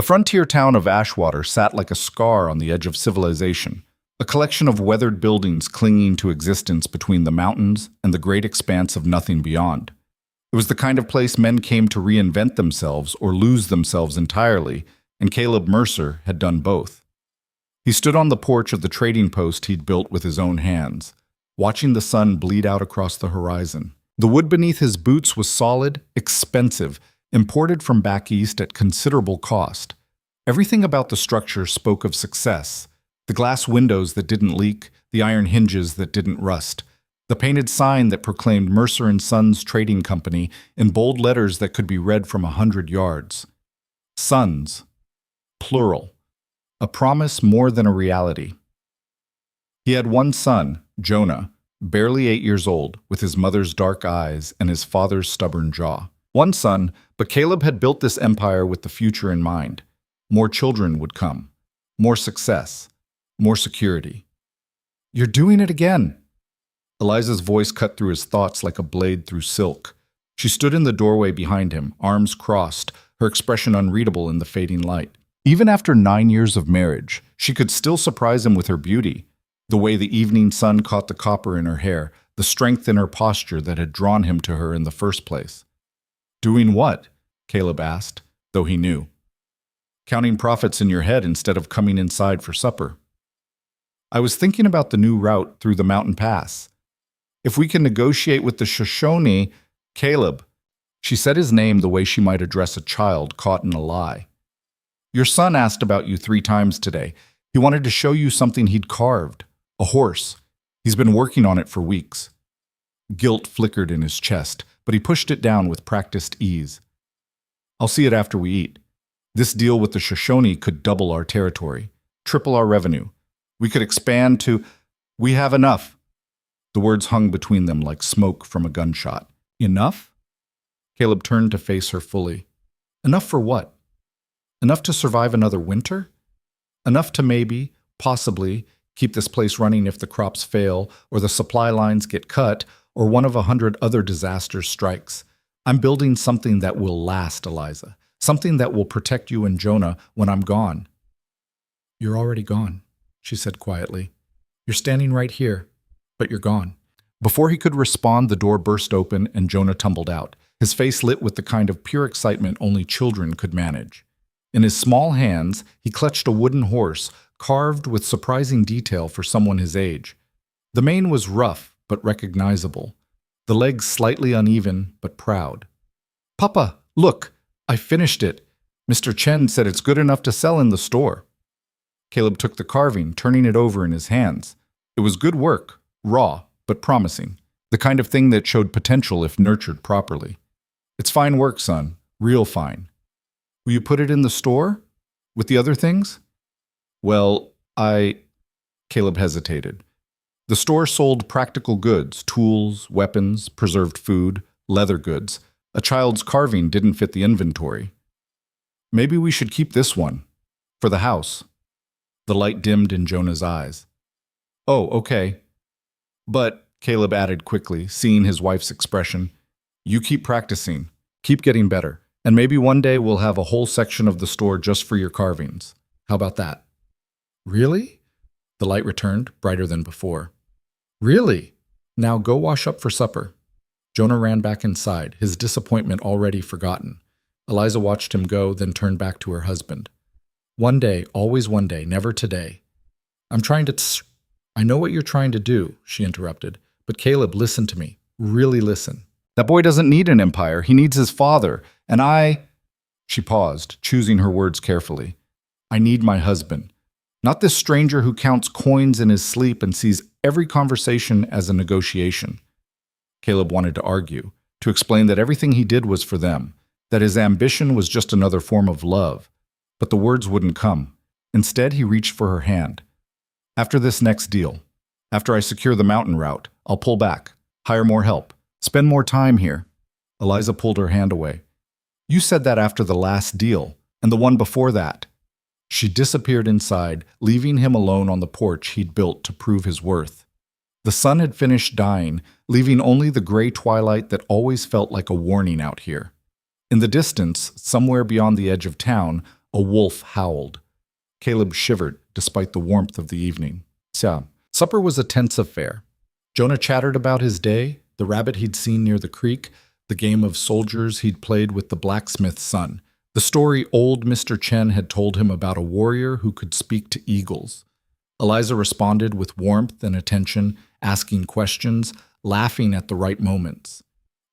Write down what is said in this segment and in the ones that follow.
The frontier town of Ashwater sat like a scar on the edge of civilization, a collection of weathered buildings clinging to existence between the mountains and the great expanse of nothing beyond. It was the kind of place men came to reinvent themselves or lose themselves entirely, and Caleb Mercer had done both. He stood on the porch of the trading post he'd built with his own hands, watching the sun bleed out across the horizon. The wood beneath his boots was solid, expensive, imported from back east at considerable cost. Everything about the structure spoke of success. The glass windows that didn't leak, the iron hinges that didn't rust, the painted sign that proclaimed Mercer and Sons Trading Company in bold letters that could be read from 100 yards. Sons, plural, a promise more than a reality. He had one son, Jonah, barely 8 years old, with his mother's dark eyes and his father's stubborn jaw. One son, but Caleb had built this empire with the future in mind. More children would come, more success, more security. "You're doing it again." Eliza's voice cut through his thoughts like a blade through silk. She stood in the doorway behind him, arms crossed, her expression unreadable in the fading light. Even after 9 years of marriage, she could still surprise him with her beauty, the way the evening sun caught the copper in her hair, the strength in her posture that had drawn him to her in the first place. "Doing what?" Caleb asked, though he knew. "Counting profits in your head instead of coming inside for supper." "I was thinking about the new route through the mountain pass. If we can negotiate with the Shoshone, Caleb." She said his name the way she might address a child caught in a lie. "Your son asked about you 3 times today. He wanted to show you something he'd carved, a horse. He's been working on it for weeks." Guilt flickered in his chest, but he pushed it down with practiced ease. "I'll see it after we eat. This deal with the Shoshone could double our territory, triple our revenue. We could expand to... We have enough." The words hung between them like smoke from a gunshot. "Enough?" Caleb turned to face her fully. "Enough for what? Enough to survive another winter? Enough to maybe, possibly, keep this place running if the crops fail, or the supply lines get cut, or one of 100 other disasters strikes. I'm building something that will last, Eliza. Something that will protect you and Jonah when I'm gone." "You're already gone," she said quietly. "You're standing right here, but you're gone." Before he could respond, the door burst open and Jonah tumbled out, his face lit with the kind of pure excitement only children could manage. In his small hands, he clutched a wooden horse, carved with surprising detail for someone his age. The mane was rough, but recognizable. The legs slightly uneven, but proud. "Papa, look! I finished it. Mr. Chen said it's good enough to sell in the store." Caleb took the carving, turning it over in his hands. It was good work, raw, but promising. The kind of thing that showed potential if nurtured properly. "It's fine work, son. Real fine. Will you put it in the store? With the other things?" "Well, Caleb hesitated. The store sold practical goods, tools, weapons, preserved food, leather goods. A child's carving didn't fit the inventory. "Maybe we should keep this one. For the house." The light dimmed in Jonah's eyes. "Oh, okay. But," Caleb added quickly, seeing his wife's expression, "you keep practicing, keep getting better, and maybe one day we'll have a whole section of the store just for your carvings. How about that?" "Really?" The light returned, brighter than before. "Really? Now go wash up for supper." Jonah ran back inside, his disappointment already forgotten. Eliza watched him go, then turned back to her husband. "One day, always one day, never today." "I'm trying to I know what you're trying to do," she interrupted. "But Caleb, listen to me. Really listen. That boy doesn't need an empire. He needs his father. And She paused, choosing her words carefully. "I need my husband. Not this stranger who counts coins in his sleep and sees every conversation as a negotiation." Caleb wanted to argue, to explain that everything he did was for them, that his ambition was just another form of love. But the words wouldn't come. Instead, he reached for her hand. "After this next deal, after I secure the mountain route, I'll pull back, hire more help, spend more time here." Eliza pulled her hand away. "You said that after the last deal, and the one before that." She disappeared inside, leaving him alone on the porch he'd built to prove his worth. The sun had finished dying, leaving only the gray twilight that always felt like a warning out here. In the distance, somewhere beyond the edge of town, A wolf howled. Caleb shivered, despite the warmth of the evening. Supper was a tense affair. Jonah chattered about his day, the rabbit he'd seen near the creek, the game of soldiers he'd played with the blacksmith's son, the story old Mr. Chen had told him about a warrior who could speak to eagles. Eliza responded with warmth and attention, asking questions, laughing at the right moments.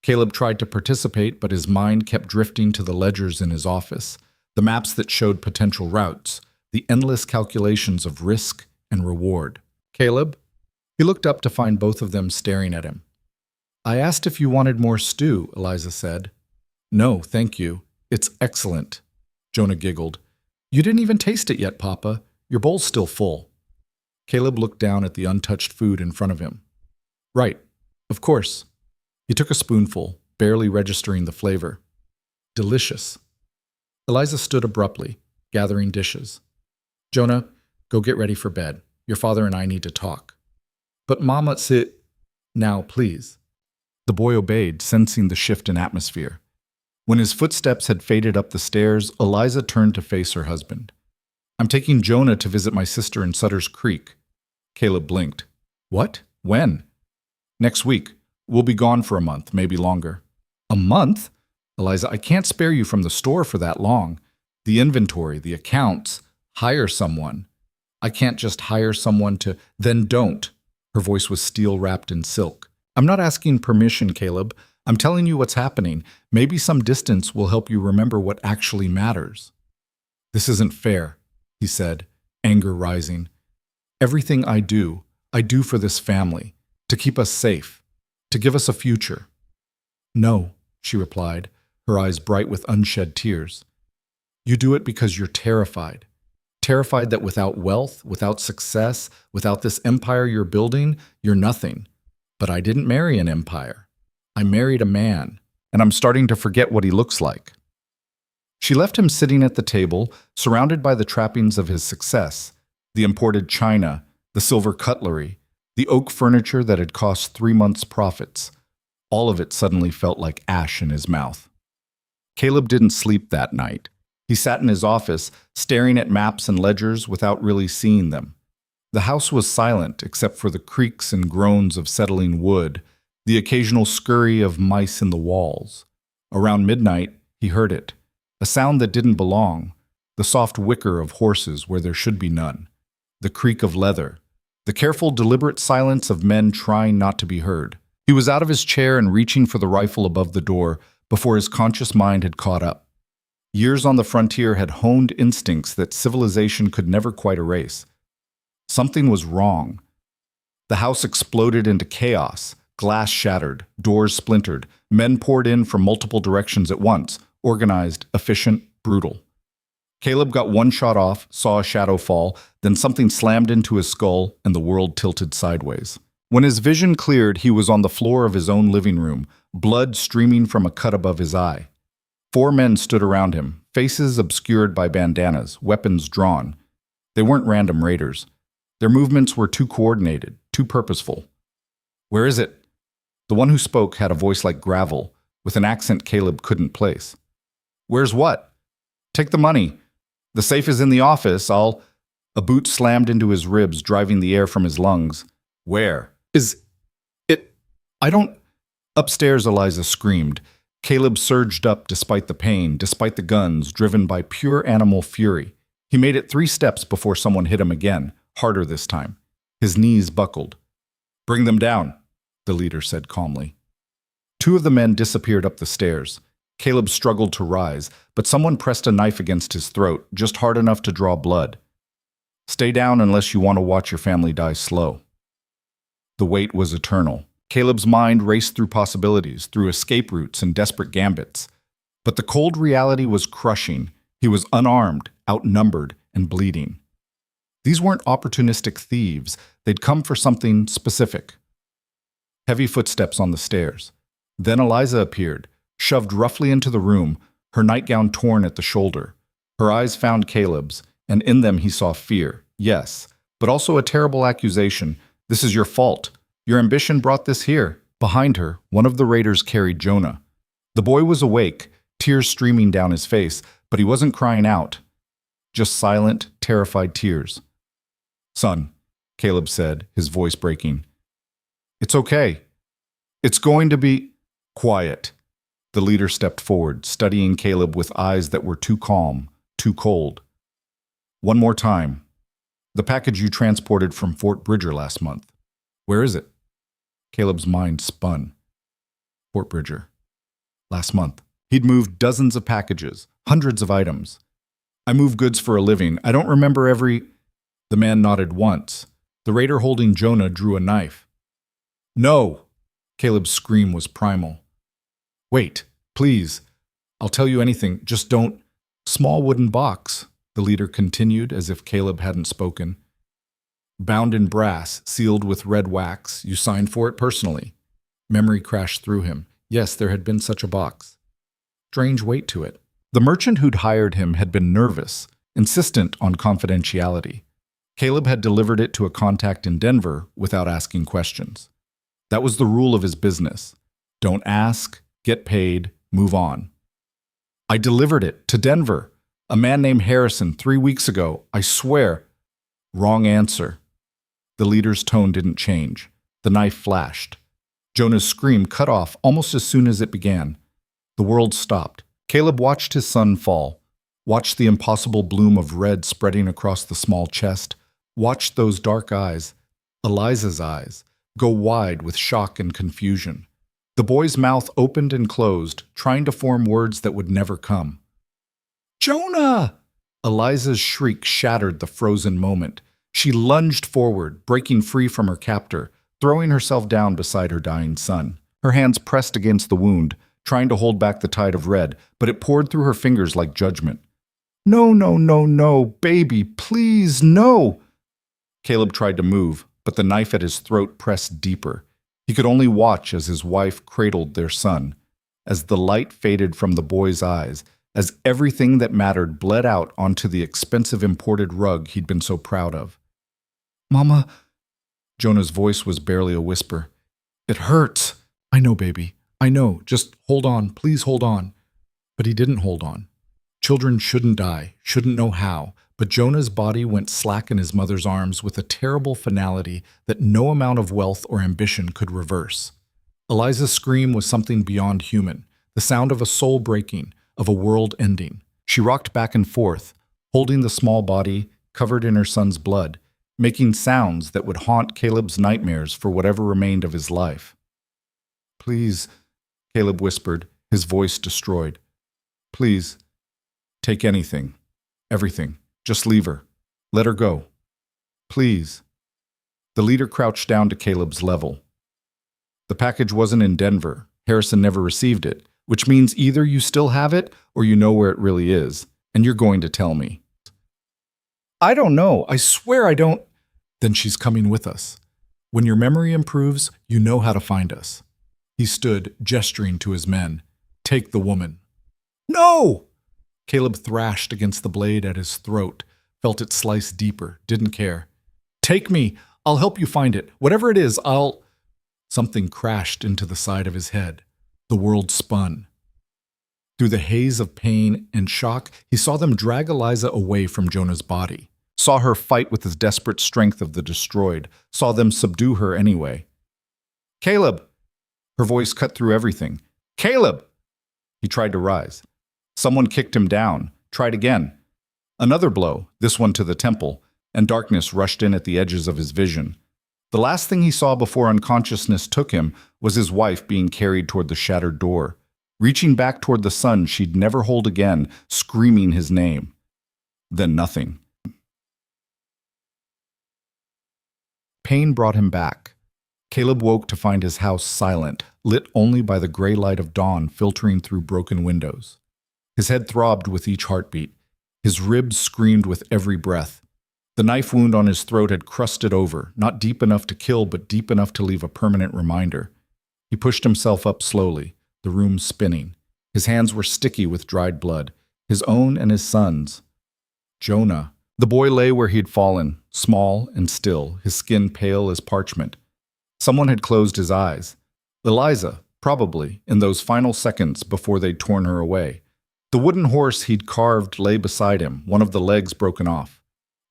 Caleb tried to participate, but his mind kept drifting to the ledgers in his office, the maps that showed potential routes, the endless calculations of risk and reward. Caleb? He looked up to find both of them staring at him. I asked if you wanted more stew, Eliza said. No, thank you. It's excellent. Jonah giggled. You didn't even taste it yet, Papa. Your bowl's still full. Caleb looked down at the untouched food in front of him. Right, of course. He took a spoonful, barely registering the flavor. Delicious. Eliza stood abruptly, gathering dishes. Jonah, go get ready for bed. Your father and I need to talk. But Mama, sit. Now, please. The boy obeyed, sensing the shift in atmosphere. When his footsteps had faded up the stairs, Eliza turned to face her husband. I'm taking Jonah to visit my sister in Sutter's Creek. Caleb blinked. What? When? Next week. We'll be gone for a month, maybe longer. A month? Eliza, I can't spare you from the store for that long. The inventory, the accounts. Hire someone. I can't just hire someone to, then don't. Her voice was steel wrapped in silk. I'm not asking permission, Caleb. I'm telling you what's happening. Maybe some distance will help you remember what actually matters. This isn't fair, he said, anger rising. Everything I do for this family, to keep us safe, to give us a future. No, she replied, her eyes bright with unshed tears. You do it because you're terrified. Terrified that without wealth, without success, without this empire you're building, you're nothing. But I didn't marry an empire. I married a man, and I'm starting to forget what he looks like. She left him sitting at the table, surrounded by the trappings of his success, the imported china, the silver cutlery, the oak furniture that had cost 3 months' profits. All of it suddenly felt like ash in his mouth. Caleb didn't sleep that night. He sat in his office, staring at maps and ledgers without really seeing them. The house was silent except for the creaks and groans of settling wood, the occasional scurry of mice in the walls. Around midnight, he heard it, a sound that didn't belong, the soft whicker of horses where there should be none, the creak of leather, the careful, deliberate silence of men trying not to be heard. He was out of his chair and reaching for the rifle above the door before his conscious mind had caught up. Years on the frontier had honed instincts that civilization could never quite erase. Something was wrong. The house exploded into chaos. Glass shattered, doors splintered, men poured in from multiple directions at once, organized, efficient, brutal. Caleb got one shot off, saw a shadow fall, then something slammed into his skull and the world tilted sideways. When his vision cleared, he was on the floor of his own living room, blood streaming from a cut above his eye. 4 men stood around him, faces obscured by bandanas, weapons drawn. They weren't random raiders. Their movements were too coordinated, too purposeful. Where is it? The one who spoke had a voice like gravel, with an accent Caleb couldn't place. Where's what? Take the money. The safe is in the office. A boot slammed into his ribs, driving the air from his lungs. Where? Is it? I don't... Upstairs, Eliza screamed. Caleb surged up despite the pain, despite the guns, driven by pure animal fury. He made it 3 steps before someone hit him again, harder this time. His knees buckled. Bring them down, the leader said calmly. 2 of the men disappeared up the stairs. Caleb struggled to rise, but someone pressed a knife against his throat, just hard enough to draw blood. Stay down unless you want to watch your family die slow. The wait was eternal. Caleb's mind raced through possibilities, through escape routes and desperate gambits. But the cold reality was crushing. He was unarmed, outnumbered, and bleeding. These weren't opportunistic thieves. They'd come for something specific. Heavy footsteps on the stairs. Then Eliza appeared, shoved roughly into the room, her nightgown torn at the shoulder. Her eyes found Caleb's, and in them he saw fear, yes, but also a terrible accusation. This is your fault. Your ambition brought this here. Behind her, one of the raiders carried Jonah. The boy was awake, tears streaming down his face, but he wasn't crying out. just silent, terrified tears. "Son," Caleb said, his voice breaking. "It's okay. It's going to be quiet." The leader stepped forward, studying Caleb with eyes that were too calm, too cold. "One more time. The package you transported from Fort Bridger last month. Where is it?" Caleb's mind spun. Fort Bridger. Last month. He'd moved dozens of packages, hundreds of items. "I move goods for a living. I don't remember every—" The man nodded once. The raider holding Jonah drew a knife. "No!" Caleb's scream was primal. "Wait, please. I'll tell you anything. Just don't—" "Small wooden box," the leader continued as if Caleb hadn't spoken. "Bound in brass, sealed with red wax. You signed for it personally." Memory crashed through him. Yes, there had been such a box. Strange weight to it. The merchant who'd hired him had been nervous, insistent on confidentiality. Caleb had delivered it to a contact in Denver without asking questions. That was the rule of his business. Don't ask, get paid, move on. "I delivered it to Denver. A man named Harrison 3 weeks ago. I swear." Wrong answer. The leader's tone didn't change. The knife flashed. Jonah's scream cut off almost as soon as it began. The world stopped. Caleb watched his son fall, watched the impossible bloom of red spreading across the small chest, watched those dark eyes, Eliza's eyes, go wide with shock and confusion. The boy's mouth opened and closed, trying to form words that would never come. "Jonah!" Eliza's shriek shattered the frozen moment. She lunged forward, breaking free from her captor, throwing herself down beside her dying son. Her hands pressed against the wound, trying to hold back the tide of red, but it poured through her fingers like judgment. "No, no, no, no, baby, please, no!" Caleb tried to move, but the knife at his throat pressed deeper. He could only watch as his wife cradled their son, as the light faded from the boy's eyes, as everything that mattered bled out onto the expensive imported rug he'd been so proud of. "Mama," Jonah's voice was barely a whisper. "It hurts." "I know, baby. I know. Just hold on. Please hold on." But he didn't hold on. Children shouldn't die, shouldn't know how, but Jonah's body went slack in his mother's arms with a terrible finality that no amount of wealth or ambition could reverse. Eliza's scream was something beyond human, the sound of a soul breaking, of a world ending. She rocked back and forth, holding the small body covered in her son's blood, making sounds that would haunt Caleb's nightmares for whatever remained of his life. "Please," Caleb whispered, his voice destroyed. "Please, take anything, everything. Just leave her. Let her go. Please." The leader crouched down to Caleb's level. "The package wasn't in Denver. Harrison never received it, which means either you still have it or you know where it really is, and you're going to tell me." "I don't know. I swear I don't." "Then she's coming with us. When your memory improves, you know how to find us." He stood, gesturing to his men. "Take the woman." "No!" Caleb thrashed against the blade at his throat, felt it slice deeper, didn't care. "Take me. I'll help you find it. Whatever it is, I'll—" Something crashed into the side of his head. The world spun. Through the haze of pain and shock, he saw them drag Eliza away from Jonah's body, saw her fight with the desperate strength of the destroyed, saw them subdue her anyway. "Caleb!" Her voice cut through everything. "Caleb!" He tried to rise. Someone kicked him down, tried again. Another blow, this one to the temple, and darkness rushed in at the edges of his vision. The last thing he saw before unconsciousness took him was his wife being carried toward the shattered door, reaching back toward the son she'd never hold again, screaming his name. Then nothing. Pain brought him back. Caleb woke to find his house silent, lit only by the gray light of dawn filtering through broken windows. His head throbbed with each heartbeat. His ribs screamed with every breath. The knife wound on his throat had crusted over, not deep enough to kill, but deep enough to leave a permanent reminder. He pushed himself up slowly, the room spinning. His hands were sticky with dried blood, his own and his son's. Jonah. The boy lay where he'd fallen, small and still, his skin pale as parchment. Someone had closed his eyes. Eliza, probably, in those final seconds before they'd torn her away. The wooden horse he'd carved lay beside him, one of the legs broken off.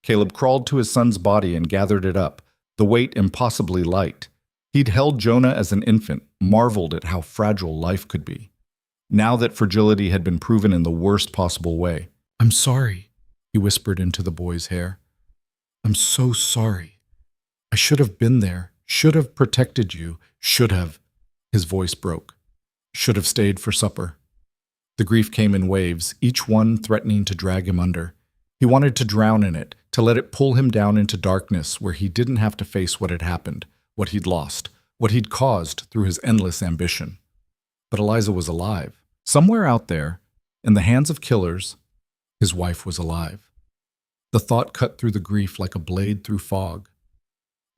Caleb crawled to his son's body and gathered it up, the weight impossibly light. He'd held Jonah as an infant, marveled at how fragile life could be. Now that fragility had been proven in the worst possible way. "I'm sorry," he whispered into the boy's hair. "I'm so sorry. I should have been there, should have protected you, should have." His voice broke. "Should have stayed for supper." The grief came in waves, each one threatening to drag him under. He wanted to drown in it, to let it pull him down into darkness where he didn't have to face what had happened, what he'd lost, what he'd caused through his endless ambition. But Eliza was alive. Somewhere out there, in the hands of killers, his wife was alive. The thought cut through the grief like a blade through fog.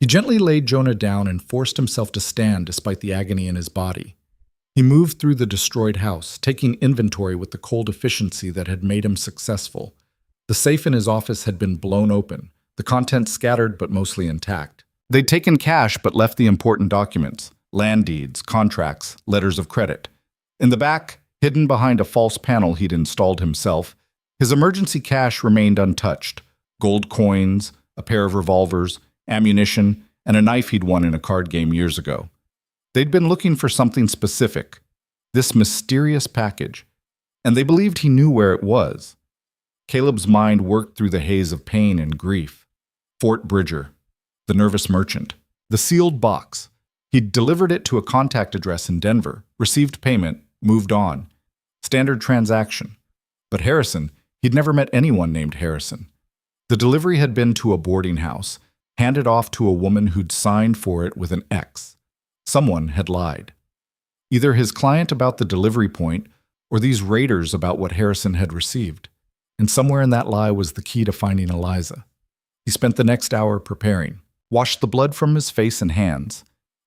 He gently laid Jonah down and forced himself to stand despite the agony in his body. He moved through the destroyed house, taking inventory with the cold efficiency that had made him successful. The safe in his office had been blown open, the contents scattered but mostly intact. They'd taken cash but left the important documents, land deeds, contracts, letters of credit. In the back, hidden behind a false panel he'd installed himself, his emergency cash remained untouched. Gold coins, a pair of revolvers, ammunition, and a knife he'd won in a card game years ago. They'd been looking for something specific, this mysterious package, and they believed he knew where it was. Caleb's mind worked through the haze of pain and grief. Fort Bridger, the nervous merchant, the sealed box. He'd delivered it to a contact address in Denver, received payment, moved on. Standard transaction. But Harrison, he'd never met anyone named Harrison. The delivery had been to a boarding house, handed off to a woman who'd signed for it with an X. Someone had lied. Either his client about the delivery point, or these raiders about what Harrison had received. And somewhere in that lie was the key to finding Eliza. He spent the next hour preparing, washed the blood from his face and hands,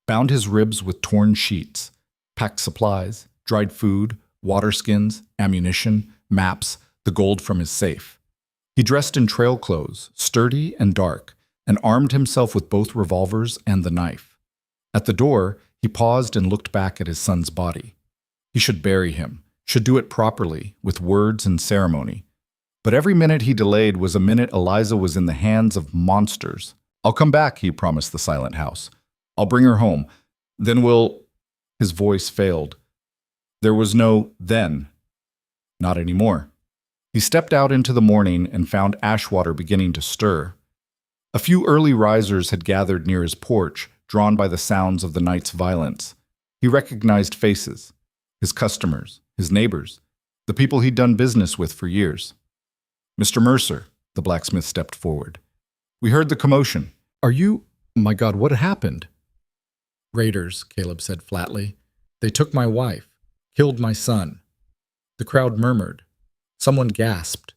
bound his ribs with torn sheets, packed supplies, dried food, water skins, ammunition, maps, the gold from his safe. He dressed in trail clothes, sturdy and dark, and armed himself with both revolvers and the knife. At the door, he paused and looked back at his son's body. He should bury him, should do it properly, with words and ceremony. But every minute he delayed was a minute Eliza was in the hands of monsters. "I'll come back," he promised the silent house. "I'll bring her home. Then we'll—" His voice failed. There was no then. Not anymore. He stepped out into the morning and found ash water beginning to stir. A few early risers had gathered near his porch, drawn by the sounds of the night's violence. He recognized faces, his customers, his neighbors, the people he'd done business with for years. "Mr. Mercer," the blacksmith stepped forward. "We heard the commotion. Are you— My God, what happened?" "Raiders," Caleb said flatly. "They took my wife, killed my son." The crowd murmured. Someone gasped.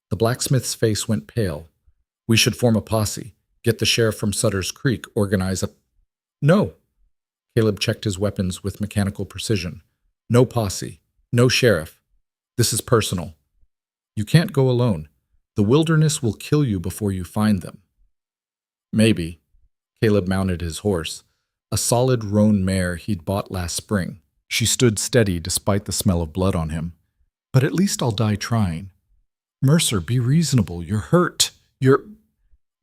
The blacksmith's face went pale. "We should form a posse, get the sheriff from Sutter's Creek, organize a—" "No." Caleb checked his weapons with mechanical precision. "No posse. No sheriff. This is personal. You can't go alone. The wilderness will kill you before you find them." "Maybe." Caleb mounted his horse, a solid roan mare he'd bought last spring. She stood steady despite the smell of blood on him. "But at least I'll die trying." "Mercer, be reasonable. You're hurt.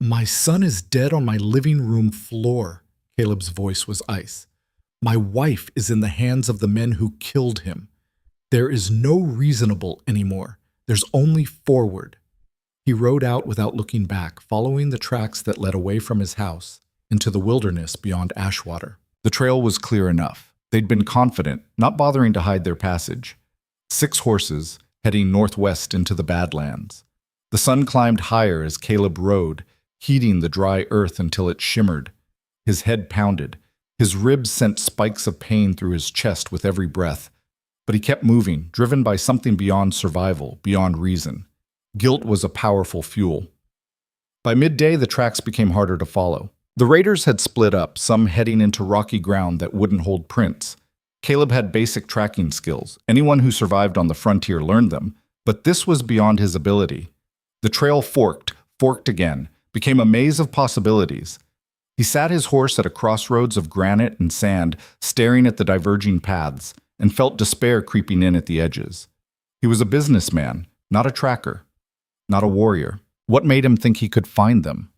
My son is dead on my living room floor." Caleb's voice was ice. "My wife is in the hands of the men who killed him. There is no reasonable anymore. There's only forward." He rode out without looking back, following the tracks that led away from his house into the wilderness beyond Ashwater. The trail was clear enough. They'd been confident, not bothering to hide their passage. 6 horses, heading northwest into the badlands. The sun climbed higher as Caleb rode, heating the dry earth until it shimmered. His head pounded. His ribs sent spikes of pain through his chest with every breath. But he kept moving, driven by something beyond survival, beyond reason. Guilt was a powerful fuel. By midday, the tracks became harder to follow. The raiders had split up, some heading into rocky ground that wouldn't hold prints. Caleb had basic tracking skills. Anyone who survived on the frontier learned them, but this was beyond his ability. The trail forked again, became a maze of possibilities. He sat his horse at a crossroads of granite and sand, staring at the diverging paths, and felt despair creeping in at the edges. He was a businessman, not a tracker, not a warrior. What made him think he could find them?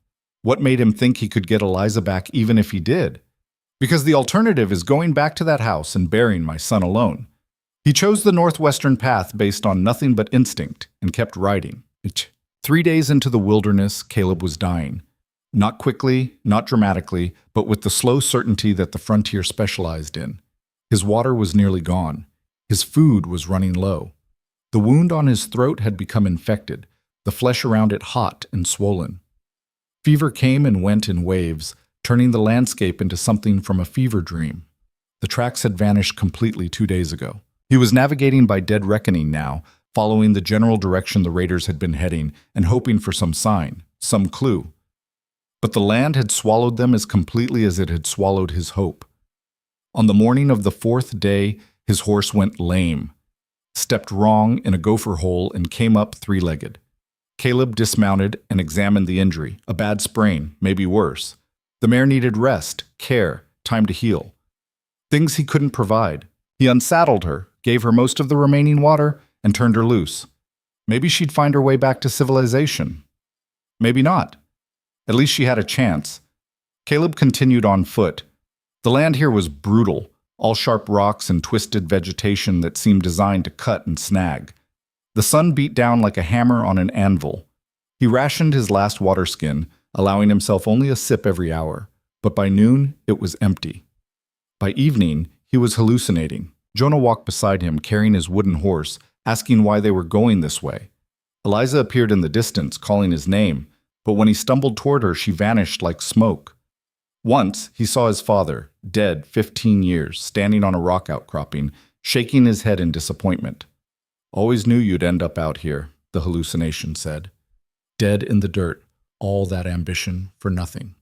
What made him think he could get Eliza back even if he did? Because the alternative is going back to that house and burying my son alone. He chose the northwestern path based on nothing but instinct and kept riding. 3 days into the wilderness, Caleb was dying. Not quickly, not dramatically, but with the slow certainty that the frontier specialized in. His water was nearly gone. His food was running low. The wound on his throat had become infected, the flesh around it hot and swollen. Fever came and went in waves, turning the landscape into something from a fever dream. The tracks had vanished completely 2 days ago. He was navigating by dead reckoning now, following the general direction the raiders had been heading and hoping for some sign, some clue. But the land had swallowed them as completely as it had swallowed his hope. On the morning of the 4th day, his horse went lame, stepped wrong in a gopher hole, and came up 3-legged. Caleb dismounted and examined the injury, a bad sprain, maybe worse. The mare needed rest, care, time to heal. Things he couldn't provide. He unsaddled her, gave her most of the remaining water, and turned her loose. Maybe she'd find her way back to civilization. Maybe not. At least she had a chance. Caleb continued on foot. The land here was brutal, all sharp rocks and twisted vegetation that seemed designed to cut and snag. The sun beat down like a hammer on an anvil. He rationed his last water skin, allowing himself only a sip every hour, but by noon it was empty. By evening, he was hallucinating. Jonah walked beside him, carrying his wooden horse, asking why they were going this way. Eliza appeared in the distance, calling his name, but when he stumbled toward her, she vanished like smoke. Once, he saw his father, dead 15 years, standing on a rock outcropping, shaking his head in disappointment. "Always knew you'd end up out here," the hallucination said. "Dead in the dirt, all that ambition for nothing."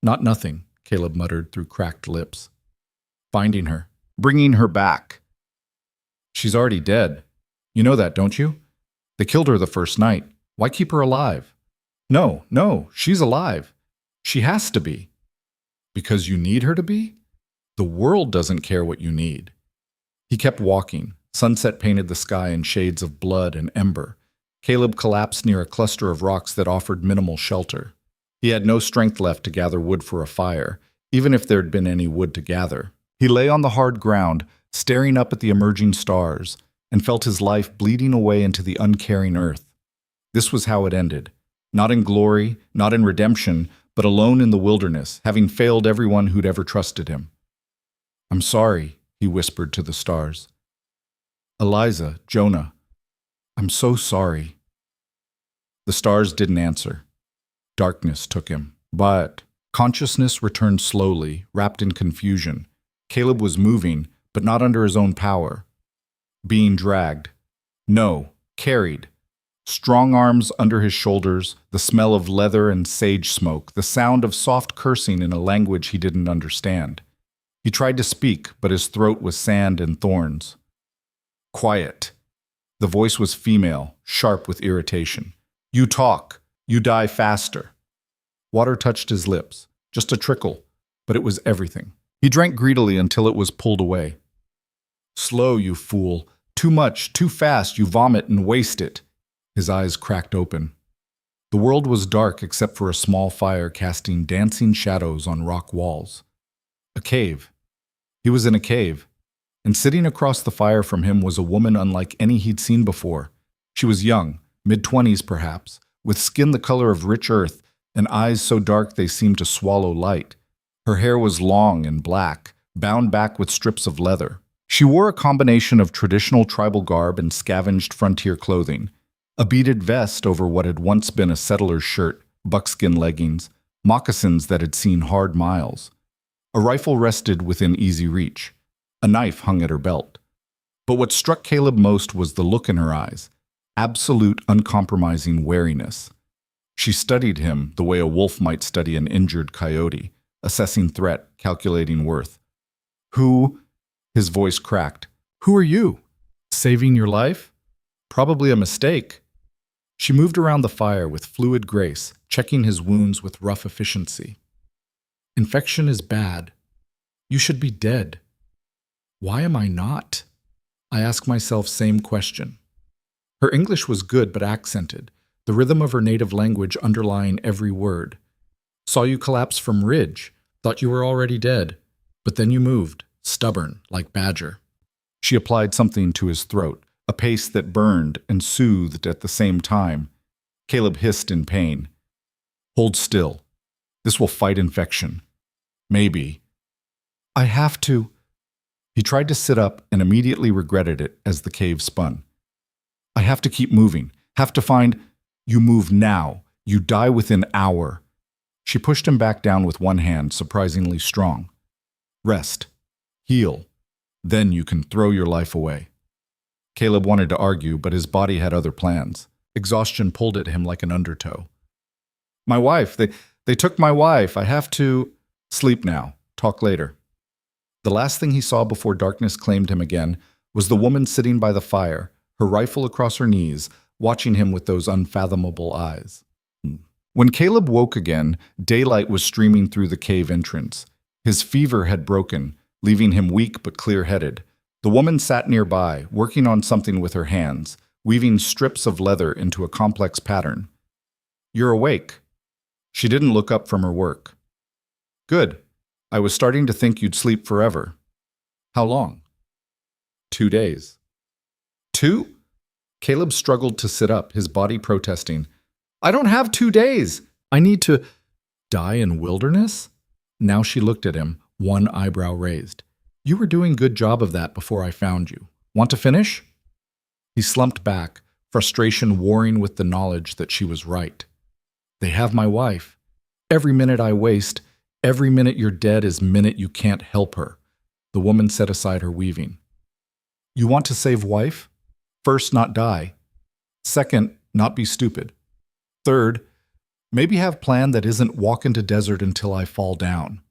"Not nothing," Caleb muttered through cracked lips. "Finding her, bringing her back." "She's already dead. You know that, don't you? They killed her the first night. Why keep her alive?" No, she's alive. She has to be." "Because you need her to be? The world doesn't care what you need." He kept walking. Sunset painted the sky in shades of blood and ember. Caleb collapsed near a cluster of rocks that offered minimal shelter. He had no strength left to gather wood for a fire, even if there'd been any wood to gather. He lay on the hard ground, staring up at the emerging stars, and felt his life bleeding away into the uncaring earth. This was how it ended. Not in glory, not in redemption, but alone in the wilderness, having failed everyone who'd ever trusted him. "I'm sorry," he whispered to the stars. "Eliza, Jonah, I'm so sorry." The stars didn't answer. Darkness took him. But consciousness returned slowly, wrapped in confusion. Caleb was moving, but not under his own power. Being dragged. No, carried. Strong arms under his shoulders, the smell of leather and sage smoke, the sound of soft cursing in a language he didn't understand. He tried to speak, but his throat was sand and thorns. "Quiet." The voice was female, sharp with irritation. "You talk. You die faster." Water touched his lips. Just a trickle, but it was everything. He drank greedily until it was pulled away. "Slow, you fool. Too much, too fast, you vomit and waste it." His eyes cracked open. The world was dark except for a small fire casting dancing shadows on rock walls. A cave. He was in a cave, and sitting across the fire from him was a woman unlike any he'd seen before. She was young, mid-20s perhaps, with skin the color of rich earth and eyes so dark they seemed to swallow light. Her hair was long and black, bound back with strips of leather. She wore a combination of traditional tribal garb and scavenged frontier clothing. A beaded vest over what had once been a settler's shirt, buckskin leggings, moccasins that had seen hard miles. A rifle rested within easy reach. A knife hung at her belt. But what struck Caleb most was the look in her eyes, absolute, uncompromising wariness. She studied him the way a wolf might study an injured coyote, assessing threat, calculating worth. "Who?" His voice cracked. "Who are you? Saving your life? Probably a mistake." She moved around the fire with fluid grace, checking his wounds with rough efficiency. "Infection is bad. You should be dead. Why am I not?" I ask myself same question. Her English was good but accented, the rhythm of her native language underlying every word. Saw you collapse from ridge, thought you were already dead, but then you moved, stubborn, like badger. She applied something to his throat, a pace that burned and soothed at the same time. Caleb hissed in pain. Hold still. This will fight infection. Maybe. I have to. He tried to sit up and immediately regretted it as the cave spun. I have to keep moving. Have to find. You move now. You die within hour. She pushed him back down with one hand, surprisingly strong. Rest. Heal. Then you can throw your life away. Caleb wanted to argue, but his body had other plans. Exhaustion pulled at him like an undertow. My wife. They took my wife. I have to. Sleep now. Talk later. The last thing he saw before darkness claimed him again was the woman sitting by the fire, her rifle across her knees, watching him with those unfathomable eyes. When Caleb woke again, daylight was streaming through the cave entrance. His fever had broken, leaving him weak but clear-headed. The woman sat nearby, working on something with her hands, weaving strips of leather into a complex pattern. You're awake. She didn't look up from her work. Good. I was starting to think you'd sleep forever. How long? 2 days. 2? Caleb struggled to sit up, his body protesting. I don't have 2 days. I need to die in wilderness? Now she looked at him, one eyebrow raised. You were doing a good job of that before I found you. Want to finish? He slumped back, frustration warring with the knowledge that she was right. They have my wife. Every minute I waste, every minute you're dead is minute you can't help her. The woman set aside her weaving. You want to save wife? First, not die. Second, not be stupid. Third, maybe have plan that isn't walk into desert until I fall down.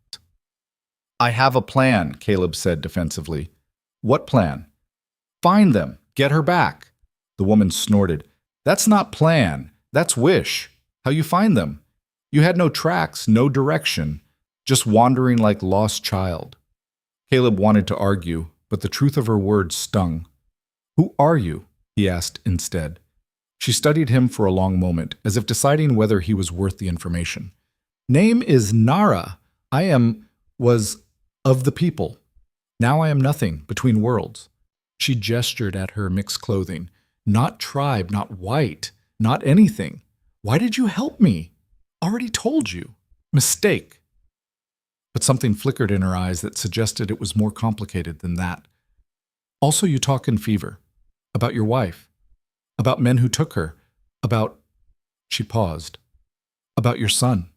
I have a plan, Caleb said defensively. What plan? Find them. Get her back. The woman snorted. That's not plan. That's wish. How you find them? You had no tracks, no direction, just wandering like lost child. Caleb wanted to argue, but the truth of her words stung. Who are you? He asked instead. She studied him for a long moment, as if deciding whether he was worth the information. Name is Nara. Was of the people. Now I am nothing, between worlds. She gestured at her mixed clothing. Not tribe, not white, not anything. Why did you help me? Already told you. Mistake. But something flickered in her eyes that suggested it was more complicated than that. Also, you talk in fever. About your wife. About men who took her. About... She paused. About your son.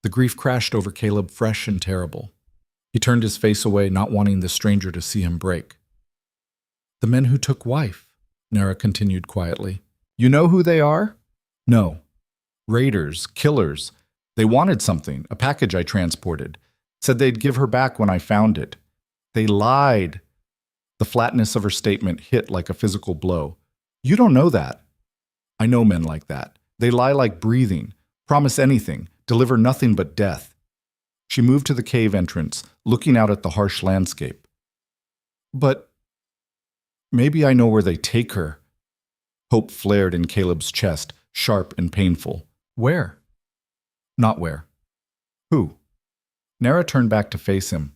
The grief crashed over Caleb fresh and terrible. He turned his face away, not wanting the stranger to see him break. The men who took wife, Nara continued quietly. You know who they are? No. Raiders, killers. They wanted something, a package I transported. Said they'd give her back when I found it. They lied. The flatness of her statement hit like a physical blow. You don't know that. I know men like that. They lie like breathing, promise anything, deliver nothing but death. She moved to the cave entrance, looking out at the harsh landscape. But maybe I know where they take her. Hope flared in Caleb's chest, sharp and painful. Where? Not where. Who? Nara turned back to face him.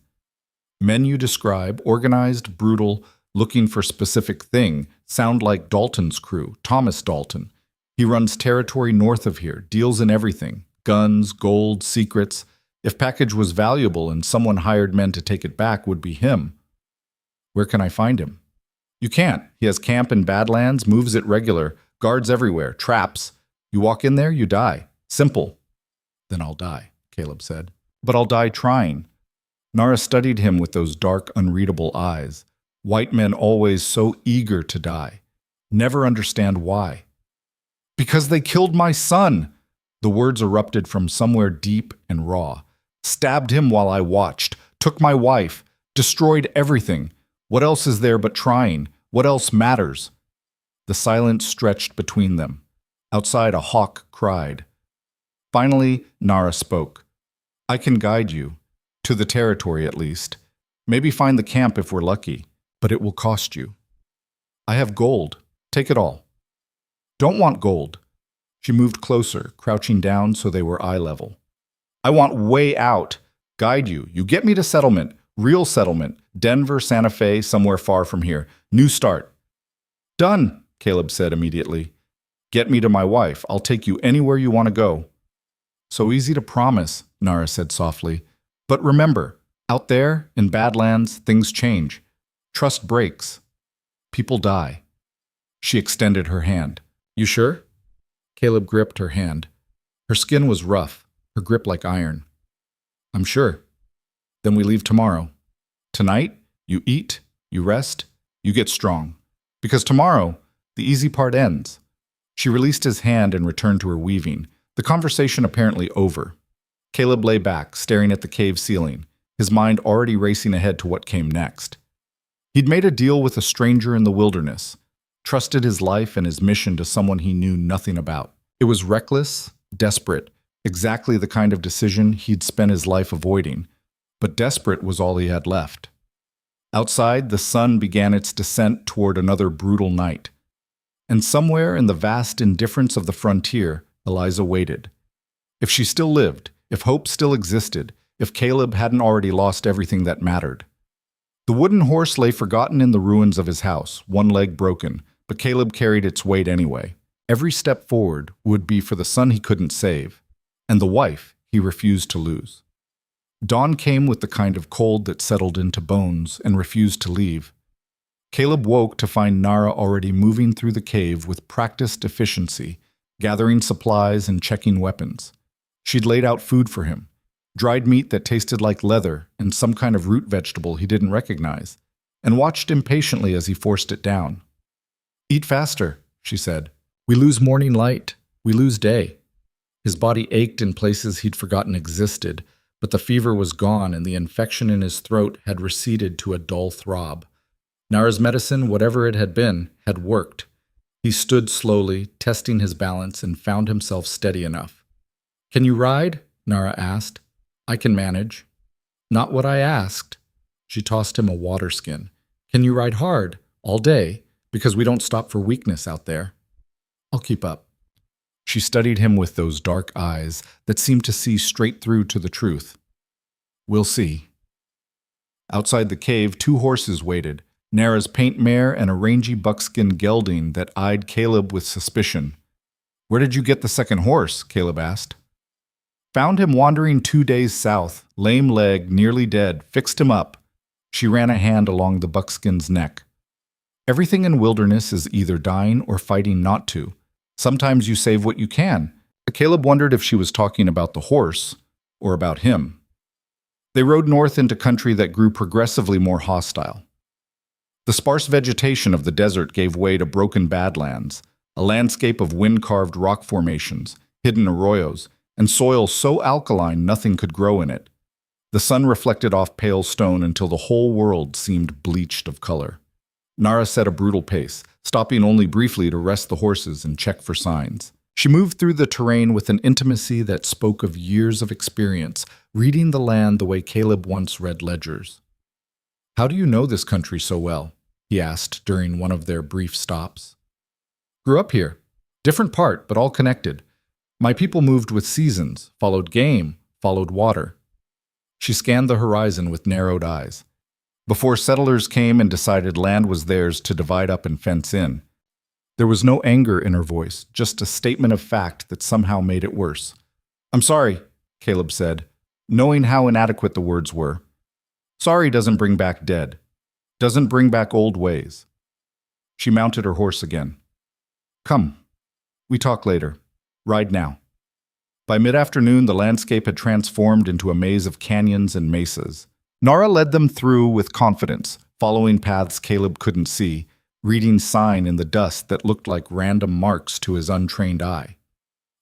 Men you describe, organized, brutal, looking for specific thing, sound like Dalton's crew, Thomas Dalton. He runs territory north of here, deals in everything. Guns, gold, secrets. If package was valuable and someone hired men to take it back, would be him. Where can I find him? You can't. He has camp in Badlands, moves it regular, guards everywhere, traps. You walk in there, you die. Simple. Then I'll die, Caleb said. But I'll die trying. Nara studied him with those dark, unreadable eyes. White men always so eager to die. Never understand why. Because they killed my son. The words erupted from somewhere deep and raw. Stabbed him while I watched. Took my wife. Destroyed everything. What else is there but trying? What else matters? The silence stretched between them. Outside, a hawk cried. Finally, Nara spoke. I can guide you. To the territory, at least. Maybe find the camp if we're lucky. But it will cost you. I have gold. Take it all. Don't want gold. She moved closer, crouching down so they were eye level. I want way out. Guide you. You get me to settlement. Real settlement. Denver, Santa Fe, somewhere far from here. New start. Done, Caleb said immediately. Get me to my wife. I'll take you anywhere you want to go. So easy to promise, Nara said softly. But remember, out there, in Badlands, things change. Trust breaks. People die. She extended her hand. You sure? Caleb gripped her hand. Her skin was rough, her grip like iron. I'm sure. Then we leave tomorrow. Tonight, you eat, you rest, you get strong. Because tomorrow, the easy part ends. She released his hand and returned to her weaving, the conversation apparently over. Caleb lay back, staring at the cave ceiling, his mind already racing ahead to what came next. He'd made a deal with a stranger in the wilderness, trusted his life and his mission to someone he knew nothing about. It was reckless, desperate, exactly the kind of decision he'd spent his life avoiding, but desperate was all he had left. Outside, the sun began its descent toward another brutal night. And somewhere in the vast indifference of the frontier, Eliza waited. If she still lived, if hope still existed, if Caleb hadn't already lost everything that mattered. The wooden horse lay forgotten in the ruins of his house, one leg broken, but Caleb carried its weight anyway. Every step forward would be for the son he couldn't save, and the wife he refused to lose. Dawn came with the kind of cold that settled into bones and refused to leave. Caleb woke to find Nara already moving through the cave with practiced efficiency, gathering supplies and checking weapons. She'd laid out food for him, dried meat that tasted like leather and some kind of root vegetable he didn't recognize, and watched impatiently as he forced it down. Eat faster, she said. We lose morning light. We lose day. His body ached in places he'd forgotten existed, but the fever was gone and the infection in his throat had receded to a dull throb. Nara's medicine, whatever it had been, had worked. He stood slowly, testing his balance, and found himself steady enough. Can you ride? Nara asked. I can manage. Not what I asked. She tossed him a water skin. Can you ride hard, all day, because we don't stop for weakness out there? I'll keep up. She studied him with those dark eyes that seemed to see straight through to the truth. We'll see. Outside the cave, 2 horses waited, Nara's paint mare and a rangy buckskin gelding that eyed Caleb with suspicion. Where did you get the second horse? Caleb asked. Found him wandering 2 days south, lame leg, nearly dead, fixed him up. She ran a hand along the buckskin's neck. Everything in wilderness is either dying or fighting not to. Sometimes you save what you can. Caleb wondered if she was talking about the horse or about him. They rode north into country that grew progressively more hostile. The sparse vegetation of the desert gave way to broken badlands, a landscape of wind-carved rock formations, hidden arroyos, and soil so alkaline nothing could grow in it. The sun reflected off pale stone until the whole world seemed bleached of color. Nara set a brutal pace, stopping only briefly to rest the horses and check for signs. She moved through the terrain with an intimacy that spoke of years of experience, reading the land the way Caleb once read ledgers. How do you know this country so well? He asked during one of their brief stops. Grew up here. Different part, but all connected. My people moved with seasons, followed game, followed water. She scanned the horizon with narrowed eyes. Before settlers came and decided land was theirs to divide up and fence in. There was no anger in her voice, just a statement of fact that somehow made it worse. I'm sorry, Caleb said, knowing how inadequate the words were. Sorry doesn't bring back dead. Doesn't bring back old ways. She mounted her horse again. Come. We talk later. Ride now. By mid-afternoon, the landscape had transformed into a maze of canyons and mesas. Nara led them through with confidence, following paths Caleb couldn't see, reading sign in the dust that looked like random marks to his untrained eye.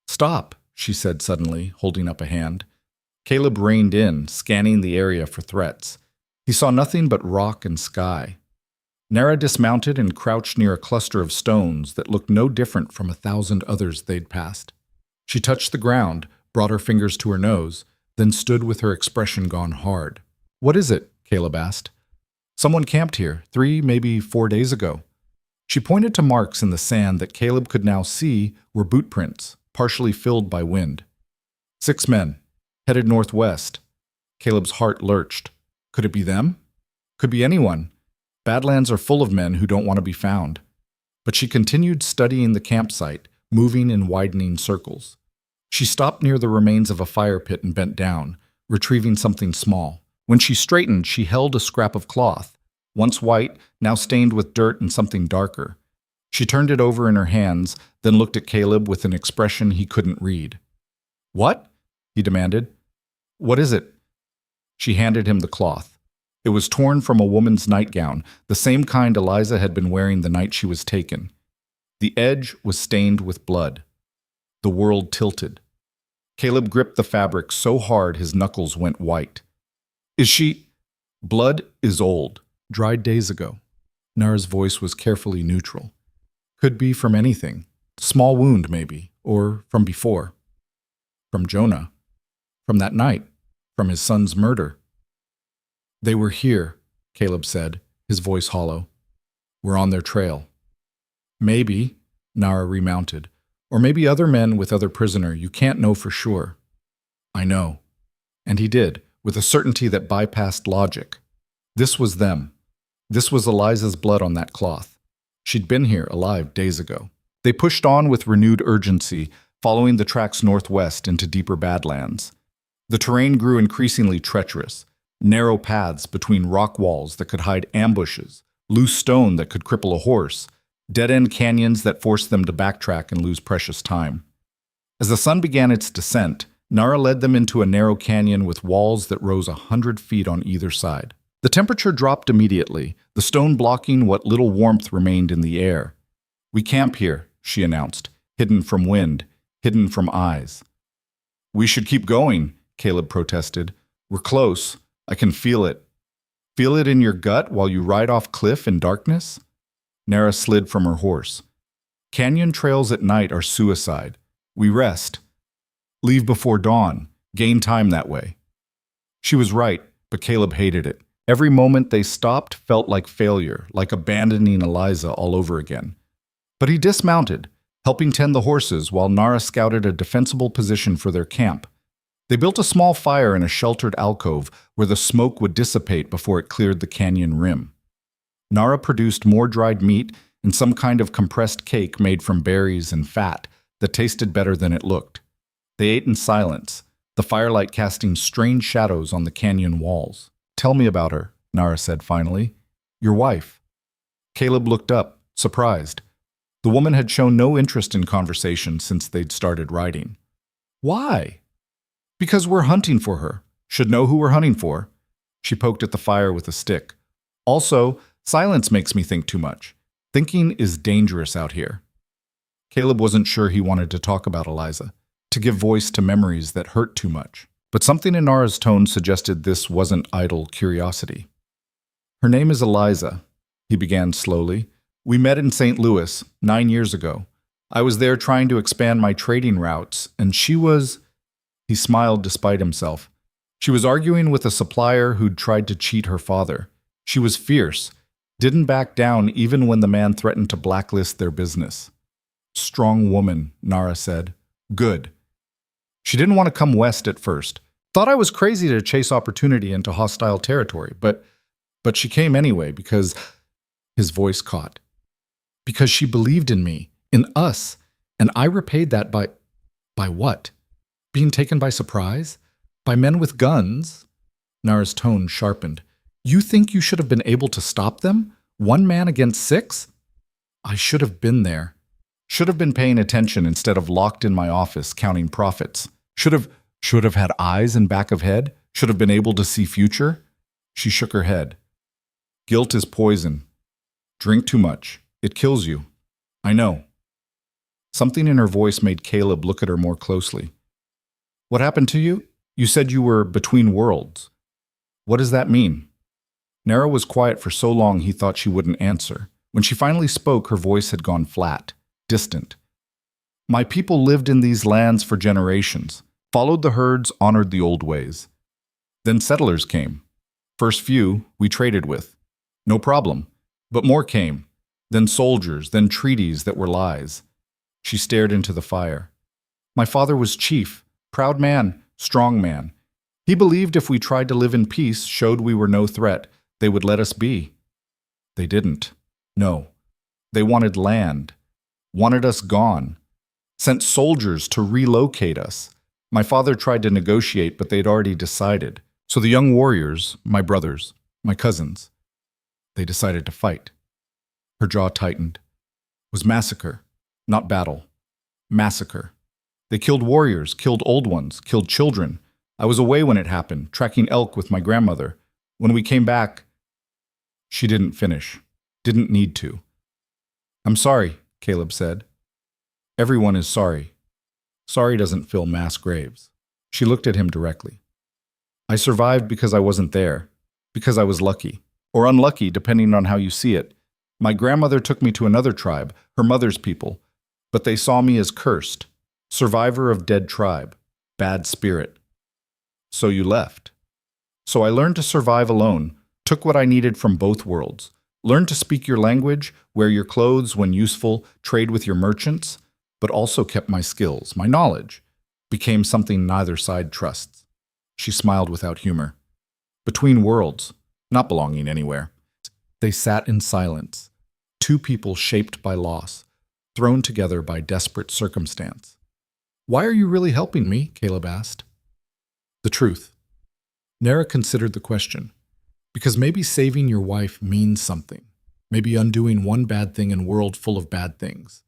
Stop, she said suddenly, holding up a hand. Caleb reined in, scanning the area for threats. He saw nothing but rock and sky. Nara dismounted and crouched near a cluster of stones that looked no different from 1,000 others they'd passed. She touched the ground, brought her fingers to her nose, then stood with her expression gone hard. What is it? Caleb asked. Someone camped here 3, maybe 4 days ago. She pointed to marks in the sand that Caleb could now see were boot prints, partially filled by wind. 6 men, headed northwest. Caleb's heart lurched. Could it be them? Could be anyone. Badlands are full of men who don't want to be found. But she continued studying the campsite, moving in widening circles. She stopped near the remains of a fire pit and bent down, retrieving something small. When she straightened, she held a scrap of cloth, once white, now stained with dirt and something darker. She turned it over in her hands, then looked at Caleb with an expression he couldn't read. "What?" he demanded. "What is it?" She handed him the cloth. It was torn from a woman's nightgown, the same kind Eliza had been wearing the night she was taken. The edge was stained with blood. The world tilted. Caleb gripped the fabric so hard his knuckles went white. "Is she—" "Blood is old, dried days ago." Nara's voice was carefully neutral. "Could be from anything. Small wound, maybe, or from before. From Jonah. From that night. From his son's murder." "They were here," Caleb said, his voice hollow. "We're on their trail." "Maybe," Nara remounted. "Or maybe other men with other prisoner. You can't know for sure." "I know." And he did, with a certainty that bypassed logic. This was them. This was Eliza's blood on that cloth. She'd been here, alive, days ago. They pushed on with renewed urgency, following the tracks northwest into deeper badlands. The terrain grew increasingly treacherous. Narrow paths between rock walls that could hide ambushes, loose stone that could cripple a horse, dead-end canyons that forced them to backtrack and lose precious time. As the sun began its descent, Nara led them into a narrow canyon with walls that rose 100 feet on either side. The temperature dropped immediately, the stone blocking what little warmth remained in the air. "We camp here," she announced, hidden from wind, hidden from eyes. "We should keep going," Caleb protested. "We're close. I can feel it." "Feel it in your gut while you ride off cliff in darkness?" Nara slid from her horse. "Canyon trails at night are suicide. We rest. Leave before dawn. Gain time that way." She was right, but Caleb hated it. Every moment they stopped felt like failure, like abandoning Eliza all over again. But he dismounted, helping tend the horses while Nara scouted a defensible position for their camp. They built a small fire in a sheltered alcove where the smoke would dissipate before it cleared the canyon rim. Nara produced more dried meat and some kind of compressed cake made from berries and fat that tasted better than it looked. They ate in silence, the firelight casting strange shadows on the canyon walls. "Tell me about her," Nara said finally. "Your wife." Caleb looked up, surprised. The woman had shown no interest in conversation since they'd started riding. "Why?" "Because we're hunting for her. Should know who we're hunting for." She poked at the fire with a stick. "Also, silence makes me think too much. Thinking is dangerous out here." Caleb wasn't sure he wanted to talk about Eliza, to give voice to memories that hurt too much. But something in Nara's tone suggested this wasn't idle curiosity. "Her name is Eliza," he began slowly. "We met in St. Louis 9 years ago. I was there trying to expand my trading routes, and she was—" He smiled despite himself. "She was arguing with a supplier who'd tried to cheat her father. She was fierce, didn't back down even when the man threatened to blacklist their business." "Strong woman," Nara said. "Good." "She didn't want to come west at first. Thought I was crazy to chase opportunity into hostile territory, but she came anyway because—" His voice caught. "Because she believed in me, in us, and I repaid that by what? Being taken by surprise? By men with guns?" Nara's tone sharpened. "You think you should have been able to stop them? 1 man against 6? I should have been there. Should have been paying attention instead of locked in my office counting profits. Should have had eyes and back of head. Should have been able to see future." She shook her head. "Guilt is poison. Drink too much. It kills you. I know." Something in her voice made Caleb look at her more closely. "What happened to you? You said you were between worlds. What does that mean?" Nara was quiet for so long he thought she wouldn't answer. When she finally spoke, her voice had gone flat, distant. "My people lived in these lands for generations, followed the herds, honored the old ways. Then settlers came. First few we traded with. No problem. But more came. Then soldiers, then treaties that were lies. She stared into the fire. My father was chief, proud man, strong man. He believed if we tried to live in peace, showed we were no threat, they would let us be. They didn't. No. They wanted land, wanted us gone, sent soldiers to relocate us. My father tried to negotiate, but they'd already decided. So the young warriors, my brothers, my cousins, they decided to fight. Her jaw tightened. It was massacre, not battle. Massacre. They killed warriors, killed old ones, killed children. I was away when it happened, tracking elk with my grandmother. When we came back, she didn't finish. Didn't need to. I'm sorry, Caleb said. Everyone is sorry. Sorry doesn't fill mass graves. She looked at him directly. I survived because I wasn't there, because I was lucky, or unlucky depending on how you see it. My grandmother took me to another tribe, her mother's people, but they saw me as cursed, survivor of dead tribe, bad spirit. So you left. So I learned to survive alone, took what I needed from both worlds, learned to speak your language, wear your clothes when useful, trade with your merchants, but also kept my skills, my knowledge, became something neither side trusts. She smiled without humor. Between worlds, not belonging anywhere. They sat in silence, two people shaped by loss, thrown together by desperate circumstance. Why are you really helping me? Caleb asked. The truth. Nara considered the question. Because maybe saving your wife means something. Maybe undoing one bad thing in a world full of bad things.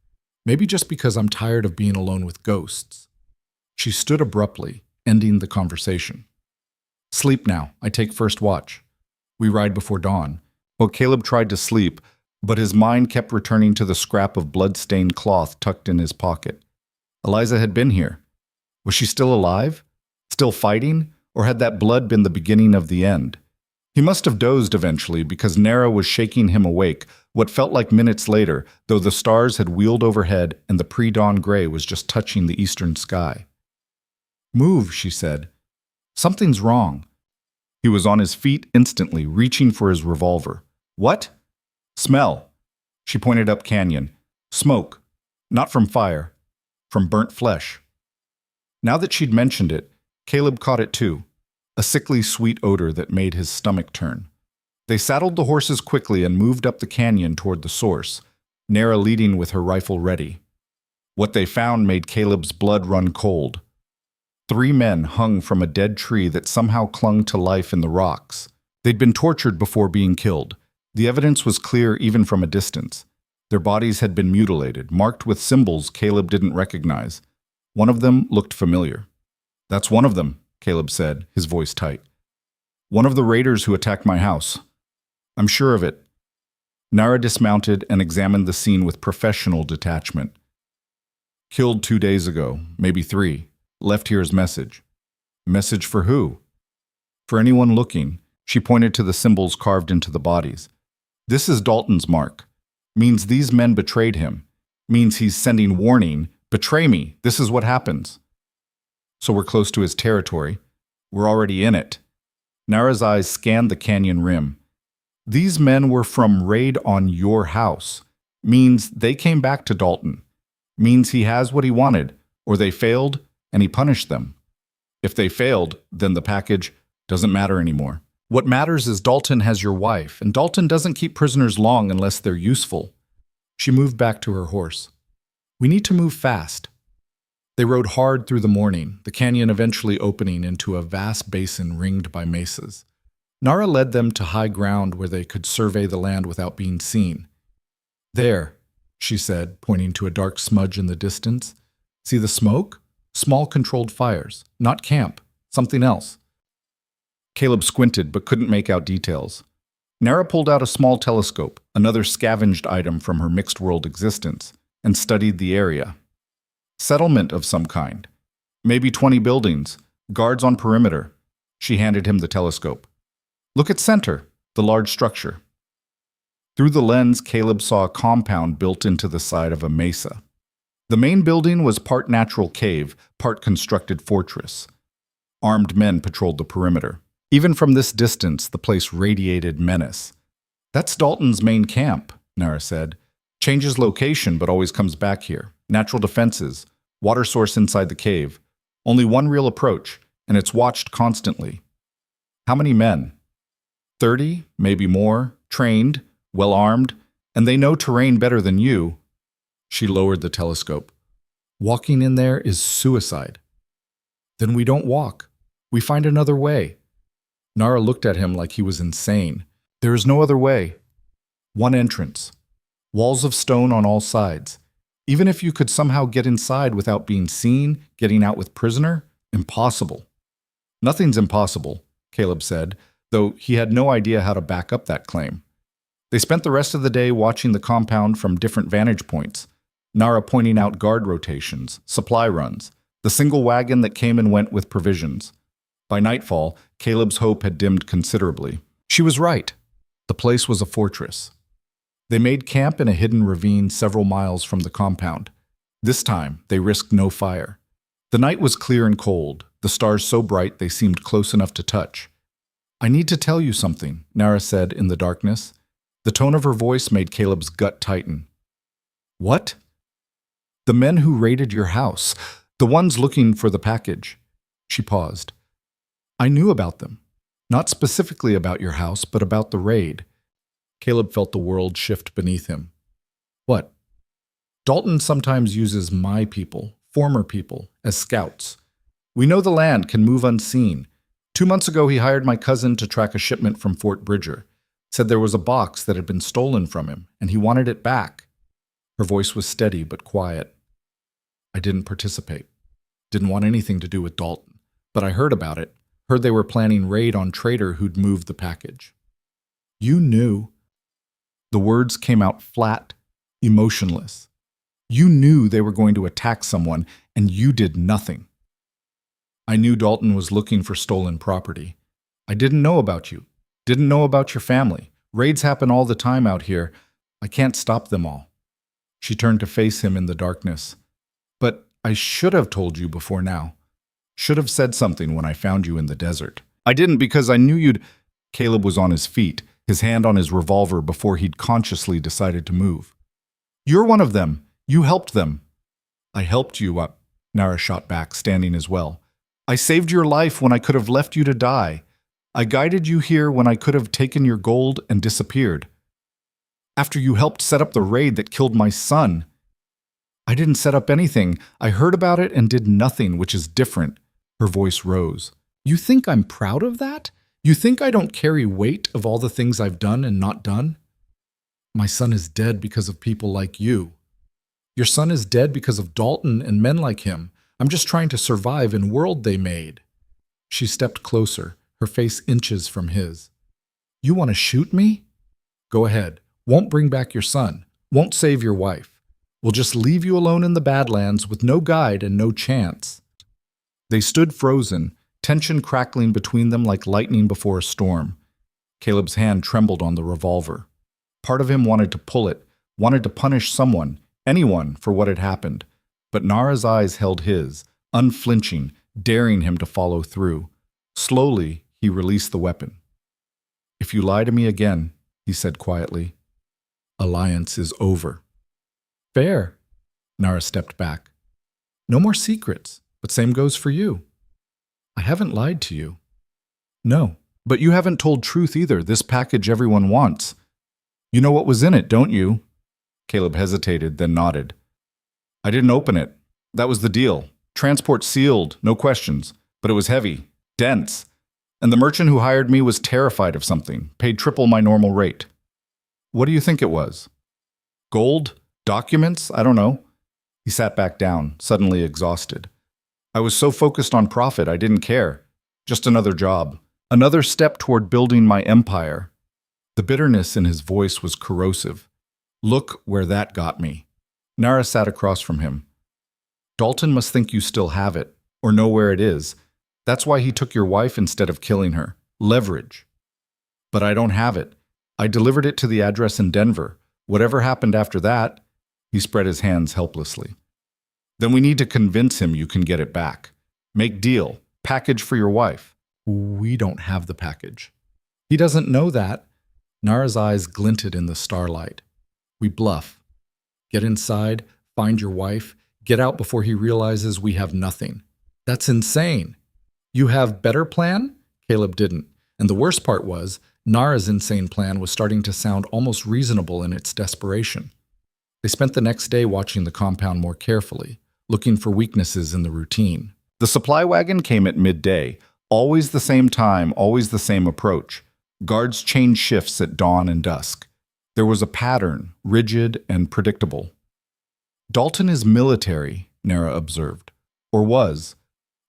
Maybe just because I'm tired of being alone with ghosts. She stood abruptly, ending the conversation. Sleep now. I take first watch. We ride before dawn. Well, Caleb tried to sleep, but his mind kept returning to the scrap of blood-stained cloth tucked in his pocket. Eliza had been here. Was she still alive? Still fighting? Or had that blood been the beginning of the end? He must have dozed eventually because Nara was shaking him awake, what felt like minutes later, though the stars had wheeled overhead and the pre-dawn gray was just touching the eastern sky. Move, she said. Something's wrong. He was on his feet instantly, reaching for his revolver. What? Smell. She pointed up canyon. Smoke. Not from fire. From burnt flesh. Now that she'd mentioned it, Caleb caught it too. A sickly sweet odor that made his stomach turn. They saddled the horses quickly and moved up the canyon toward the source, Nara leading with her rifle ready. What they found made Caleb's blood run cold. 3 men hung from a dead tree that somehow clung to life in the rocks. They'd been tortured before being killed. The evidence was clear even from a distance. Their bodies had been mutilated, marked with symbols Caleb didn't recognize. One of them looked familiar. That's one of them, Caleb said, his voice tight. One of the raiders who attacked my house. I'm sure of it. Nara dismounted and examined the scene with professional detachment. Killed 2 days ago, maybe 3. Left here as message. Message for who? For anyone looking. She pointed to the symbols carved into the bodies. This is Dalton's mark. Means these men betrayed him. Means he's sending warning. Betray me. This is what happens. So we're close to his territory. We're already in it. Nara's eyes scanned the canyon rim. These men were from raid on your house. Means they came back to Dalton. Means he has what he wanted, or they failed, and he punished them. If they failed, then the package doesn't matter anymore. What matters is Dalton has your wife, and Dalton doesn't keep prisoners long unless they're useful. She moved back to her horse. We need to move fast. They rode hard through the morning, the canyon eventually opening into a vast basin ringed by mesas. Nara led them to high ground where they could survey the land without being seen. There, she said, pointing to a dark smudge in the distance. See the smoke? Small controlled fires. Not camp. Something else. Caleb squinted but couldn't make out details. Nara pulled out a small telescope, another scavenged item from her mixed-world existence, and studied the area. Settlement of some kind. Maybe 20 buildings. Guards on perimeter. She handed him the telescope. Look at center, the large structure. Through the lens, Caleb saw a compound built into the side of a mesa. The main building was part natural cave, part constructed fortress. Armed men patrolled the perimeter. Even from this distance, the place radiated menace. That's Dalton's main camp, Nara said. Changes location but always comes back here. Natural defenses, water source inside the cave. Only one real approach, and it's watched constantly. How many men? 30, maybe more, trained, well-armed, and they know terrain better than you. She lowered the telescope. Walking in there is suicide. Then we don't walk. We find another way. Nara looked at him like he was insane. There is no other way. One entrance. Walls of stone on all sides. Even if you could somehow get inside without being seen, getting out with prisoner, impossible. Nothing's impossible, Caleb said, though he had no idea how to back up that claim. They spent the rest of the day watching the compound from different vantage points, Nara pointing out guard rotations, supply runs, the single wagon that came and went with provisions. By nightfall, Caleb's hope had dimmed considerably. She was right. The place was a fortress. They made camp in a hidden ravine several miles from the compound. This time, they risked no fire. The night was clear and cold, the stars so bright they seemed close enough to touch. I need to tell you something, Nara said in the darkness. The tone of her voice made Caleb's gut tighten. What? The men who raided your house, the ones looking for the package. She paused. I knew about them. Not specifically about your house, but about the raid. Caleb felt the world shift beneath him. What? Dalton sometimes uses my people, former people, as scouts. We know the land can move unseen. 2 months ago, he hired my cousin to track a shipment from Fort Bridger. Said there was a box that had been stolen from him, and he wanted it back. Her voice was steady but quiet. I didn't participate. Didn't want anything to do with Dalton. But I heard about it. Heard they were planning raid on trader who'd moved the package. You knew. The words came out flat, emotionless. You knew they were going to attack someone, and you did nothing. I knew Dalton was looking for stolen property. I didn't know about you. Didn't know about your family. Raids happen all the time out here. I can't stop them all. She turned to face him in the darkness. But I should have told you before now. Should have said something when I found you in the desert. I didn't because I knew you'd... Caleb was on his feet, his hand on his revolver before he'd consciously decided to move. You're one of them. You helped them. I helped you up, Nara shot back, standing as well. I saved your life when I could have left you to die. I guided you here when I could have taken your gold and disappeared. After you helped set up the raid that killed my son. I didn't set up anything. I heard about it and did nothing, which is different. Her voice rose. You think I'm proud of that? You think I don't carry weight of all the things I've done and not done? My son is dead because of people like you. Your son is dead because of Dalton and men like him. I'm just trying to survive in world they made. She stepped closer, her face inches from his. You want to shoot me? Go ahead. Won't bring back your son. Won't save your wife. We'll just leave you alone in the badlands with no guide and no chance. They stood frozen, tension crackling between them like lightning before a storm. Caleb's hand trembled on the revolver. Part of him wanted to pull it, wanted to punish someone, anyone, for what had happened. But Nara's eyes held his, unflinching, daring him to follow through. Slowly, he released the weapon. If you lie to me again, he said quietly, alliance is over. Fair. Nara stepped back. No more secrets, but same goes for you. I haven't lied to you. No, but you haven't told truth either, this package everyone wants. You know what was in it, don't you? Caleb hesitated, then nodded. I didn't open it. That was the deal. Transport sealed, no questions. But it was heavy, dense. And the merchant who hired me was terrified of something, paid triple my normal rate. What do you think it was? Gold? Documents? I don't know. He sat back down, suddenly exhausted. I was so focused on profit, I didn't care. Just another job. Another step toward building my empire. The bitterness in his voice was corrosive. Look where that got me. Nara sat across from him. Dalton must think you still have it, or know where it is. That's why he took your wife instead of killing her. Leverage. But I don't have it. I delivered it to the address in Denver. Whatever happened after that, he spread his hands helplessly. Then we need to convince him you can get it back. Make deal. Package for your wife. We don't have the package. He doesn't know that. Nara's eyes glinted in the starlight. We bluff. Get inside, find your wife, get out before he realizes we have nothing. That's insane. You have better plan? Caleb didn't. And the worst part was, Nara's insane plan was starting to sound almost reasonable in its desperation. They spent the next day watching the compound more carefully, looking for weaknesses in the routine. The supply wagon came at midday, always the same time, always the same approach. Guards changed shifts at dawn and dusk. There was a pattern, rigid and predictable. Dalton is military, Nara observed. Or was.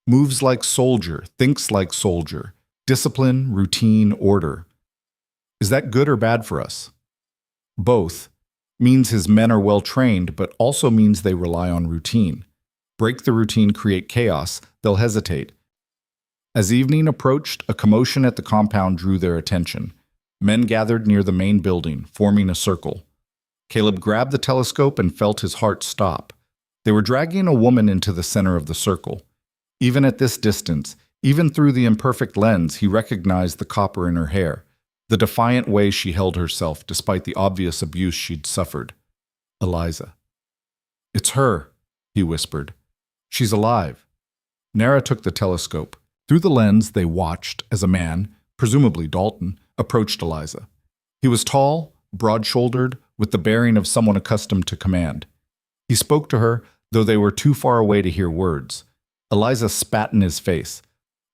Moves like soldier, thinks like soldier. Discipline, routine, order. Is that good or bad for us? Both. Means his men are well trained, but also means they rely on routine. Break the routine, create chaos, they'll hesitate. As evening approached, a commotion at the compound drew their attention. Men gathered near the main building, forming a circle. Caleb grabbed the telescope and felt his heart stop. They were dragging a woman into the center of the circle. Even at this distance, even through the imperfect lens, he recognized the copper in her hair, the defiant way she held herself despite the obvious abuse she'd suffered. Eliza. "It's her," he whispered. "She's alive." Nara took the telescope. Through the lens, they watched as a man, presumably Dalton, approached Eliza. He was tall, broad-shouldered, with the bearing of someone accustomed to command. He spoke to her, though they were too far away to hear words. Eliza spat in his face.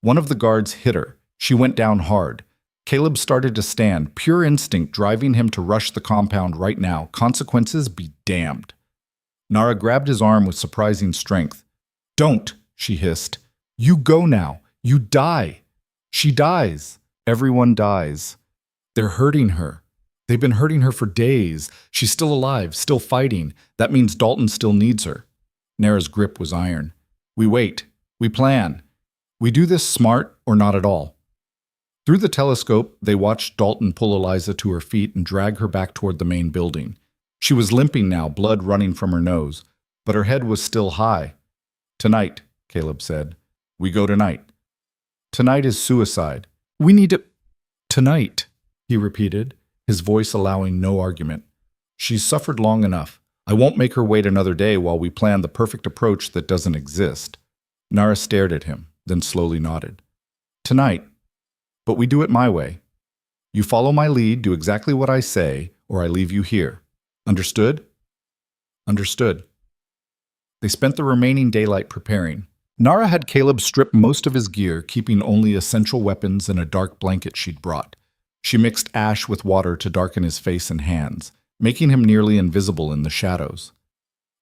One of the guards hit her. She went down hard. Caleb started to stand, pure instinct driving him to rush the compound right now. Consequences be damned. Nara grabbed his arm with surprising strength. "Don't," she hissed. "You go now. You die. She dies. Everyone dies. They're hurting her. They've been hurting her for days. She's still alive, still fighting. That means Dalton still needs her." Nara's grip was iron. "We wait. We plan. We do this smart or not at all." Through the telescope, they watched Dalton pull Eliza to her feet and drag her back toward the main building. She was limping now, blood running from her nose, but her head was still high. "Tonight," Caleb said. "We go tonight. Tonight is suicide. We need to—" "Tonight," he repeated, his voice allowing no argument. "She's suffered long enough. I won't make her wait another day while we plan the perfect approach that doesn't exist." Nara stared at him, then slowly nodded. "Tonight. But we do it my way. You follow my lead, do exactly what I say, or I leave you here. Understood?" "Understood." They spent the remaining daylight preparing. Nara had Caleb strip most of his gear, keeping only essential weapons and a dark blanket she'd brought. She mixed ash with water to darken his face and hands, making him nearly invisible in the shadows.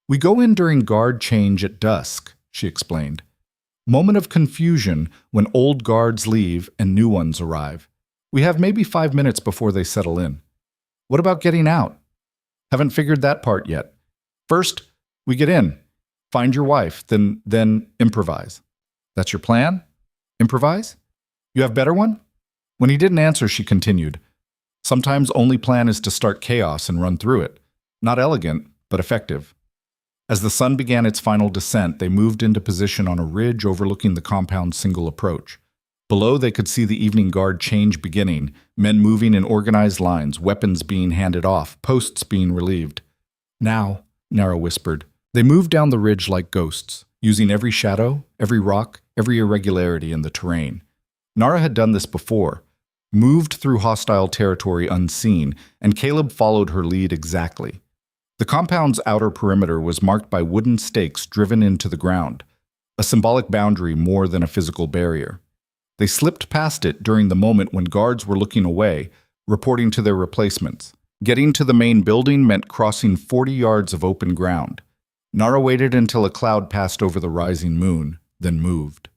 "We go in during guard change at dusk," she explained. "Moment of confusion when old guards leave and new ones arrive. We have maybe 5 minutes before they settle in. What about getting out? Haven't figured that part yet. First, we get in. Find your wife, then improvise." "That's your plan? Improvise? You have better one?" When he didn't answer, she continued. "Sometimes only plan is to start chaos and run through it. Not elegant, but effective." As the sun began its final descent, they moved into position on a ridge overlooking the compound's single approach. Below, they could see the evening guard change beginning, men moving in organized lines, weapons being handed off, posts being relieved. "Now," Nara whispered. They moved down the ridge like ghosts, using every shadow, every rock, every irregularity in the terrain. Nara had done this before, moved through hostile territory unseen, and Caleb followed her lead exactly. The compound's outer perimeter was marked by wooden stakes driven into the ground, a symbolic boundary more than a physical barrier. They slipped past it during the moment when guards were looking away, reporting to their replacements. Getting to the main building meant crossing 40 yards of open ground. Nara waited until a cloud passed over the rising moon, then moved.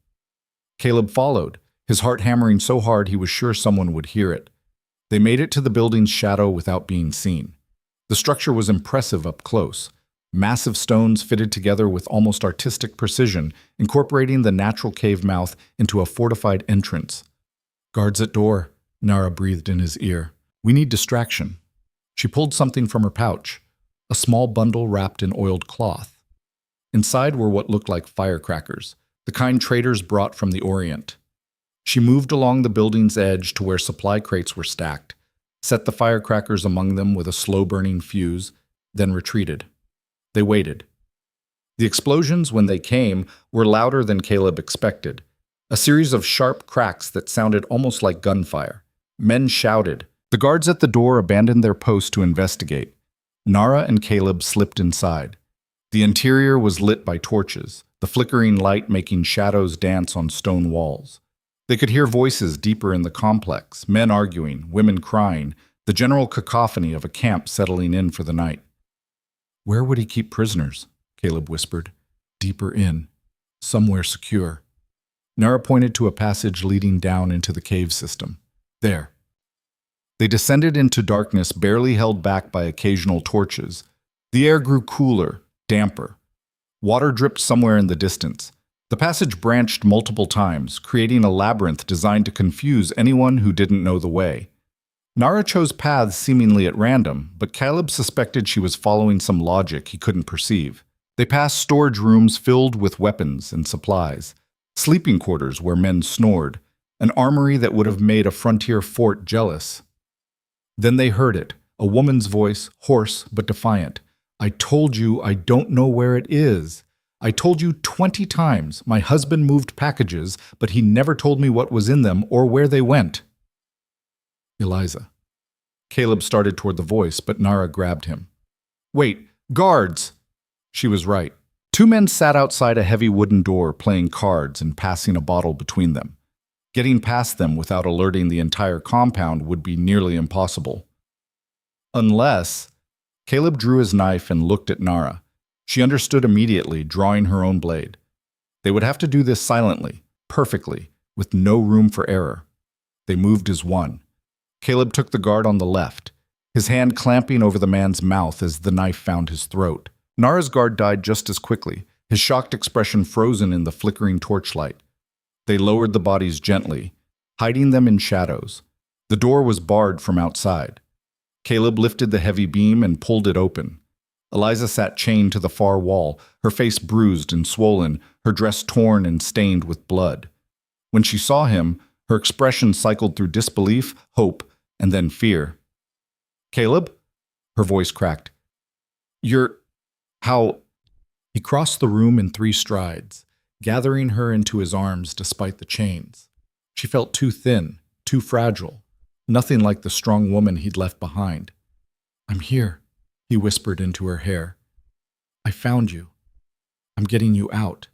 Caleb followed, his heart hammering so hard he was sure someone would hear it. They made it to the building's shadow without being seen. The structure was impressive up close. Massive stones fitted together with almost artistic precision, incorporating the natural cave mouth into a fortified entrance. "Guards at door," Nara breathed in his ear. "We need distraction." She pulled something from her pouch, a small bundle wrapped in oiled cloth. Inside were what looked like firecrackers, the kind traders brought from the Orient. She moved along the building's edge to where supply crates were stacked, set the firecrackers among them with a slow-burning fuse, then retreated. They waited. The explosions, when they came, were louder than Caleb expected. A series of sharp cracks that sounded almost like gunfire. Men shouted. The guards at the door abandoned their post to investigate. Nara and Caleb slipped inside. The interior was lit by torches, the flickering light making shadows dance on stone walls. They could hear voices deeper in the complex, men arguing, women crying, the general cacophony of a camp settling in for the night. "Where would he keep prisoners?" Caleb whispered. "Deeper in. Somewhere secure." Nara pointed to a passage leading down into the cave system. "There." They descended into darkness barely held back by occasional torches. The air grew cooler, damper. Water dripped somewhere in the distance. The passage branched multiple times, creating a labyrinth designed to confuse anyone who didn't know the way. Nara chose paths seemingly at random, but Caleb suspected she was following some logic he couldn't perceive. They passed storage rooms filled with weapons and supplies, sleeping quarters where men snored, an armory that would have made a frontier fort jealous. Then they heard it, a woman's voice, hoarse but defiant. "I told you I don't know where it is. I told you 20 times my husband moved packages, but he never told me what was in them or where they went." "Eliza." Caleb started toward the voice, but Nara grabbed him. "Wait, guards!" She was right. Two men sat outside a heavy wooden door playing cards and passing a bottle between them. Getting past them without alerting the entire compound would be nearly impossible. Unless... Caleb drew his knife and looked at Nara. She understood immediately, drawing her own blade. They would have to do this silently, perfectly, with no room for error. They moved as one. Caleb took the guard on the left, his hand clamping over the man's mouth as the knife found his throat. Nara's guard died just as quickly, his shocked expression frozen in the flickering torchlight. They lowered the bodies gently, hiding them in shadows. The door was barred from outside. Caleb lifted the heavy beam and pulled it open. Eliza sat chained to the far wall, her face bruised and swollen, her dress torn and stained with blood. When she saw him, her expression cycled through disbelief, hope, and then fear. "Caleb?" Her voice cracked. How?" He crossed the room in 3 strides, gathering her into his arms despite the chains. She felt too thin, too fragile, nothing like the strong woman he'd left behind. "I'm here," he whispered into her hair. "I found you. I'm getting you out."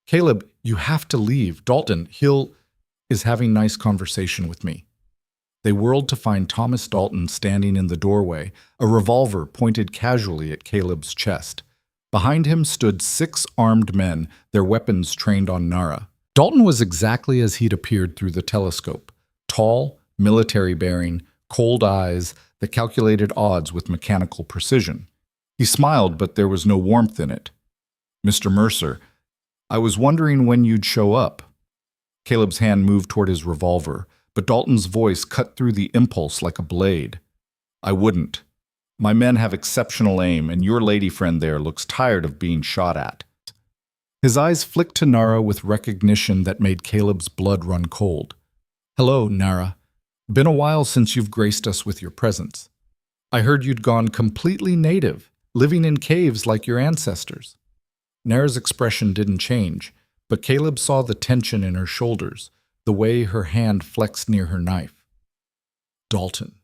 "Caleb, you have to leave. Dalton, is having nice conversation with me." They whirled to find Thomas Dalton standing in the doorway, a revolver pointed casually at Caleb's chest. Behind him stood 6 armed men, their weapons trained on Nara. Dalton was exactly as he'd appeared through the telescope. Tall, military-bearing, cold eyes that calculated odds with mechanical precision. He smiled, but there was no warmth in it. "Mr. Mercer, I was wondering when you'd show up." Caleb's hand moved toward his revolver, but Dalton's voice cut through the impulse like a blade. "I wouldn't. My men have exceptional aim, and your lady friend there looks tired of being shot at." His eyes flicked to Nara with recognition that made Caleb's blood run cold. "Hello, Nara. Been a while since you've graced us with your presence. I heard you'd gone completely native, living in caves like your ancestors." Nara's expression didn't change, but Caleb saw the tension in her shoulders, the way her hand flexed near her knife. "Dalton."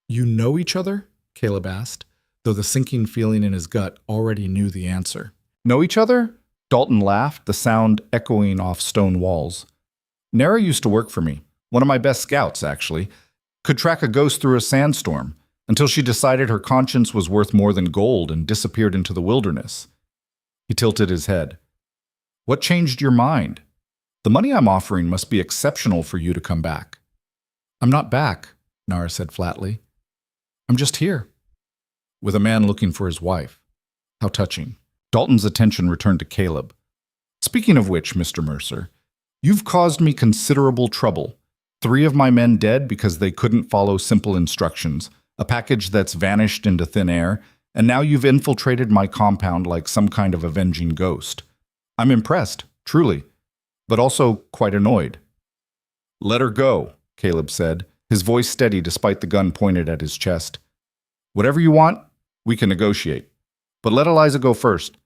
"You know each other?" Caleb asked, though the sinking feeling in his gut already knew the answer. "Know each other?" Dalton laughed, the sound echoing off stone walls. "Nara used to work for me. One of my best scouts, actually. Could track a ghost through a sandstorm, until she decided her conscience was worth more than gold and disappeared into the wilderness." He tilted his head. "What changed your mind? The money I'm offering must be exceptional for you to come back." "I'm not back," Nara said flatly. "I'm just here." With a man looking for his wife. How touching. Dalton's attention returned to Caleb. "Speaking of which, Mr. Mercer, you've caused me considerable trouble. 3 of my men dead because they couldn't follow simple instructions, a package that's vanished into thin air, and now you've infiltrated my compound like some kind of avenging ghost. I'm impressed, truly, but also quite annoyed." "Let her go," Caleb said, his voice steady despite the gun pointed at his chest. "Whatever you want, we can negotiate. But let Eliza go first.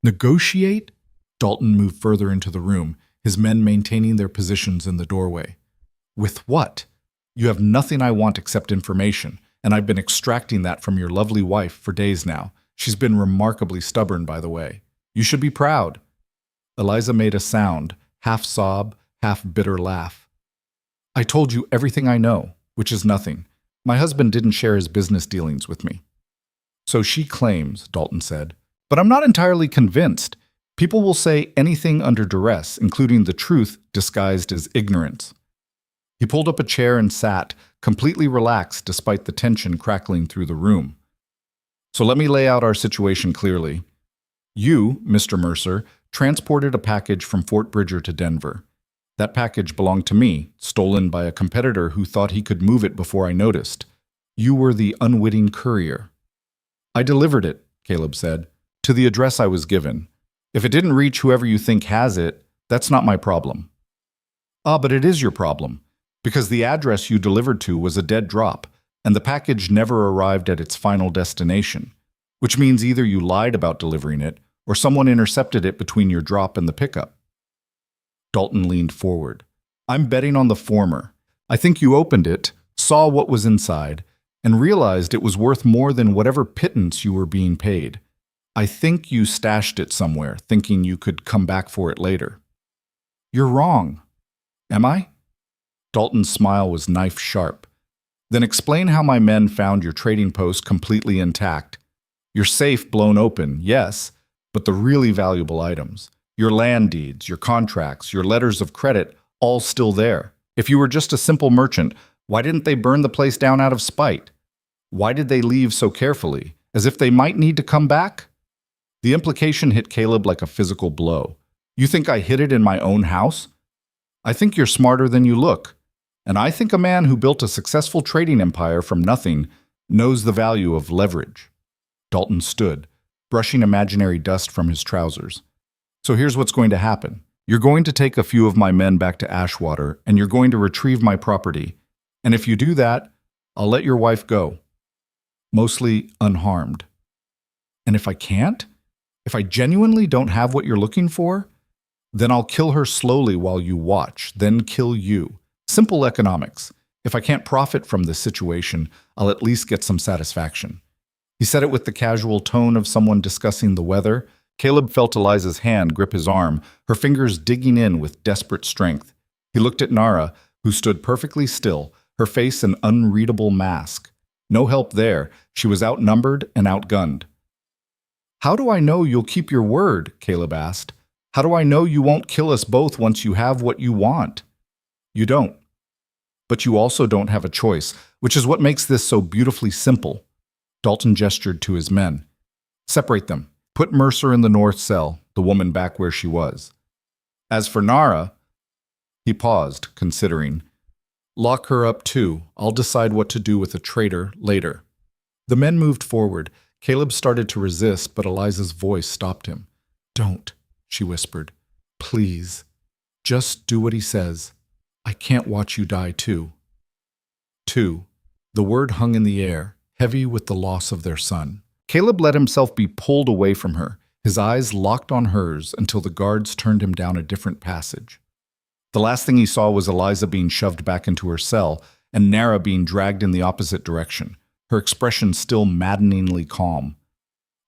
Negotiate? Dalton moved further into the room, his men maintaining their positions in the doorway. With what? You have nothing I want except information, and I've been extracting that from your lovely wife for days now. She's been remarkably stubborn, by the way. You should be proud. Eliza made a sound, half sob, half bitter laugh. I told you everything I know, which is nothing. My husband didn't share his business dealings with me. So she claims, Dalton said. But I'm not entirely convinced. People will say anything under duress, including the truth disguised as ignorance. He pulled up a chair and sat, completely relaxed despite the tension crackling through the room. So let me lay out our situation clearly. You, Mr. Mercer, transported a package from Fort Bridger to Denver. That package belonged to me, stolen by a competitor who thought he could move it before I noticed. You were the unwitting courier. I delivered it, Caleb said, to the address I was given. If it didn't reach whoever you think has it, that's not my problem. Ah, but it is your problem, because the address you delivered to was a dead drop, and the package never arrived at its final destination, which means either you lied about delivering it, or someone intercepted it between your drop and the pickup. Dalton leaned forward. I'm betting on the former. I think you opened it, saw what was inside, and realized it was worth more than whatever pittance you were being paid. I think you stashed it somewhere, thinking you could come back for it later. You're wrong. Am I? Dalton's smile was knife-sharp. Then explain how my men found your trading post completely intact. Your safe blown open, yes, but the really valuable items, your land deeds, your contracts, your letters of credit, all still there. If you were just a simple merchant, why didn't they burn the place down out of spite? Why did they leave so carefully, as if they might need to come back? The implication hit Caleb like a physical blow. You think I hid it in my own house? I think you're smarter than you look. And I think a man who built a successful trading empire from nothing knows the value of leverage. Dalton stood, brushing imaginary dust from his trousers. So here's what's going to happen. You're going to take a few of my men back to Ashwater, and you're going to retrieve my property. And if you do that, I'll let your wife go. Mostly unharmed. And if I can't? If I genuinely don't have what you're looking for? Then I'll kill her slowly while you watch, then kill you. Simple economics. If I can't profit from this situation, I'll at least get some satisfaction. He said it with the casual tone of someone discussing the weather. Caleb felt Eliza's hand grip his arm, her fingers digging in with desperate strength. He looked at Nara, who stood perfectly still, her face an unreadable mask. No help there. She was outnumbered and outgunned. How do I know you'll keep your word? Caleb asked. How do I know you won't kill us both once you have what you want? You don't. But you also don't have a choice, which is what makes this so beautifully simple. Dalton gestured to his men. Separate them. Put Mercer in the north cell, the woman back where she was. As for Nara, he paused, considering. Lock her up too. I'll decide what to do with a traitor later. The men moved forward. Caleb started to resist, but Eliza's voice stopped him. Don't, she whispered. Please. Just do what he says. I can't watch you die too. 2. The word hung in the air, heavy with the loss of their son. Caleb let himself be pulled away from her, his eyes locked on hers until the guards turned him down a different passage. The last thing he saw was Eliza being shoved back into her cell and Nara being dragged in the opposite direction, her expression still maddeningly calm.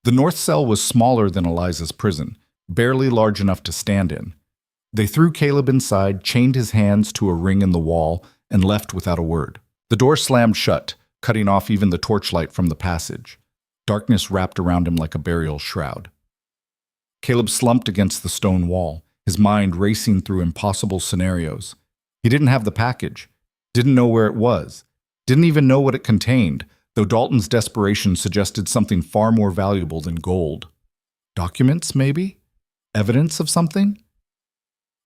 The north cell was smaller than Eliza's prison, barely large enough to stand in. They threw Caleb inside, chained his hands to a ring in the wall, and left without a word. The door slammed shut, cutting off even the torchlight from the passage. Darkness wrapped around him like a burial shroud. Caleb slumped against the stone wall, his mind racing through impossible scenarios. He didn't have the package, didn't know where it was, didn't even know what it contained, though Dalton's desperation suggested something far more valuable than gold. Documents, maybe? Evidence of something?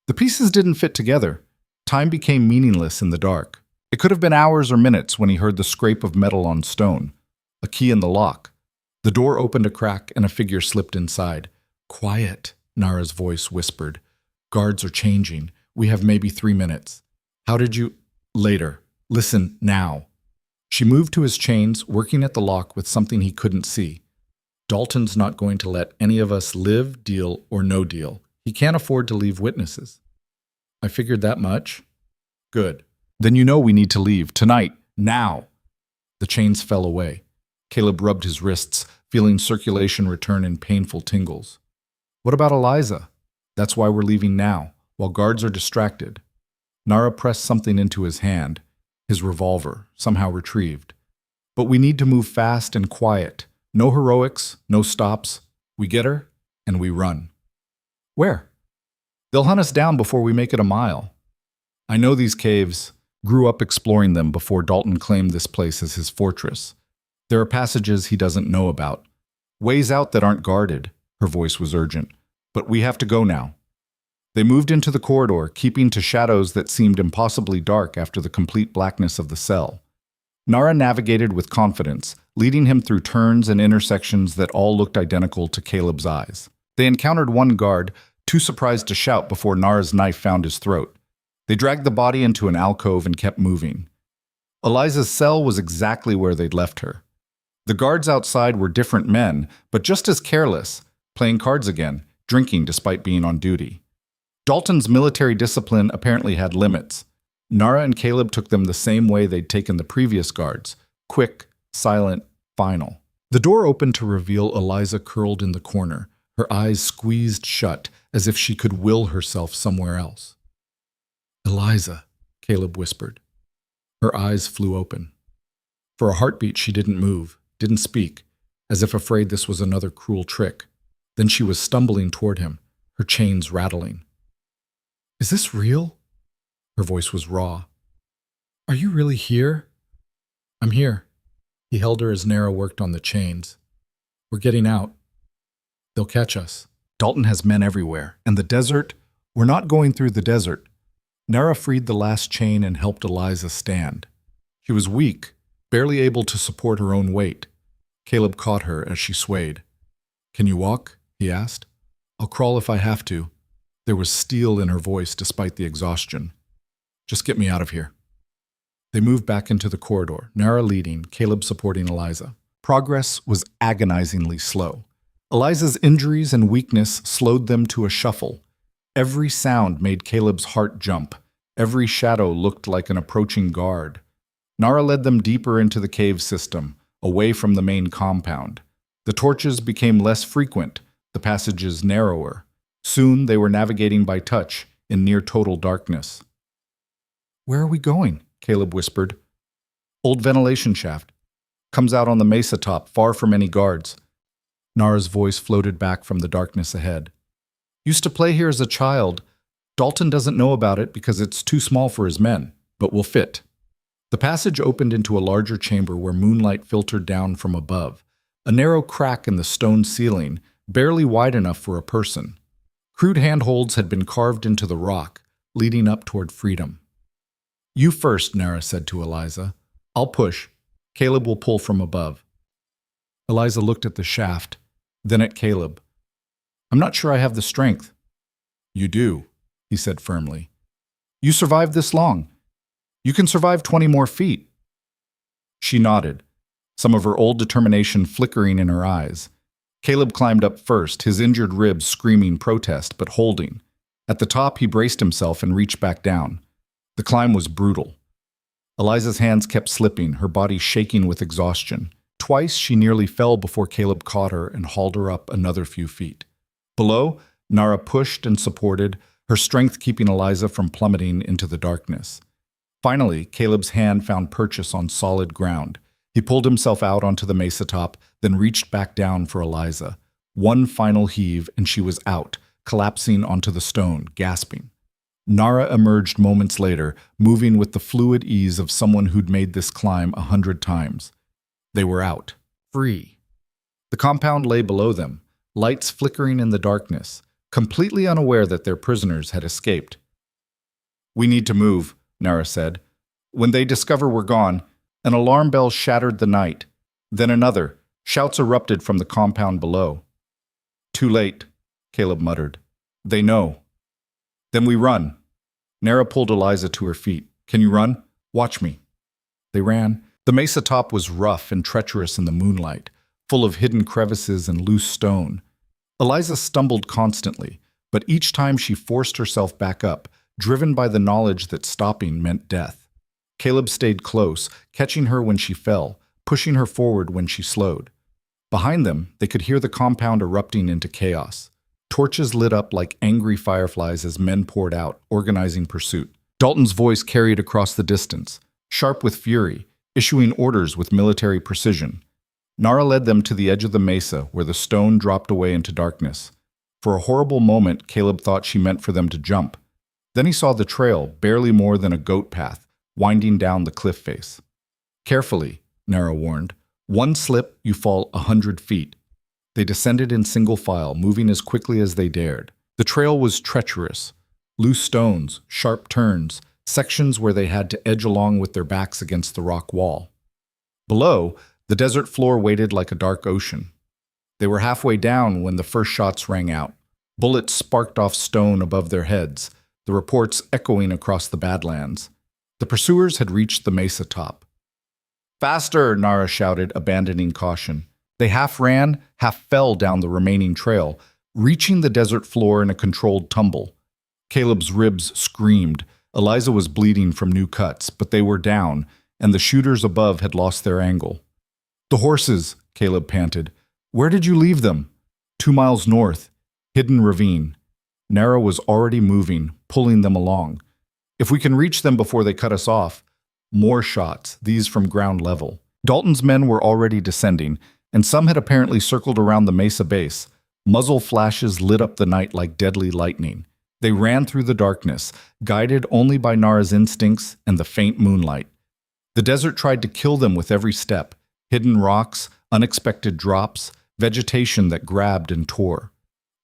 The pieces didn't fit together. Time became meaningless in the dark. It could have been hours or minutes when he heard the scrape of metal on stone, a key in the lock. The door opened a crack and a figure slipped inside. Quiet, Nara's voice whispered. Guards are changing. We have maybe 3 minutes. How did you... Later. Listen, now. She moved to his chains, working at the lock with something he couldn't see. Dalton's not going to let any of us live, deal, or no deal. He can't afford to leave witnesses. I figured that much. Good. Then you know we need to leave. Tonight. Now. The chains fell away. Caleb rubbed his wrists, feeling circulation return in painful tingles. What about Eliza? That's why we're leaving now, while guards are distracted. Nara pressed something into his hand, his revolver, somehow retrieved. But we need to move fast and quiet. No heroics, no stops. We get her, and we run. Where? They'll hunt us down before we make it a mile. I know these caves. Grew up exploring them before Dalton claimed this place as his fortress. There are passages he doesn't know about. Ways out that aren't guarded. Her voice was urgent. But we have to go now. They moved into the corridor, keeping to shadows that seemed impossibly dark after the complete blackness of the cell. Nara navigated with confidence, leading him through turns and intersections that all looked identical to Caleb's eyes. They encountered one guard, too surprised to shout before Nara's knife found his throat. They dragged the body into an alcove and kept moving. Eliza's cell was exactly where they'd left her. The guards outside were different men, but just as careless, playing cards again, drinking despite being on duty. Dalton's military discipline apparently had limits. Nara and Caleb took them the same way they'd taken the previous guards, quick, silent, final. The door opened to reveal Eliza curled in the corner, her eyes squeezed shut as if she could will herself somewhere else. Eliza, Caleb whispered. Her eyes flew open. For a heartbeat, she didn't move, didn't speak, as if afraid this was another cruel trick. Then she was stumbling toward him, her chains rattling. Is this real? Her voice was raw. Are you really here? I'm here. He held her as Nara worked on the chains. We're getting out. They'll catch us. Dalton has men everywhere. And the desert? We're not going through the desert. Nara freed the last chain and helped Eliza stand. She was weak, barely able to support her own weight. Caleb caught her as she swayed. Can you walk? He asked. I'll crawl if I have to. There was steel in her voice despite the exhaustion. Just get me out of here. They moved back into the corridor, Nara leading, Caleb supporting Eliza. Progress was agonizingly slow. Eliza's injuries and weakness slowed them to a shuffle. Every sound made Caleb's heart jump. Every shadow looked like an approaching guard. Nara led them deeper into the cave system, away from the main compound. The torches became less frequent, the passages narrower. Soon they were navigating by touch, in near-total darkness. Where are we going? Caleb whispered. Old ventilation shaft. Comes out on the mesa top, far from any guards. Nara's voice floated back from the darkness ahead. Used to play here as a child. Dalton doesn't know about it because it's too small for his men, but will fit. The passage opened into a larger chamber where moonlight filtered down from above, a narrow crack in the stone ceiling, barely wide enough for a person. Crude handholds had been carved into the rock, leading up toward freedom. You first, Nara said to Eliza. I'll push. Caleb will pull from above. Eliza looked at the shaft, then at Caleb. I'm not sure I have the strength. You do, he said firmly. You survived this long. You can survive 20 more feet. She nodded, some of her old determination flickering in her eyes. Caleb climbed up first, his injured ribs screaming protest, but holding. At the top, he braced himself and reached back down. The climb was brutal. Eliza's hands kept slipping, her body shaking with exhaustion. Twice, she nearly fell before Caleb caught her and hauled her up another few feet. Below, Nara pushed and supported, her strength keeping Eliza from plummeting into the darkness. Finally, Caleb's hand found purchase on solid ground. He pulled himself out onto the mesa top, then reached back down for Eliza. One final heave, and she was out, collapsing onto the stone, gasping. Nara emerged moments later, moving with the fluid ease of someone who'd made this climb 100 times. They were out, free. The compound lay below them, lights flickering in the darkness, completely unaware that their prisoners had escaped. We need to move, Nara said. When they discover we're gone, an alarm bell shattered the night. Then another. Shouts erupted from the compound below. Too late, Caleb muttered. They know. Then we run. Nara pulled Eliza to her feet. Can you run? Watch me. They ran. The mesa top was rough and treacherous in the moonlight. full of hidden crevices and loose stone. Eliza stumbled constantly, but each time she forced herself back up, driven by the knowledge that stopping meant death. Caleb stayed close, catching her when she fell, pushing her forward when she slowed. Behind them, they could hear the compound erupting into chaos. Torches lit up like angry fireflies as men poured out, organizing pursuit. Dalton's voice carried across the distance, sharp with fury, issuing orders with military precision. Nara led them to the edge of the mesa where the stone dropped away into darkness. For a horrible moment, Caleb thought she meant for them to jump. Then he saw the trail, barely more than a goat path, winding down the cliff face. Carefully, Nara warned. One slip, you fall 100 feet. They descended in single file, moving as quickly as they dared. The trail was treacherous. Loose stones, sharp turns, sections where they had to edge along with their backs against the rock wall. Below, the desert floor waited like a dark ocean. They were halfway down when the first shots rang out. Bullets sparked off stone above their heads, the reports echoing across the badlands. The pursuers had reached the mesa top. "Faster!" Nara shouted, abandoning caution. They half ran, half fell down the remaining trail, reaching the desert floor in a controlled tumble. Caleb's ribs screamed. Eliza was bleeding from new cuts, but they were down, and the shooters above had lost their angle. "The horses," Caleb panted. "Where did you leave them?" 2 miles north, hidden ravine. Nara was already moving, pulling them along. "If we can reach them before they cut us off." More shots, these from ground level. Dalton's men were already descending, and some had apparently circled around the mesa base. Muzzle flashes lit up the night like deadly lightning. They ran through the darkness, guided only by Nara's instincts and the faint moonlight. The desert tried to kill them with every step. Hidden rocks, unexpected drops, vegetation that grabbed and tore.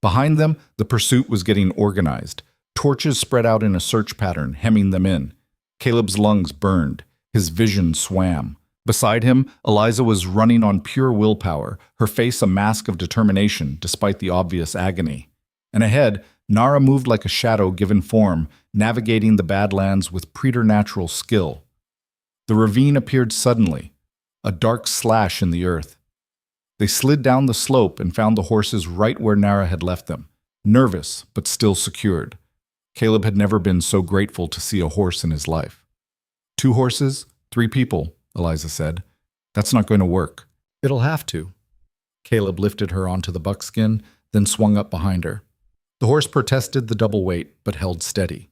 Behind them, the pursuit was getting organized. Torches spread out in a search pattern, hemming them in. Caleb's lungs burned. His vision swam. Beside him, Eliza was running on pure willpower, her face a mask of determination despite the obvious agony. And ahead, Nara moved like a shadow given form, navigating the badlands with preternatural skill. The ravine appeared suddenly, a dark slash in the earth. They slid down the slope and found the horses right where Nara had left them, nervous but still secured. Caleb had never been so grateful to see a horse in his life. 2 horses, 3 people, Eliza said. "That's not going to work." "It'll have to." Caleb lifted her onto the buckskin, then swung up behind her. The horse protested the double weight, but held steady.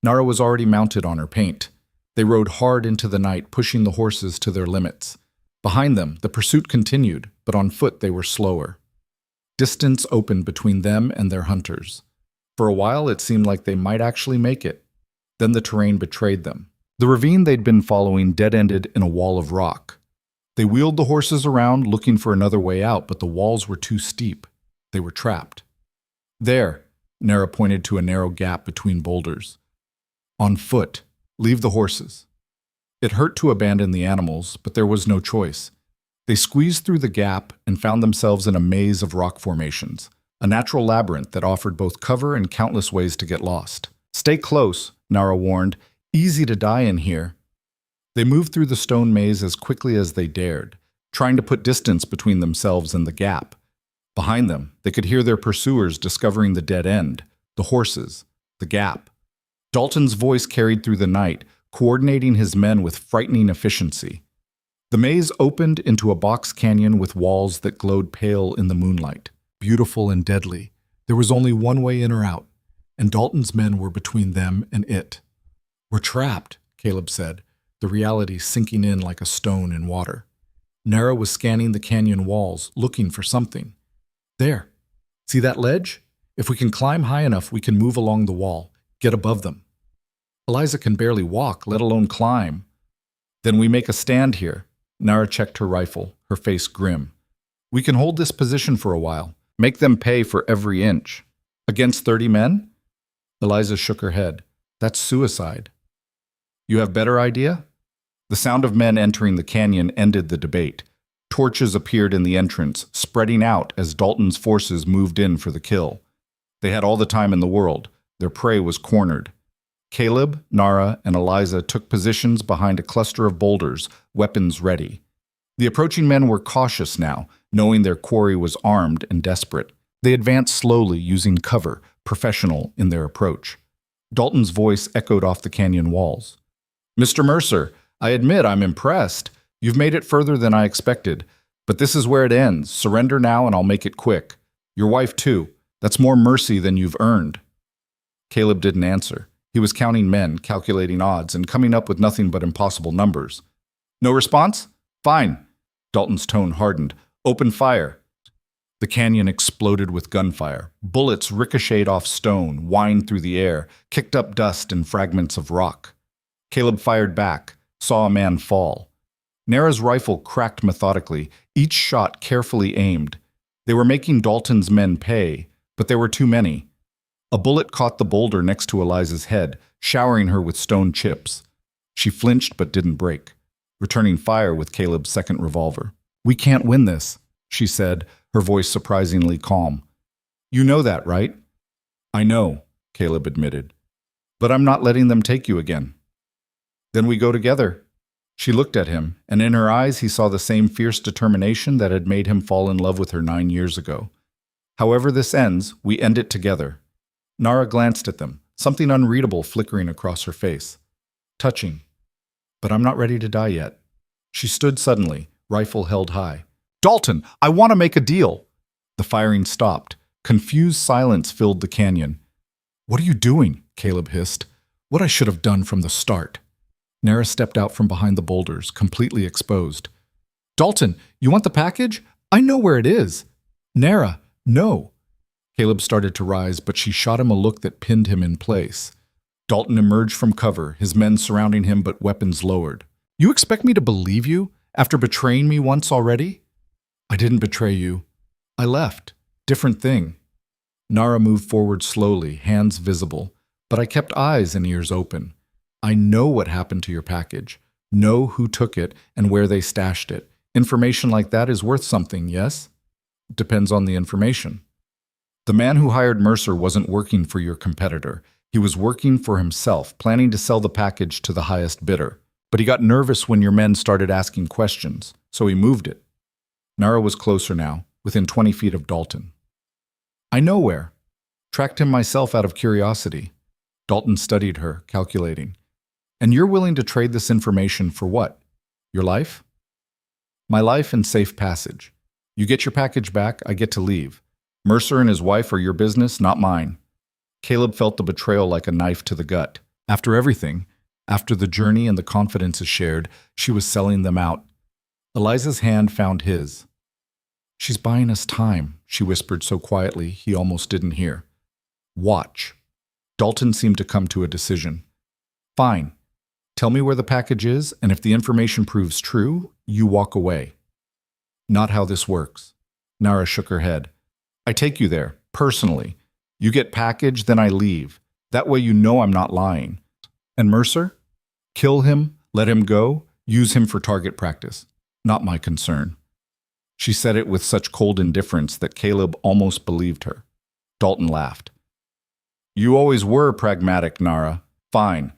Nara was already mounted on her paint. They rode hard into the night, pushing the horses to their limits. Behind them, the pursuit continued, but on foot they were slower. Distance opened between them and their hunters. For a while, it seemed like they might actually make it. Then the terrain betrayed them. The ravine they'd been following dead-ended in a wall of rock. They wheeled the horses around, looking for another way out, but the walls were too steep. They were trapped. "There," Nara pointed to a narrow gap between boulders. "On foot. Leave the horses." It hurt to abandon the animals, but there was no choice. They squeezed through the gap and found themselves in a maze of rock formations, a natural labyrinth that offered both cover and countless ways to get lost. "Stay close," Nara warned. "Easy to die in here." They moved through the stone maze as quickly as they dared, trying to put distance between themselves and the gap. Behind them, they could hear their pursuers discovering the dead end, the horses, the gap. Dalton's voice carried through the night, coordinating his men with frightening efficiency. The maze opened into a box canyon with walls that glowed pale in the moonlight. Beautiful and deadly, there was only one way in or out, and Dalton's men were between them and it. "We're trapped," Caleb said, the reality sinking in like a stone in water. Nara was scanning the canyon walls, looking for something. "There. See that ledge? If we can climb high enough, we can move along the wall, get above them." "Eliza can barely walk, let alone climb." "Then we make a stand here." Nara checked her rifle, her face grim. "We can hold this position for a while, make them pay for every inch." "Against 30 men?" Eliza shook her head. "That's suicide." "You have better idea?" The sound of men entering the canyon ended the debate. Torches appeared in the entrance, spreading out as Dalton's forces moved in for the kill. They had all the time in the world. Their prey was cornered. Caleb, Nara, and Eliza took positions behind a cluster of boulders, weapons ready. The approaching men were cautious now, knowing their quarry was armed and desperate. They advanced slowly, using cover, professional in their approach. Dalton's voice echoed off the canyon walls. "Mr. Mercer, I admit I'm impressed. You've made it further than I expected. But this is where it ends. Surrender now and I'll make it quick. Your wife, too. That's more mercy than you've earned." Caleb didn't answer. He was counting men, calculating odds, and coming up with nothing but impossible numbers. "No response? Fine." Dalton's tone hardened. "Open fire." The canyon exploded with gunfire. Bullets ricocheted off stone, whined through the air, kicked up dust and fragments of rock. Caleb fired back, saw a man fall. Nara's rifle cracked methodically, each shot carefully aimed. They were making Dalton's men pay, but there were too many. A bullet caught the boulder next to Eliza's head, showering her with stone chips. She flinched but didn't break, returning fire with Caleb's second revolver. "We can't win this," she said, her voice surprisingly calm. "You know that, right?" "I know," Caleb admitted. "But I'm not letting them take you again." "Then we go together." She looked at him, and in her eyes he saw the same fierce determination that had made him fall in love with her 9 years ago. "However this ends, we end it together." Nara glanced at them, something unreadable flickering across her face. "Touching. But I'm not ready to die yet." She stood suddenly, rifle held high. "Dalton, I want to make a deal." The firing stopped. Confused silence filled the canyon. "What are you doing?" Caleb hissed. "What I should have done from the start." Nara stepped out from behind the boulders, completely exposed. "Dalton, you want the package? I know where it is." "Nara, no." Caleb started to rise, but she shot him a look that pinned him in place. Dalton emerged from cover, his men surrounding him but weapons lowered. "You expect me to believe you, after betraying me once already?" "I didn't betray you. I left. Different thing." Nara moved forward slowly, hands visible, but I kept eyes and ears open. "I know what happened to your package, know who took it and where they stashed it. Information like that is worth something, yes?" "Depends on the information." "The man who hired Mercer wasn't working for your competitor. He was working for himself, planning to sell the package to the highest bidder. But he got nervous when your men started asking questions, so he moved it." Nara was closer now, within 20 feet of Dalton. "I know where. Tracked him myself out of curiosity." Dalton studied her, calculating. "And you're willing to trade this information for what? Your life?" "My life and safe passage. You get your package back, I get to leave. Mercer and his wife are your business, not mine." Caleb felt the betrayal like a knife to the gut. After everything, after the journey and the confidences shared, she was selling them out. Eliza's hand found his. "She's buying us time," she whispered so quietly he almost didn't hear. "Watch." Dalton seemed to come to a decision. "Fine. Tell me where the package is, and if the information proves true, you walk away." "Not how this works." Nara shook her head. "I take you there, personally. You get package, then I leave. That way you know I'm not lying. And Mercer? Kill him, let him go, use him for target practice. Not my concern." She said it with such cold indifference that Caleb almost believed her. Dalton laughed. "You always were pragmatic, Nara. Fine.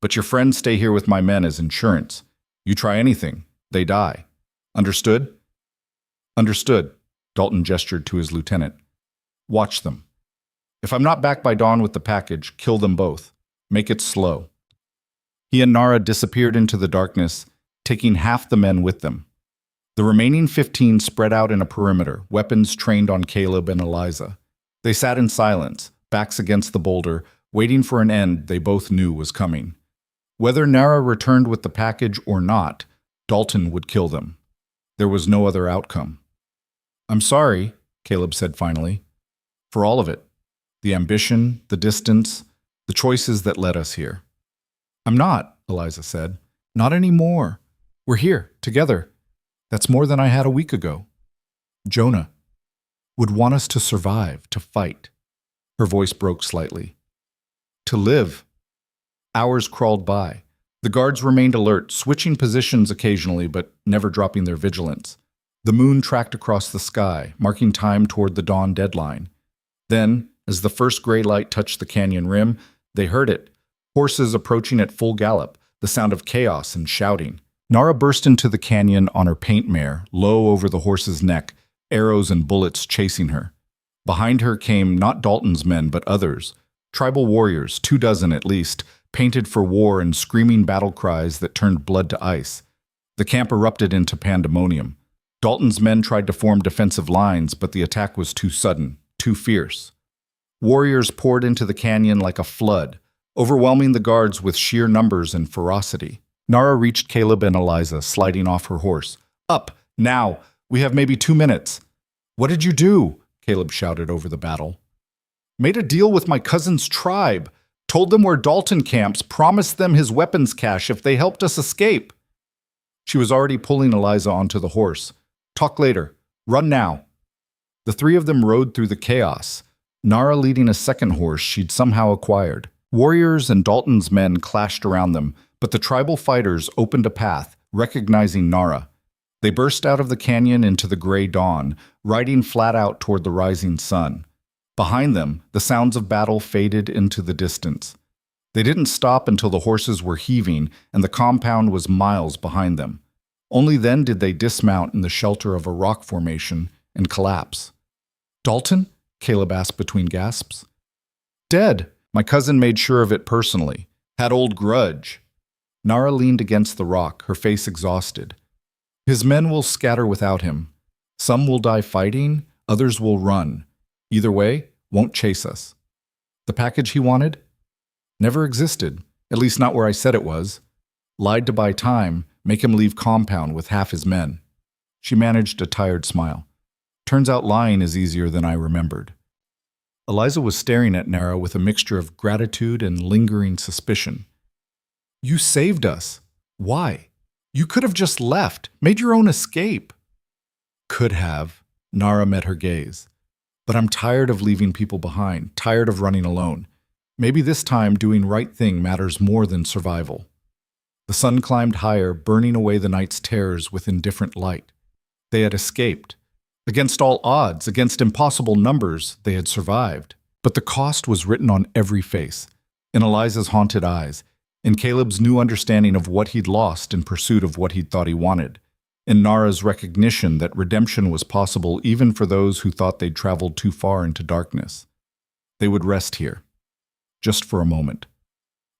But your friends stay here with my men as insurance. You try anything, they die. Understood?" "Understood," Dalton gestured to his lieutenant. "Watch them. If I'm not back by dawn with the package, kill them both. Make it slow." He and Nara disappeared into the darkness, taking half the men with them. The remaining 15 spread out in a perimeter, weapons trained on Caleb and Eliza. They sat in silence, backs against the boulder, waiting for an end they both knew was coming. Whether Nara returned with the package or not, Dalton would kill them. There was no other outcome. "I'm sorry," Caleb said finally, "for all of it. The ambition, the distance, the choices that led us here." "I'm not," Eliza said. "Not anymore. We're here, together. That's more than I had a week ago. Jonah would want us to survive, to fight." Her voice broke slightly. "To live." Hours crawled by. The guards remained alert, switching positions occasionally, but never dropping their vigilance. The moon tracked across the sky, marking time toward the dawn deadline. Then, as the first gray light touched the canyon rim, they heard it. Horses approaching at full gallop, the sound of chaos and shouting. Nara burst into the canyon on her paint mare, low over the horse's neck, arrows and bullets chasing her. Behind her came not Dalton's men, but others, tribal warriors, 24 at least, painted for war and screaming battle cries that turned blood to ice. The camp erupted into pandemonium. Dalton's men tried to form defensive lines, but the attack was too sudden, too fierce. Warriors poured into the canyon like a flood, overwhelming the guards with sheer numbers and ferocity. Nara reached Caleb and Eliza, sliding off her horse. "Up, now! We have maybe 2 minutes." "What did you do?" Caleb shouted over the battle. "Made a deal with my cousin's tribe. Told them where Dalton camps, promised them his weapons cache if they helped us escape." She was already pulling Eliza onto the horse. "Talk later. Run now." The three of them rode through the chaos, Nara leading a second horse she'd somehow acquired. Warriors and Dalton's men clashed around them, but the tribal fighters opened a path, recognizing Nara. They burst out of the canyon into the gray dawn, riding flat out toward the rising sun. Behind them, the sounds of battle faded into the distance. They didn't stop until the horses were heaving and the compound was miles behind them. Only then did they dismount in the shelter of a rock formation and collapse. "Dalton?" Caleb asked between gasps. "Dead. My cousin made sure of it personally. Had old grudge." Nara leaned against the rock, her face exhausted. "His men will scatter without him. Some will die fighting, others will run. Either way, won't chase us. The package he wanted? Never existed, at least not where I said it was. Lied to buy time, make him leave compound with half his men." She managed a tired smile. "Turns out lying is easier than I remembered." Eliza was staring at Nara with a mixture of gratitude and lingering suspicion. "You saved us. Why? You could have just left, made your own escape." "Could have." Nara met her gaze. "But I'm tired of leaving people behind, tired of running alone. Maybe this time doing right thing matters more than survival." The sun climbed higher, burning away the night's terrors with indifferent light. They had escaped. Against all odds, against impossible numbers, they had survived. But the cost was written on every face, in Eliza's haunted eyes, in Caleb's new understanding of what he'd lost in pursuit of what he'd thought he wanted, in Nara's recognition that redemption was possible even for those who thought they'd traveled too far into darkness. They would rest here, just for a moment,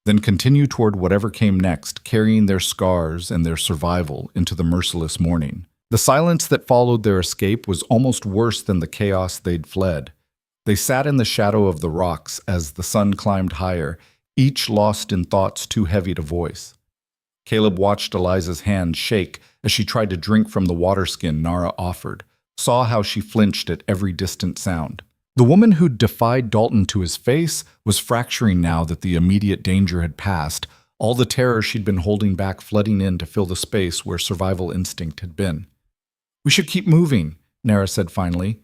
then continue toward whatever came next, carrying their scars and their survival into the merciless morning. The silence that followed their escape was almost worse than the chaos they'd fled. They sat in the shadow of the rocks as the sun climbed higher, each lost in thoughts too heavy to voice. Caleb watched Eliza's hand shake as she tried to drink from the water skin Nara offered, saw how she flinched at every distant sound. The woman who'd defied Dalton to his face was fracturing now that the immediate danger had passed, all the terror she'd been holding back flooding in to fill the space where survival instinct had been. "We should keep moving," Nara said finally.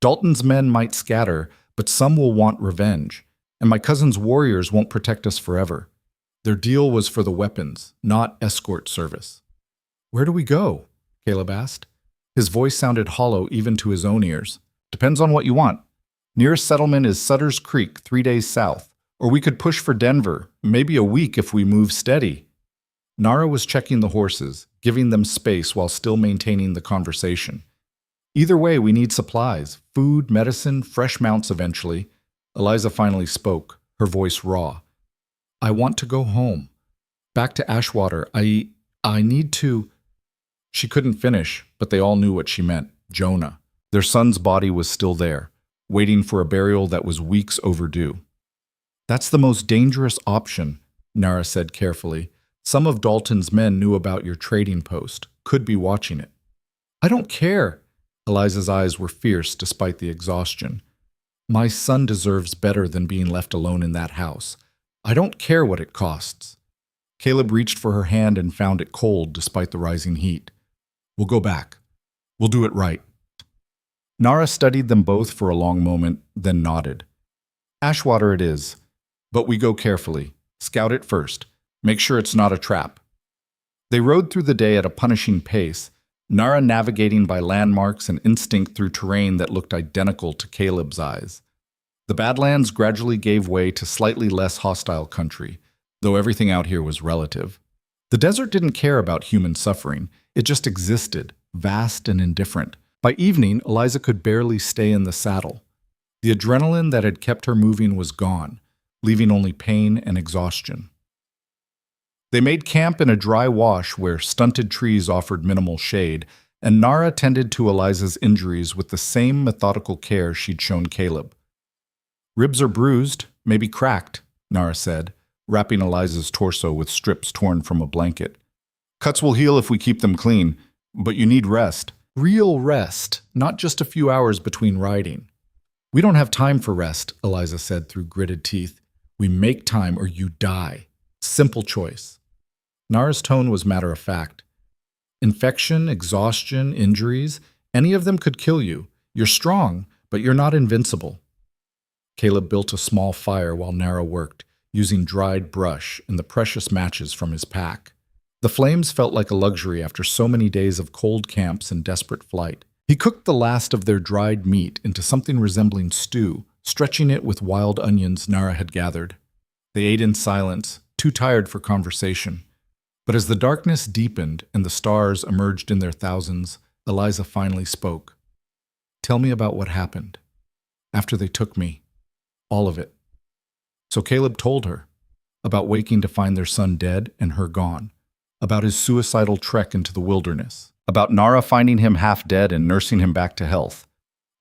"Dalton's men might scatter, but some will want revenge, and my cousin's warriors won't protect us forever. Their deal was for the weapons, not escort service." "Where do we go?" Caleb asked. His voice sounded hollow even to his own ears. "Depends on what you want. Nearest settlement is Sutter's Creek, 3 days south. Or we could push for Denver, maybe a week if we move steady." Nara was checking the horses, giving them space while still maintaining the conversation. "Either way, we need supplies, food, medicine, fresh mounts eventually." Eliza finally spoke, her voice raw. "I want to go home. Back to Ashwater. I need to—" She couldn't finish, but they all knew what she meant. Jonah. Their son's body was still there, waiting for a burial that was weeks overdue. "That's the most dangerous option," Nara said carefully. "Some of Dalton's men knew about your trading post, could be watching it." "I don't care." Eliza's eyes were fierce despite the exhaustion. "My son deserves better than being left alone in that house. I don't care what it costs." Caleb reached for her hand and found it cold despite the rising heat. "We'll go back. We'll do it right." Nara studied them both for a long moment, then nodded. "Ashwater it is. But we go carefully. Scout it first. Make sure it's not a trap." They rode through the day at a punishing pace, Nara navigating by landmarks and instinct through terrain that looked identical to Caleb's eyes. The badlands gradually gave way to slightly less hostile country, though everything out here was relative. The desert didn't care about human suffering. It just existed, vast and indifferent, By evening, Eliza could barely stay in the saddle. The adrenaline that had kept her moving was gone, leaving only pain and exhaustion. They made camp in a dry wash where stunted trees offered minimal shade, and Nara tended to Eliza's injuries with the same methodical care she'd shown Caleb. "Ribs are bruised, maybe cracked," Nara said, wrapping Eliza's torso with strips torn from a blanket. "Cuts will heal if we keep them clean, but you need rest. Real rest, not just a few hours between riding." "We don't have time for rest," Eliza said through gritted teeth. "We make time or you die. Simple choice." Nara's tone was matter-of-fact. "Infection, exhaustion, injuries, any of them could kill you. You're strong, but you're not invincible." Caleb built a small fire while Nara worked, using dried brush and the precious matches from his pack. The flames felt like a luxury after so many days of cold camps and desperate flight. He cooked the last of their dried meat into something resembling stew, stretching it with wild onions Nara had gathered. They ate in silence, too tired for conversation. But as the darkness deepened and the stars emerged in their thousands, Eliza finally spoke. "Tell me about what happened. After they took me. All of it." So Caleb told her about waking to find their son dead and her gone, about his suicidal trek into the wilderness, about Nara finding him half dead and nursing him back to health,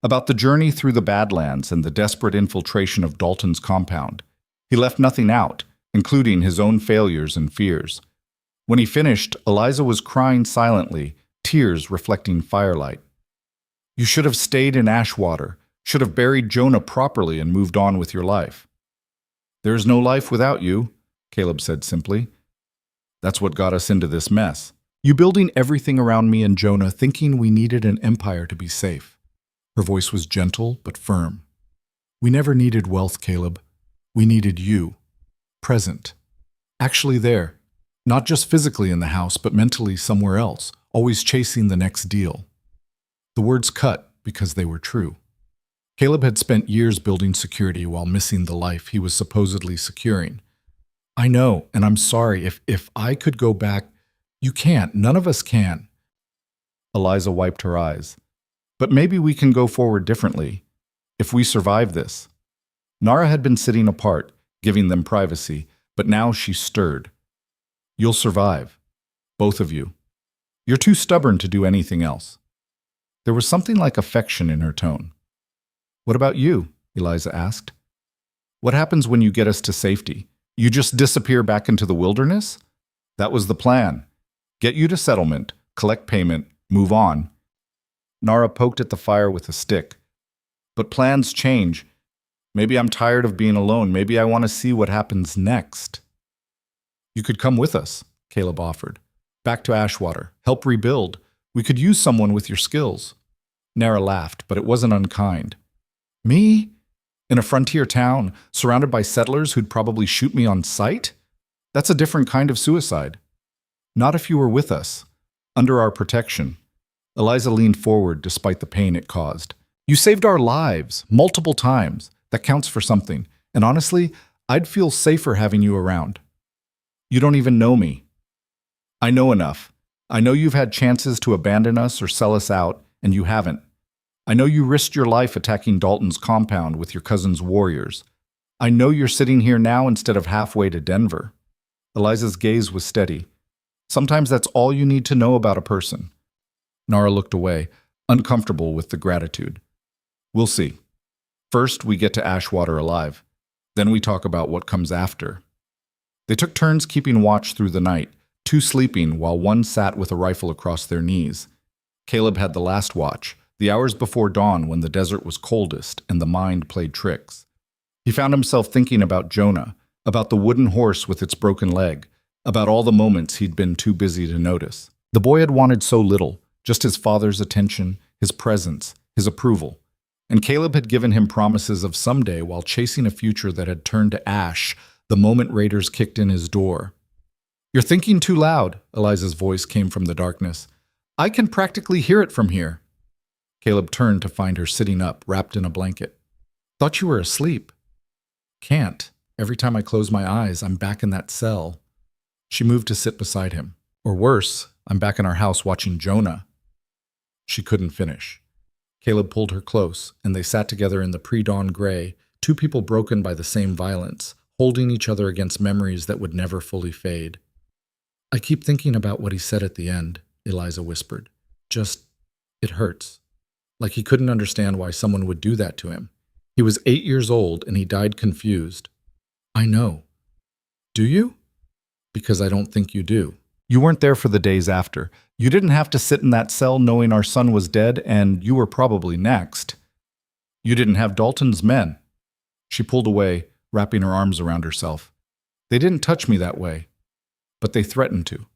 about the journey through the badlands and the desperate infiltration of Dalton's compound. He left nothing out, including his own failures and fears. When he finished, Eliza was crying silently, tears reflecting firelight. "You should have stayed in Ashwater, should have buried Jonah properly and moved on with your life." "There is no life without you," Caleb said simply. "That's what got us into this mess. You building everything around me and Jonah, thinking we needed an empire to be safe." Her voice was gentle but firm. "We never needed wealth, Caleb. We needed you. Present. Actually there. Not just physically in the house, but mentally somewhere else, always chasing the next deal." The words cut because they were true. Caleb had spent years building security while missing the life he was supposedly securing. "I know, and I'm sorry. If I could go back—" "You can't. None of us can." Eliza wiped her eyes. "But maybe we can go forward differently. If we survive this." Nara had been sitting apart, giving them privacy, but now she stirred. "You'll survive. Both of you. You're too stubborn to do anything else." There was something like affection in her tone. "What about you?" Eliza asked. "What happens when you get us to safety? You just disappear back into the wilderness?" "That was the plan. Get you to settlement, collect payment, move on." Nara poked at the fire with a stick. "But plans change. Maybe I'm tired of being alone. Maybe I want to see what happens next." "You could come with us," Caleb offered. "Back to Ashwater. Help rebuild. We could use someone with your skills." Nara laughed, but it wasn't unkind. "Me? In a frontier town, surrounded by settlers who'd probably shoot me on sight? That's a different kind of suicide." "Not if you were with us. Under our protection." Eliza leaned forward despite the pain it caused. "You saved our lives, multiple times. That counts for something. And honestly, I'd feel safer having you around." "You don't even know me." "I know enough. I know you've had chances to abandon us or sell us out, and you haven't. I know you risked your life attacking Dalton's compound with your cousin's warriors. I know you're sitting here now instead of halfway to Denver." Eliza's gaze was steady. "Sometimes that's all you need to know about a person." Nara looked away, uncomfortable with the gratitude. "We'll see. First, we get to Ashwater alive. Then we talk about what comes after." They took turns keeping watch through the night, two sleeping while one sat with a rifle across their knees. Caleb had the last watch, the hours before dawn when the desert was coldest and the mind played tricks. He found himself thinking about Jonah, about the wooden horse with its broken leg, about all the moments he'd been too busy to notice. The boy had wanted so little, just his father's attention, his presence, his approval. And Caleb had given him promises of someday while chasing a future that had turned to ash the moment raiders kicked in his door. "You're thinking too loud," Eliza's voice came from the darkness. "I can practically hear it from here." Caleb turned to find her sitting up, wrapped in a blanket. "Thought you were asleep." "Can't. Every time I close my eyes, I'm back in that cell." She moved to sit beside him. "Or worse, I'm back in our house watching Jonah." She couldn't finish. Caleb pulled her close, and they sat together in the pre-dawn gray, two people broken by the same violence, holding each other against memories that would never fully fade. "I keep thinking about what he said at the end," Eliza whispered. It hurts. Like he couldn't understand why someone would do that to him. He was 8 years old, and he died confused. "I know." "Do you?" "Because I don't think you do. You weren't there for the days after. You didn't have to sit in that cell knowing our son was dead, and you were probably next. You didn't have Dalton's men." She pulled away, wrapping her arms around herself. "They didn't touch me that way, but they threatened to.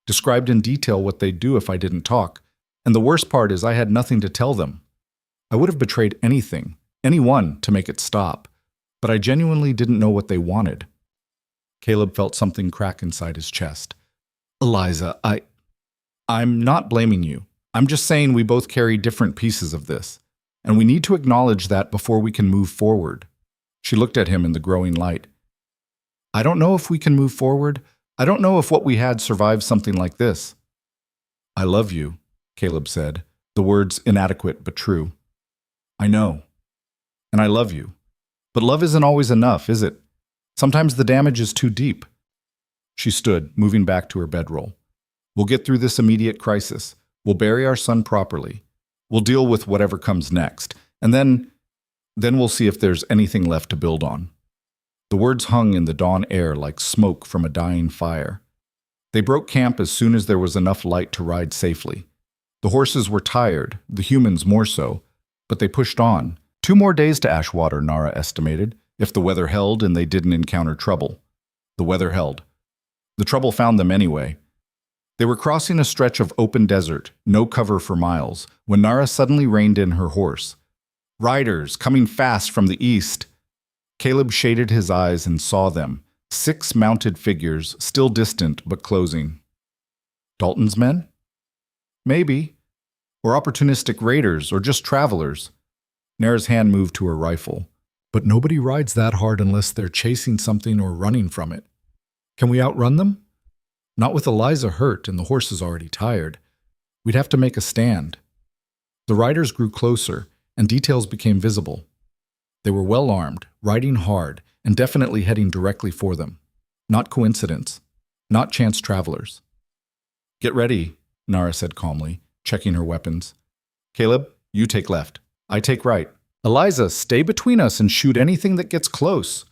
Described in detail what they'd do if I didn't talk. And the worst part is I had nothing to tell them. I would have betrayed anything, anyone, to make it stop, but I genuinely didn't know what they wanted." Caleb felt something crack inside his chest. "Eliza, I'm not blaming you. I'm just saying we both carry different pieces of this, and we need to acknowledge that before we can move forward." She looked at him in the growing light. "I don't know if we can move forward. I don't know if what we had survives something like this." "I love you," Caleb said, the words inadequate but true. "I know. And I love you. But love isn't always enough, is it? Sometimes the damage is too deep." She stood, moving back to her bedroll. "We'll get through this immediate crisis. We'll bury our son properly. We'll deal with whatever comes next. And then we'll see if there's anything left to build on." The words hung in the dawn air like smoke from a dying fire. They broke camp as soon as there was enough light to ride safely. The horses were tired, the humans more so, but they pushed on. 2 more days to Ashwater, Nara estimated, if the weather held and they didn't encounter trouble. The weather held. The trouble found them anyway. They were crossing a stretch of open desert, no cover for miles, when Nara suddenly reined in her horse. Riders, coming fast from the east. Caleb shaded his eyes and saw them, 6 mounted figures, still distant but closing. Dalton's men? Maybe. Or opportunistic raiders, or just travelers. Nara's hand moved to her rifle. But nobody rides that hard unless they're chasing something or running from it. Can we outrun them? Not with Eliza hurt and the horses already tired. We'd have to make a stand. The riders grew closer, and details became visible. They were well armed, riding hard, and definitely heading directly for them. Not coincidence. Not chance travelers. "Get ready," Nara said calmly, checking her weapons. "Caleb, you take left. I take right. Eliza, stay between us and shoot anything that gets close."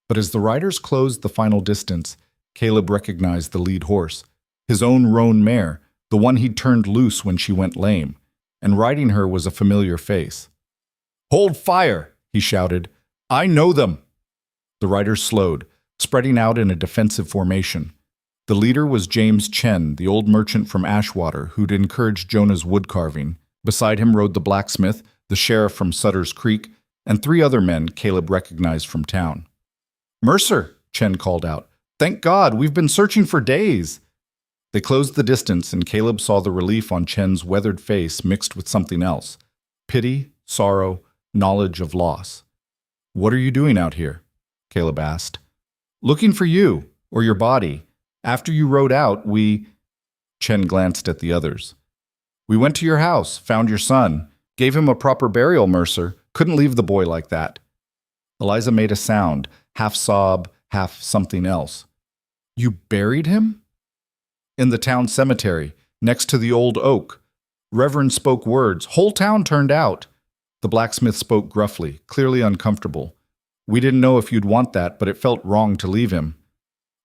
But as the riders closed the final distance, Caleb recognized the lead horse, his own roan mare, the one he'd turned loose when she went lame, and riding her was a familiar face. "Hold fire!" he shouted. "I know them!" The riders slowed, spreading out in a defensive formation. The leader was James Chen, the old merchant from Ashwater who'd encouraged Jonah's wood carving. Beside him rode the blacksmith, the sheriff from Sutter's Creek, and 3 other men Caleb recognized from town. "Mercer!" Chen called out. "Thank God, we've been searching for days." They closed the distance, and Caleb saw the relief on Chen's weathered face mixed with something else. Pity, sorrow, knowledge of loss. "What are you doing out here?" Caleb asked. "Looking for you, or your body. After you rode out, Chen glanced at the others. "We went to your house, found your son, gave him a proper burial, Mercer. Couldn't leave the boy like that." Eliza made a sound, half sob, half something else. "You buried him?" "In the town cemetery, next to the old oak. Reverend spoke words. Whole town turned out." The blacksmith spoke gruffly, clearly uncomfortable. "We didn't know if you'd want that, but it felt wrong to leave him."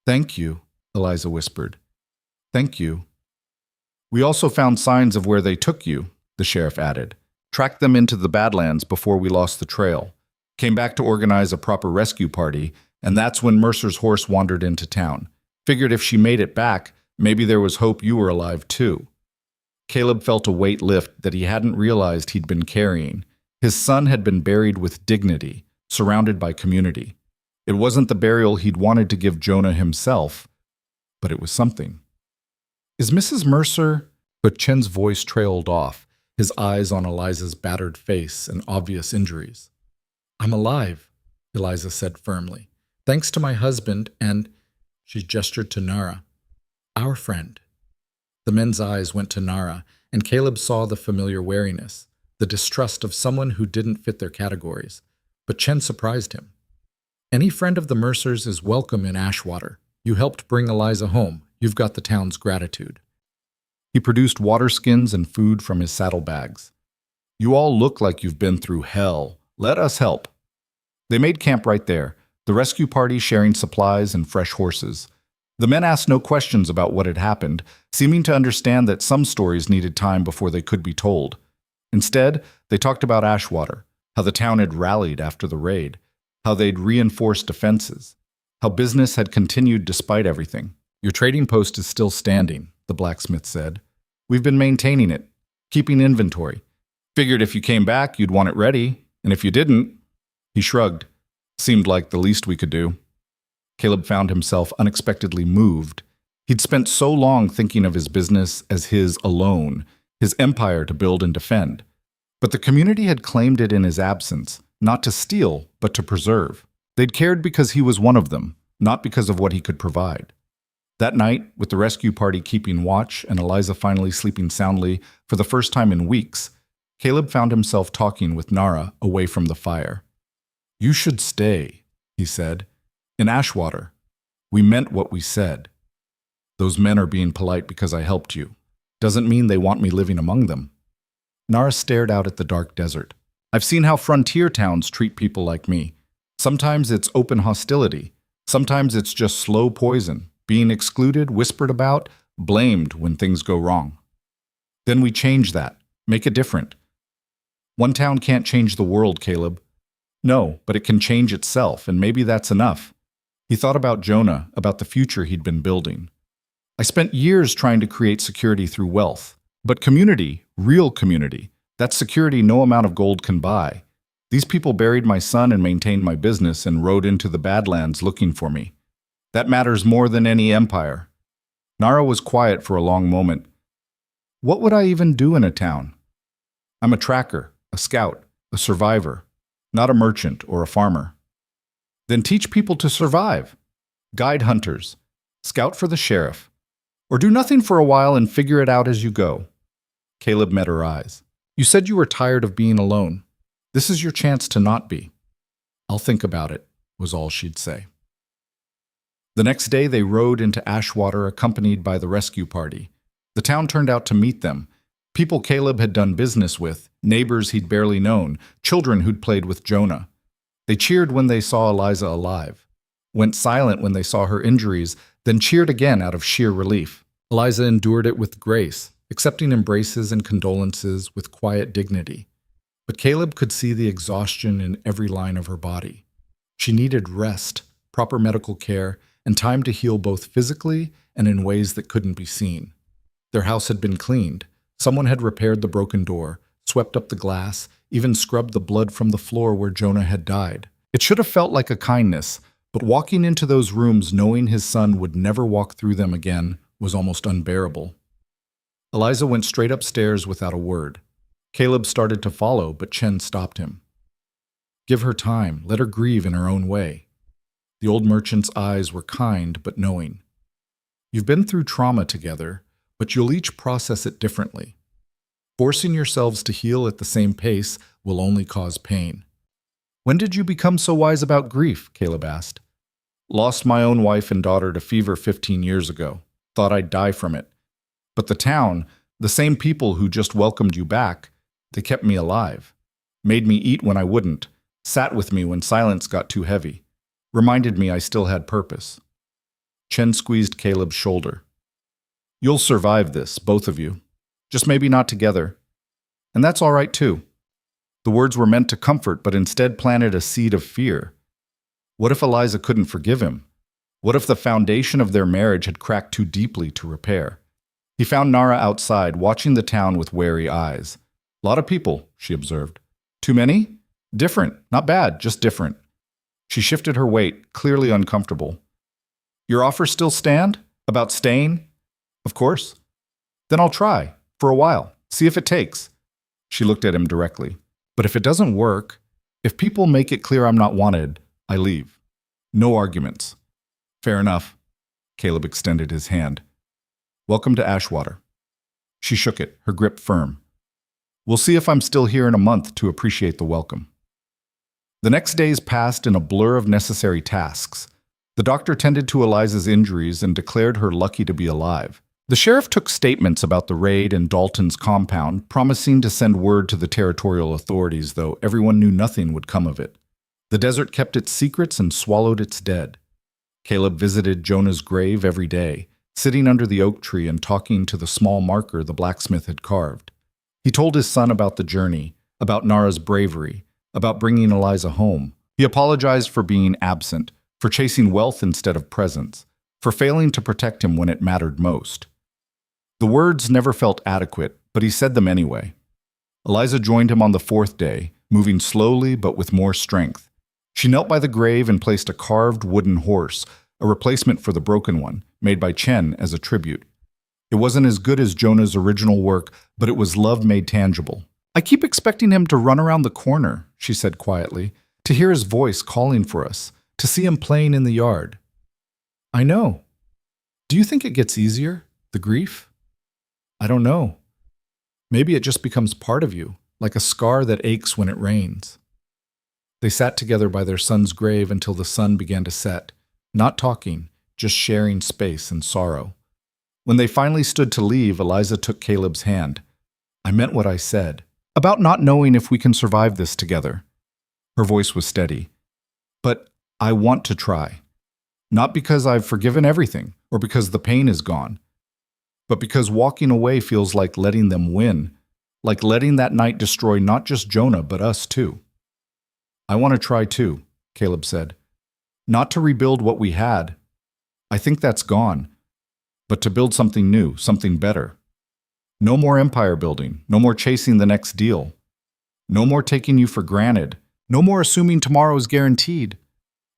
"Thank you," Eliza whispered. "Thank you." "We also found signs of where they took you," the sheriff added. "Tracked them into the Badlands before we lost the trail. Came back to organize a proper rescue party, and that's when Mercer's horse wandered into town. Figured if she made it back, maybe there was hope you were alive too." Caleb felt a weight lift that he hadn't realized he'd been carrying. His son had been buried with dignity, surrounded by community. It wasn't the burial he'd wanted to give Jonah himself, but it was something. "Is Mrs. Mercer?" But Chen's voice trailed off, his eyes on Eliza's battered face and obvious injuries. "I'm alive," Eliza said firmly. "Thanks to my husband and," she gestured to Nara, "our friend." The men's eyes went to Nara, and Caleb saw the familiar wariness, the distrust of someone who didn't fit their categories. But Chen surprised him. Any friend of the Mercers is welcome in Ashwater. You helped bring Eliza home. You've got the town's gratitude. He produced water skins and food from his saddlebags. You all look like you've been through hell. Let us help. They made camp right there, the rescue party sharing supplies and fresh horses. The men asked no questions about what had happened, seeming to understand that some stories needed time before they could be told. Instead, they talked about Ashwater, how the town had rallied after the raid, how they'd reinforced defenses, how business had continued despite everything. Your trading post is still standing, the blacksmith said. We've been maintaining it, keeping inventory. Figured if you came back, you'd want it ready, and if you didn't, he shrugged. Seemed like the least we could do. Caleb found himself unexpectedly moved. He'd spent so long thinking of his business as his alone, his empire to build and defend. But the community had claimed it in his absence, not to steal, but to preserve. They'd cared because he was one of them, not because of what he could provide. That night, with the rescue party keeping watch and Eliza finally sleeping soundly for the first time in weeks, Caleb found himself talking with Nara away from the fire. You should stay, he said. In Ashwater, we meant what we said. Those men are being polite because I helped you. Doesn't mean they want me living among them. Nara stared out at the dark desert. I've seen how frontier towns treat people like me. Sometimes it's open hostility. Sometimes it's just slow poison, being excluded, whispered about, blamed when things go wrong. Then we change that, make it different. One town can't change the world, Caleb. No, but it can change itself, and maybe that's enough. He thought about Jonah, about the future he'd been building. I spent years trying to create security through wealth. But community, real community, that's security no amount of gold can buy. These people buried my son and maintained my business and rode into the badlands looking for me. That matters more than any empire. Nara was quiet for a long moment. What would I even do in a town? I'm a tracker, a scout, a survivor, not a merchant or a farmer. Then teach people to survive. Guide hunters. Scout for the sheriff. Or do nothing for a while and figure it out as you go. Caleb met her eyes. You said you were tired of being alone. This is your chance to not be. I'll think about it, was all she'd say. The next day they rode into Ashwater accompanied by the rescue party. The town turned out to meet them. People Caleb had done business with, neighbors he'd barely known, children who'd played with Jonah. They cheered when they saw Eliza alive, went silent when they saw her injuries, then cheered again out of sheer relief. Eliza endured it with grace, accepting embraces and condolences with quiet dignity. But Caleb could see the exhaustion in every line of her body. She needed rest, proper medical care, and time to heal both physically and in ways that couldn't be seen. Their house had been cleaned. Someone had repaired the broken door, swept up the glass, even scrubbed the blood from the floor where Jonah had died. It should have felt like a kindness, but walking into those rooms knowing his son would never walk through them again was almost unbearable. Eliza went straight upstairs without a word. Caleb started to follow, but Chen stopped him. Give her time, let her grieve in her own way. The old merchant's eyes were kind but knowing. You've been through trauma together, but you'll each process it differently. Forcing yourselves to heal at the same pace will only cause pain. When did you become so wise about grief? Caleb asked. Lost my own wife and daughter to fever 15 years ago. Thought I'd die from it. But the town, the same people who just welcomed you back, they kept me alive. Made me eat when I wouldn't. Sat with me when silence got too heavy. Reminded me I still had purpose. Chen squeezed Caleb's shoulder. You'll survive this, both of you. Just maybe not together. And that's all right too. The words were meant to comfort, but instead planted a seed of fear. What if Eliza couldn't forgive him? What if the foundation of their marriage had cracked too deeply to repair? He found Nara outside, watching the town with wary eyes. Lot of people, she observed. Too many? Different. Not bad, just different. She shifted her weight, clearly uncomfortable. Your offer still stand? About staying? Of course. Then I'll try. For a while. See if it takes. She looked at him directly. But if it doesn't work, if people make it clear I'm not wanted, I leave. No arguments. Fair enough. Caleb extended his hand. Welcome to Ashwater. She shook it, her grip firm. We'll see if I'm still here in a month to appreciate the welcome. The next days passed in a blur of necessary tasks. The doctor tended to Eliza's injuries and declared her lucky to be alive. The sheriff took statements about the raid in Dalton's compound, promising to send word to the territorial authorities, though everyone knew nothing would come of it. The desert kept its secrets and swallowed its dead. Caleb visited Jonah's grave every day, sitting under the oak tree and talking to the small marker the blacksmith had carved. He told his son about the journey, about Nara's bravery, about bringing Eliza home. He apologized for being absent, for chasing wealth instead of presence, for failing to protect him when it mattered most. The words never felt adequate, but he said them anyway. Eliza joined him on the fourth day, moving slowly but with more strength. She knelt by the grave and placed a carved wooden horse, a replacement for the broken one, made by Chen as a tribute. It wasn't as good as Jonah's original work, but it was love made tangible. "I keep expecting him to run around the corner," she said quietly, "to hear his voice calling for us, to see him playing in the yard." "I know. Do you think it gets easier, the grief?" "I don't know. Maybe it just becomes part of you, like a scar that aches when it rains." They sat together by their son's grave until the sun began to set, not talking, just sharing space and sorrow. When they finally stood to leave, Eliza took Caleb's hand. "I meant what I said, about not knowing if we can survive this together." Her voice was steady. "But I want to try. Not because I've forgiven everything, or because the pain is gone, but because walking away feels like letting them win, like letting that night destroy not just Jonah, but us too." "I want to try too," Caleb said. "Not to rebuild what we had. I think that's gone. But to build something new, something better. No more empire building, no more chasing the next deal. No more taking you for granted, no more assuming tomorrow is guaranteed."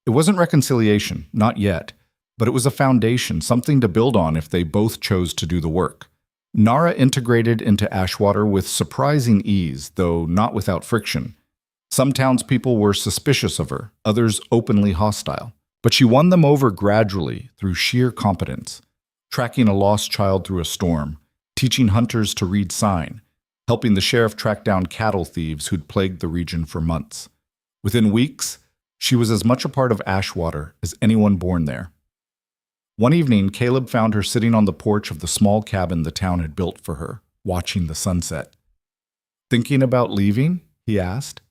It wasn't reconciliation, not yet, but it was a foundation, something to build on if they both chose to do the work. Nara integrated into Ashwater with surprising ease, though not without friction. Some townspeople were suspicious of her, others openly hostile. But she won them over gradually through sheer competence, tracking a lost child through a storm, teaching hunters to read sign, helping the sheriff track down cattle thieves who'd plagued the region for months. Within weeks, she was as much a part of Ashwater as anyone born there. One evening, Caleb found her sitting on the porch of the small cabin the town had built for her, watching the sunset. "Thinking about leaving?" he asked.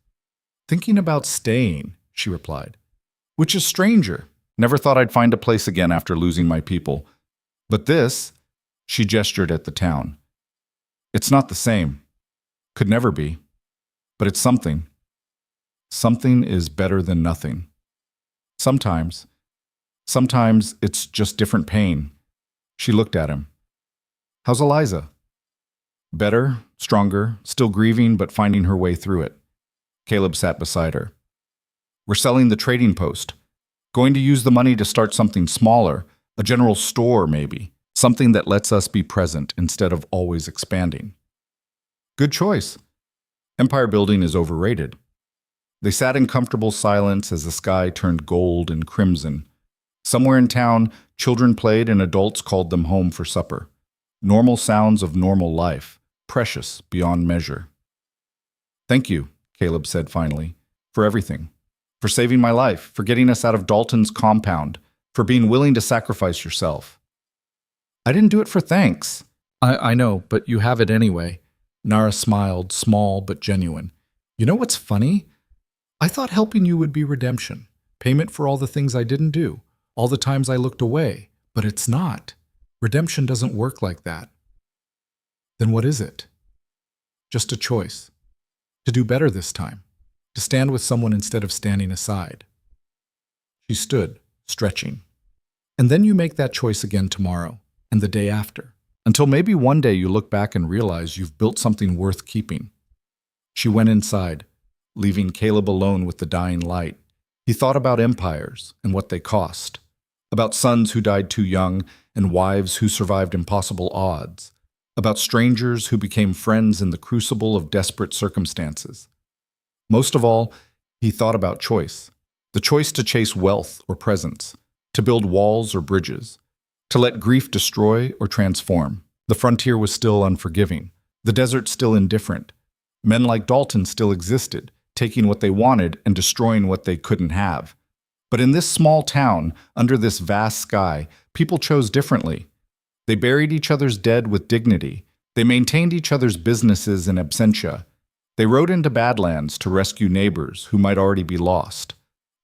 "Thinking about staying," she replied. "Which is stranger. Never thought I'd find a place again after losing my people. But this," she gestured at the town. "It's not the same. Could never be. But it's something. Something is better than nothing. Sometimes it's just different pain." She looked at him. "How's Eliza?" "Better, stronger, still grieving but finding her way through it." Caleb sat beside her. "We're selling the trading post. Going to use the money to start something smaller, a general store maybe, something that lets us be present instead of always expanding." "Good choice. Empire building is overrated." They sat in comfortable silence as the sky turned gold and crimson. Somewhere in town, children played and adults called them home for supper. Normal sounds of normal life, precious beyond measure. "Thank you," Caleb said finally, "for everything. For saving my life, for getting us out of Dalton's compound, for being willing to sacrifice yourself." "I didn't do it for thanks." I know, but you have it anyway." Nara smiled, small but genuine. "You know what's funny? I thought helping you would be redemption, payment for all the things I didn't do, all the times I looked away, but it's not. Redemption doesn't work like that." "Then what is it?" "Just a choice. To do better this time. To stand with someone instead of standing aside." She stood, stretching. "And then you make that choice again tomorrow, and the day after, until maybe one day you look back and realize you've built something worth keeping." She went inside, leaving Caleb alone with the dying light. He thought about empires and what they cost, about sons who died too young and wives who survived impossible odds, about strangers who became friends in the crucible of desperate circumstances. Most of all, he thought about choice, the choice to chase wealth or presence, to build walls or bridges, to let grief destroy or transform. The frontier was still unforgiving, the desert still indifferent, Men like Dalton still existed, taking what they wanted and destroying what they couldn't have. But in this small town, under this vast sky, people chose differently. They buried each other's dead with dignity. They maintained each other's businesses in absentia. They rode into badlands to rescue neighbors who might already be lost.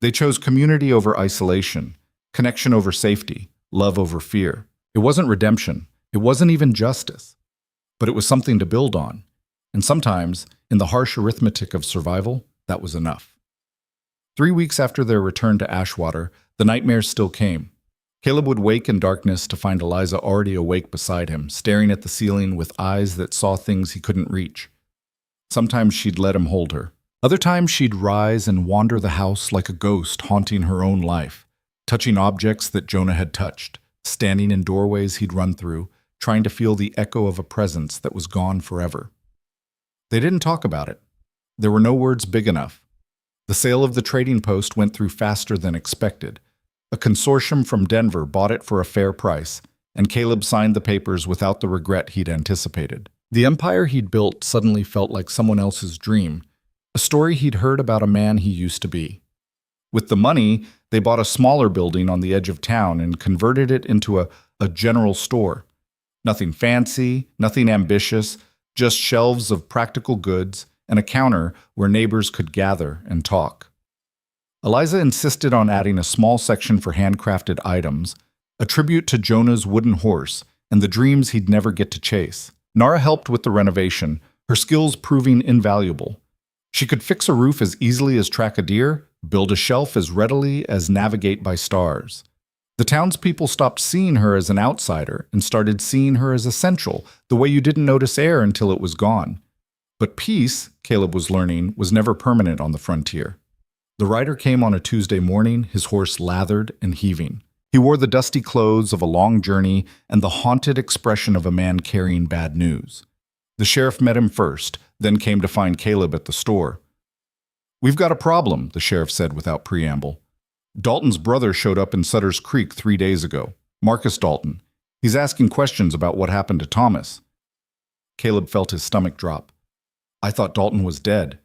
They chose community over isolation, connection over safety, love over fear. It wasn't redemption. It wasn't even justice. But it was something to build on. And sometimes, in the harsh arithmetic of survival, that was enough. 3 weeks after their return to Ashwater, the nightmares still came. Caleb would wake in darkness to find Eliza already awake beside him, staring at the ceiling with eyes that saw things he couldn't reach. Sometimes she'd let him hold her. Other times she'd rise and wander the house like a ghost haunting her own life, touching objects that Jonah had touched, standing in doorways he'd run through, trying to feel the echo of a presence that was gone forever. They didn't talk about it. There were no words big enough. The sale of the trading post went through faster than expected. A consortium from Denver bought it for a fair price, and Caleb signed the papers without the regret he'd anticipated. The empire he'd built suddenly felt like someone else's dream, a story he'd heard about a man he used to be. With the money, they bought a smaller building on the edge of town and converted it into a general store. Nothing fancy, nothing ambitious, just shelves of practical goods and a counter where neighbors could gather and talk. Eliza insisted on adding a small section for handcrafted items, a tribute to Jonah's wooden horse and the dreams he'd never get to chase. Nara helped with the renovation, her skills proving invaluable. She could fix a roof as easily as track a deer, build a shelf as readily as navigate by stars. The townspeople stopped seeing her as an outsider and started seeing her as essential, the way you didn't notice air until it was gone. But peace, Caleb was learning, was never permanent on the frontier. The rider came on a Tuesday morning, his horse lathered and heaving. He wore the dusty clothes of a long journey and the haunted expression of a man carrying bad news. The sheriff met him first, then came to find Caleb at the store. "We've got a problem," the sheriff said without preamble. "Dalton's brother showed up in Sutter's Creek 3 days ago. Marcus Dalton. He's asking questions about what happened to Thomas." Caleb felt his stomach drop. "I thought Dalton was dead."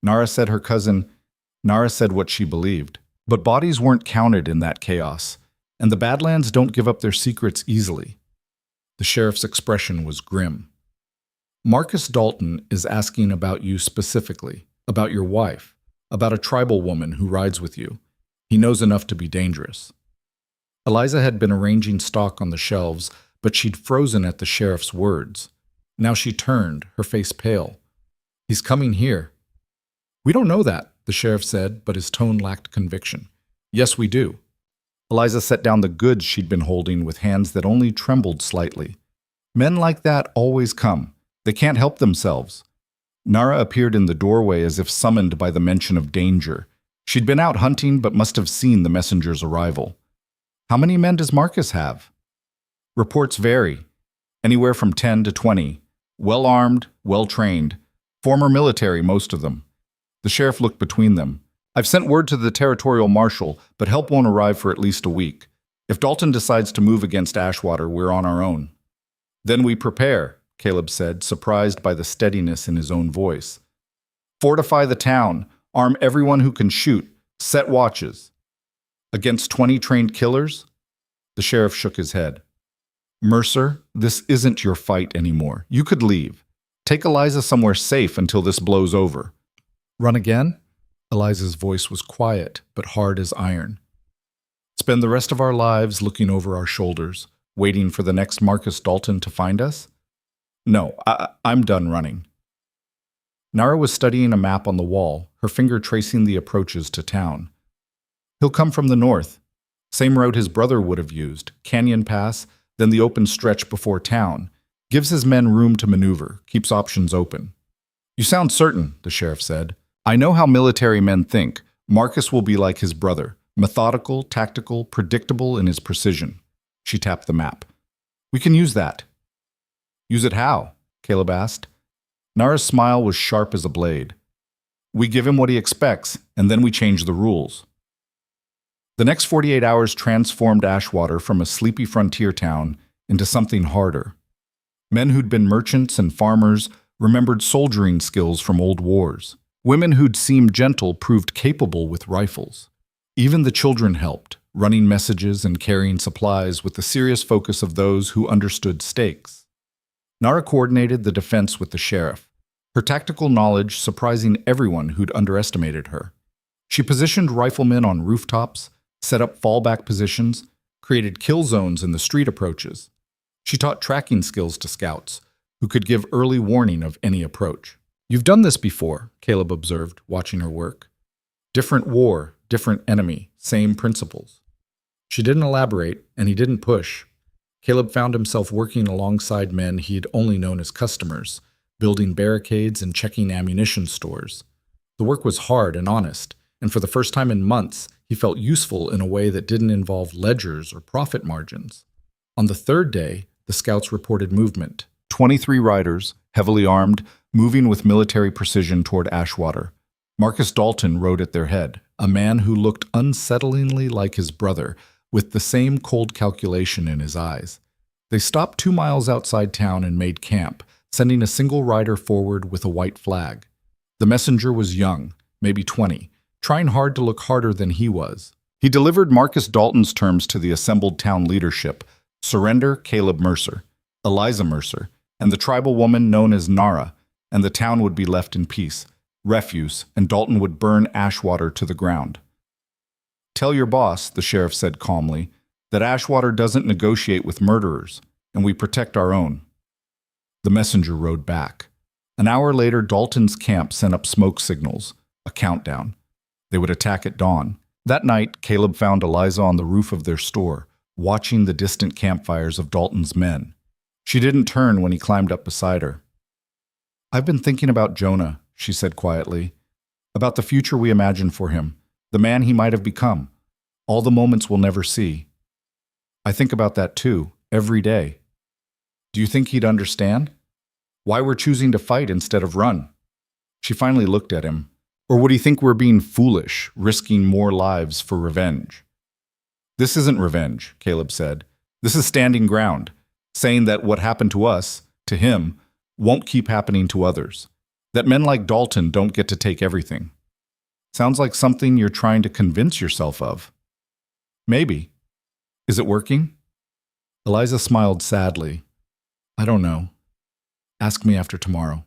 Nara said what she believed. But bodies weren't counted in that chaos, and the Badlands don't give up their secrets easily. The sheriff's expression was grim. "Marcus Dalton is asking about you specifically, about your wife, about a tribal woman who rides with you. He knows enough to be dangerous." Eliza had been arranging stock on the shelves, but she'd frozen at the sheriff's words. Now she turned, her face pale. "He's coming here." "We don't know that," the sheriff said, but his tone lacked conviction. "Yes, we do." Eliza set down the goods she'd been holding with hands that only trembled slightly. "Men like that always come. They can't help themselves." Nara appeared in the doorway as if summoned by the mention of danger. She'd been out hunting but must have seen the messenger's arrival. "How many men does Marcus have?" "Reports vary. Anywhere from 10 to 20. Well-armed, well-trained. Former military, most of them." The sheriff looked between them. "I've sent word to the territorial marshal, but help won't arrive for at least a week. If Dalton decides to move against Ashwater, we're on our own." "Then we prepare," Caleb said, surprised by the steadiness in his own voice. "Fortify the town. Arm everyone who can shoot. Set watches." "Against 20 trained killers?" The sheriff shook his head. "Mercer, this isn't your fight anymore. You could leave. Take Eliza somewhere safe until this blows over." "Run again?" Eliza's voice was quiet, but hard as iron. "Spend the rest of our lives looking over our shoulders, waiting for the next Marcus Dalton to find us? No, I'm done running." Nara was studying a map on the wall, her finger tracing the approaches to town. "He'll come from the north. Same road his brother would have used, Canyon Pass, then the open stretch before town. Gives his men room to maneuver, keeps options open." "You sound certain," the sheriff said. "I know how military men think. Marcus will be like his brother, methodical, tactical, predictable in his precision." She tapped the map. "We can use that." "Use it how?" Caleb asked. Nara's smile was sharp as a blade. "We give him what he expects, and then we change the rules." The next 48 hours transformed Ashwater from a sleepy frontier town into something harder. Men who'd been merchants and farmers remembered soldiering skills from old wars. Women who'd seemed gentle proved capable with rifles. Even the children helped, running messages and carrying supplies with the serious focus of those who understood stakes. Nara coordinated the defense with the sheriff, her tactical knowledge surprising everyone who'd underestimated her. She positioned riflemen on rooftops, set up fallback positions, created kill zones in the street approaches. She taught tracking skills to scouts, who could give early warning of any approach. "You've done this before," Caleb observed, watching her work. "Different war, different enemy, same principles." She didn't elaborate, and he didn't push. Caleb found himself working alongside men he'd only known as customers, building barricades and checking ammunition stores. The work was hard and honest, and for the first time in months, he felt useful in a way that didn't involve ledgers or profit margins. On the third day, the scouts reported movement. 23 riders, heavily armed, moving with military precision toward Ashwater. Marcus Dalton rode at their head, a man who looked unsettlingly like his brother, with the same cold calculation in his eyes. They stopped 2 miles outside town and made camp, sending a single rider forward with a white flag. The messenger was young, maybe 20, trying hard to look harder than he was. He delivered Marcus Dalton's terms to the assembled town leadership: surrender Caleb Mercer, Eliza Mercer, and the tribal woman known as Nara, and the town would be left in peace, refuse, and Dalton would burn Ashwater to the ground. "Tell your boss," the sheriff said calmly, "that Ashwater doesn't negotiate with murderers, and we protect our own." The messenger rode back. An hour later, Dalton's camp sent up smoke signals, a countdown. They would attack at dawn. That night, Caleb found Eliza on the roof of their store, watching the distant campfires of Dalton's men. She didn't turn when he climbed up beside her. "I've been thinking about Jonah," she said quietly, "about the future we imagine for him, the man he might have become, all the moments we'll never see. I think about that too, every day. Do you think he'd understand? Why we're choosing to fight instead of run?" She finally looked at him. "Or would he think we're being foolish, risking more lives for revenge?" "This isn't revenge," Caleb said. "This is standing ground, saying that what happened to us, to him, won't keep happening to others. That men like Dalton don't get to take everything." "Sounds like something you're trying to convince yourself of." "Maybe. Is it working?" Eliza smiled sadly. "I don't know. Ask me after tomorrow."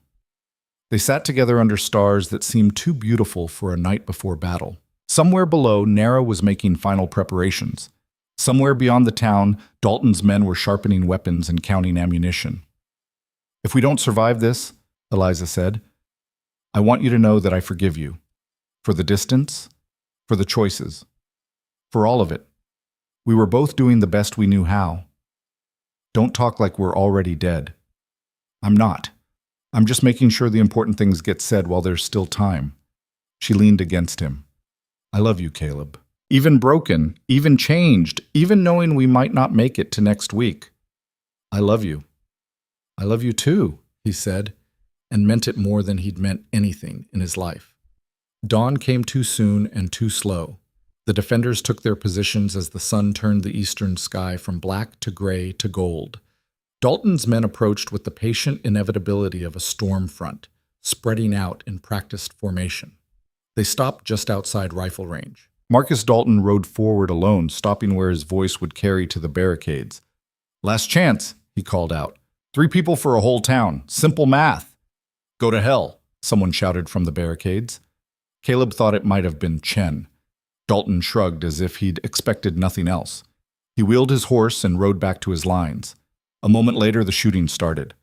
They sat together under stars that seemed too beautiful for a night before battle. Somewhere below, Nara was making final preparations. Somewhere beyond the town, Dalton's men were sharpening weapons and counting ammunition. "If we don't survive this," Eliza said, "I want you to know that I forgive you. For the distance, for the choices, for all of it. We were both doing the best we knew how. Don't talk like we're already dead." "I'm not. I'm just making sure the important things get said while there's still time." She leaned against him. "I love you, Caleb. Even broken, even changed, even knowing we might not make it to next week. I love you." "I love you too," he said, and meant it more than he'd meant anything in his life. Dawn came too soon and too slow. The defenders took their positions as the sun turned the eastern sky from black to gray to gold. Dalton's men approached with the patient inevitability of a storm front, spreading out in practiced formation. They stopped just outside rifle range. Marcus Dalton rode forward alone, stopping where his voice would carry to the barricades. "Last chance," he called out. 3 people for a whole town. Simple math." "Go to hell," someone shouted from the barricades. Caleb thought it might have been Chen. Dalton shrugged as if he'd expected nothing else. He wheeled his horse and rode back to his lines. A moment later, the shooting started.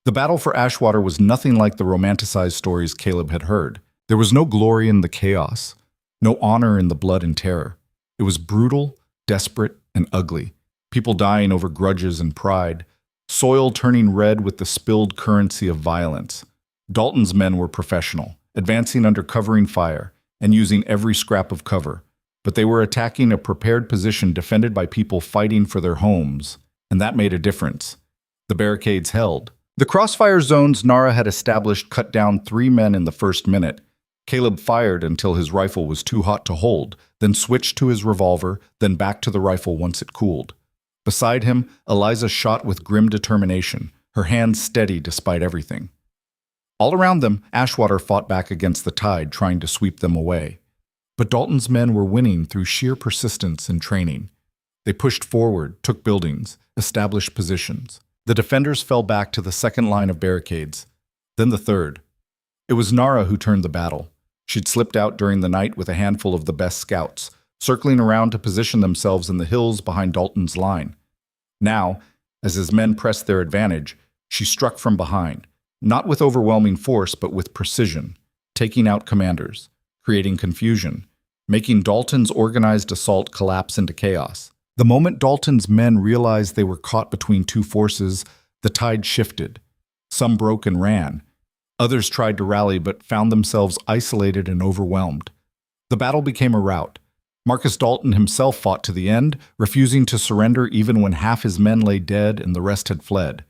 The battle for Ashwater was nothing like the romanticized stories Caleb had heard. There was no glory in the chaos, no honor in the blood and terror. It was brutal, desperate, and ugly. People dying over grudges and pride, soil turning red with the spilled currency of violence. Dalton's men were professional, advancing under covering fire and using every scrap of cover, but they were attacking a prepared position defended by people fighting for their homes, and that made a difference. The barricades held. The crossfire zones Nara had established cut down 3 men in the first minute. Caleb fired until his rifle was too hot to hold, then switched to his revolver, then back to the rifle once it cooled. Beside him, Eliza shot with grim determination, her hands steady despite everything. All around them, Ashwater fought back against the tide, trying to sweep them away. But Dalton's men were winning through sheer persistence and training. They pushed forward, took buildings, established positions. The defenders fell back to the second line of barricades, then the third. It was Nara who turned the battle. She'd slipped out during the night with a handful of the best scouts, circling around to position themselves in the hills behind Dalton's line. Now, as his men pressed their advantage, she struck from behind, not with overwhelming force but with precision, taking out commanders, creating confusion, making Dalton's organized assault collapse into chaos. The moment Dalton's men realized they were caught between two forces, the tide shifted. Some broke and ran. Others tried to rally but found themselves isolated and overwhelmed. The battle became a rout. Marcus Dalton himself fought to the end, refusing to surrender even when half his men lay dead and the rest had fled.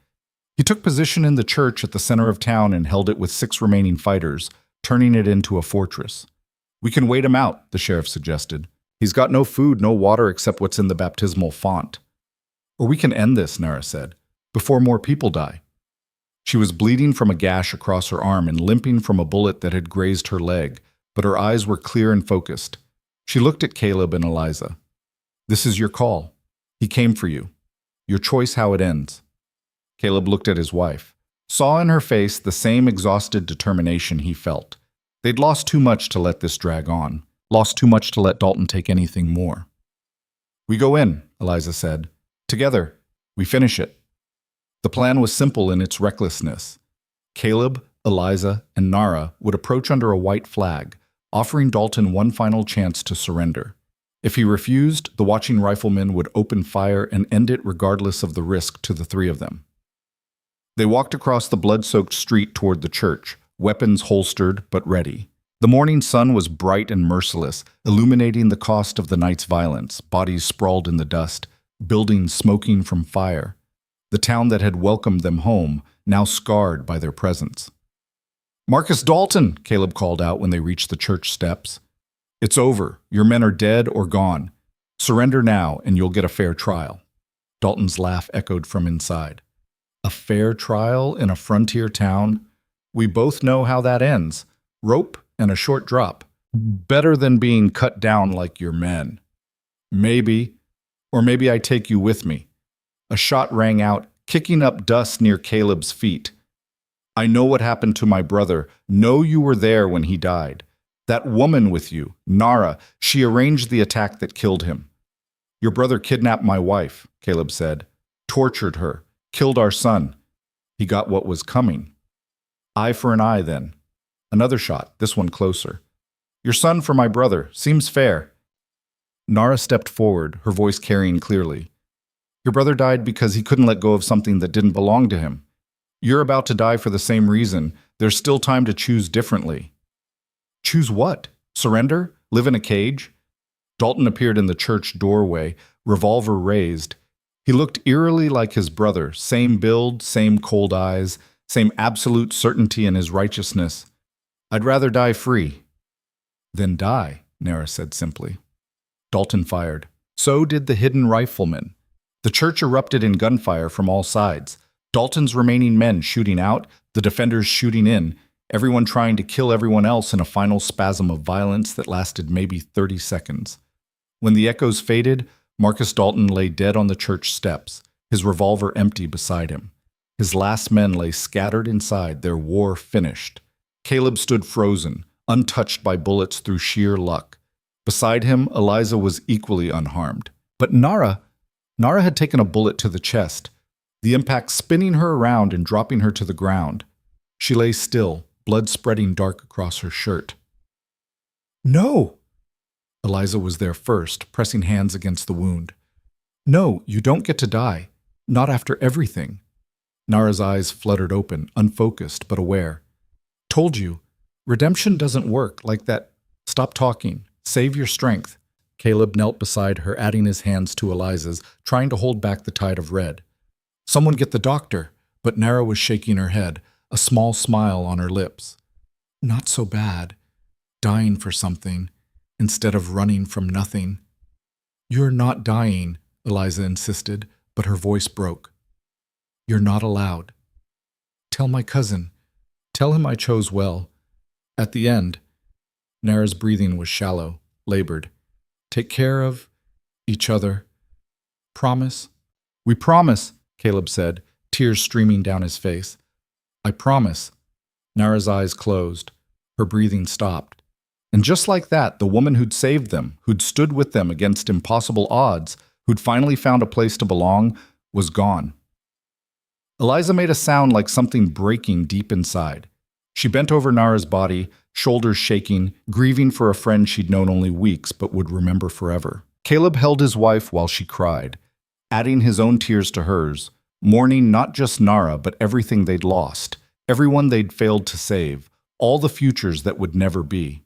He took position in the church at the center of town and held it with 6 remaining fighters, turning it into a fortress. "We can wait him out," the sheriff suggested. "He's got no food, no water except what's in the baptismal font." "Or we can end this," Nara said, "before more people die." She was bleeding from a gash across her arm and limping from a bullet that had grazed her leg, but her eyes were clear and focused. She looked at Caleb and Eliza. "This is your call. He came for you. Your choice how it ends." Caleb looked at his wife, saw in her face the same exhausted determination he felt. They'd lost too much to let this drag on, lost too much to let Dalton take anything more. "We go in," Eliza said. "Together, we finish it." The plan was simple in its recklessness. Caleb, Eliza, and Nara would approach under a white flag, offering Dalton one final chance to surrender. If he refused, the watching riflemen would open fire and end it regardless of the risk to the 3 of them. They walked across the blood-soaked street toward the church, weapons holstered but ready. The morning sun was bright and merciless, illuminating the cost of the night's violence, bodies sprawled in the dust, buildings smoking from fire. The town that had welcomed them home, now scarred by their presence. "Marcus Dalton," Caleb called out when they reached the church steps. "It's over. Your men are dead or gone. Surrender now and you'll get a fair trial." Dalton's laugh echoed from inside. "A fair trial in a frontier town? We both know how that ends. Rope and a short drop. Better than being cut down like your men." "Maybe. Or maybe I take you with me." A shot rang out, kicking up dust near Caleb's feet. "I know what happened to my brother. Know you were there when he died. That woman with you, Nara, she arranged the attack that killed him." "Your brother kidnapped my wife," Caleb said. "Tortured her. Killed our son. He got what was coming. Eye for an eye, then." Another shot, this one closer. "Your son for my brother. Seems fair." Nara stepped forward, her voice carrying clearly. "Your brother died because he couldn't let go of something that didn't belong to him. You're about to die for the same reason. There's still time to choose differently." "Choose what? Surrender? Live in a cage?" Dalton appeared in the church doorway, revolver raised. He looked eerily like his brother, same build, same cold eyes, same absolute certainty in his righteousness. "I'd rather die free." "Then die," Nara said simply. Dalton fired. So did the hidden riflemen. The church erupted in gunfire from all sides. Dalton's remaining men shooting out, the defenders shooting in, everyone trying to kill everyone else in a final spasm of violence that lasted maybe 30 seconds. When the echoes faded, Marcus Dalton lay dead on the church steps, his revolver empty beside him. His last men lay scattered inside, their war finished. Caleb stood frozen, untouched by bullets through sheer luck. Beside him, Eliza was equally unharmed. But Nara had taken a bullet to the chest, the impact spinning her around and dropping her to the ground. She lay still, blood spreading dark across her shirt. "No!" Eliza was there first, pressing hands against the wound. "No, you don't get to die. Not after everything." Nara's eyes fluttered open, unfocused but aware. "Told you, redemption doesn't work like that. Stop talking. Save your strength." Caleb knelt beside her, adding his hands to Eliza's, trying to hold back the tide of red. "Someone get the doctor," but Nara was shaking her head, a small smile on her lips. "Not so bad. Dying for something, instead of running from nothing." "You're not dying," Eliza insisted, but her voice broke. "You're not allowed. Tell my cousin. Tell him I chose well. At the end, Nara's breathing was shallow, labored. Take care of each other. Promise? We promise, Caleb said, tears streaming down his face. I promise. Nara's eyes closed. Her breathing stopped. And just like that, the woman who'd saved them, who'd stood with them against impossible odds, who'd finally found a place to belong, was gone. Eliza made a sound like something breaking deep inside. She bent over Nara's body, shoulders shaking, grieving for a friend she'd known only weeks but would remember forever. Caleb held his wife while she cried, adding his own tears to hers, mourning not just Nara but everything they'd lost, everyone they'd failed to save, all the futures that would never be.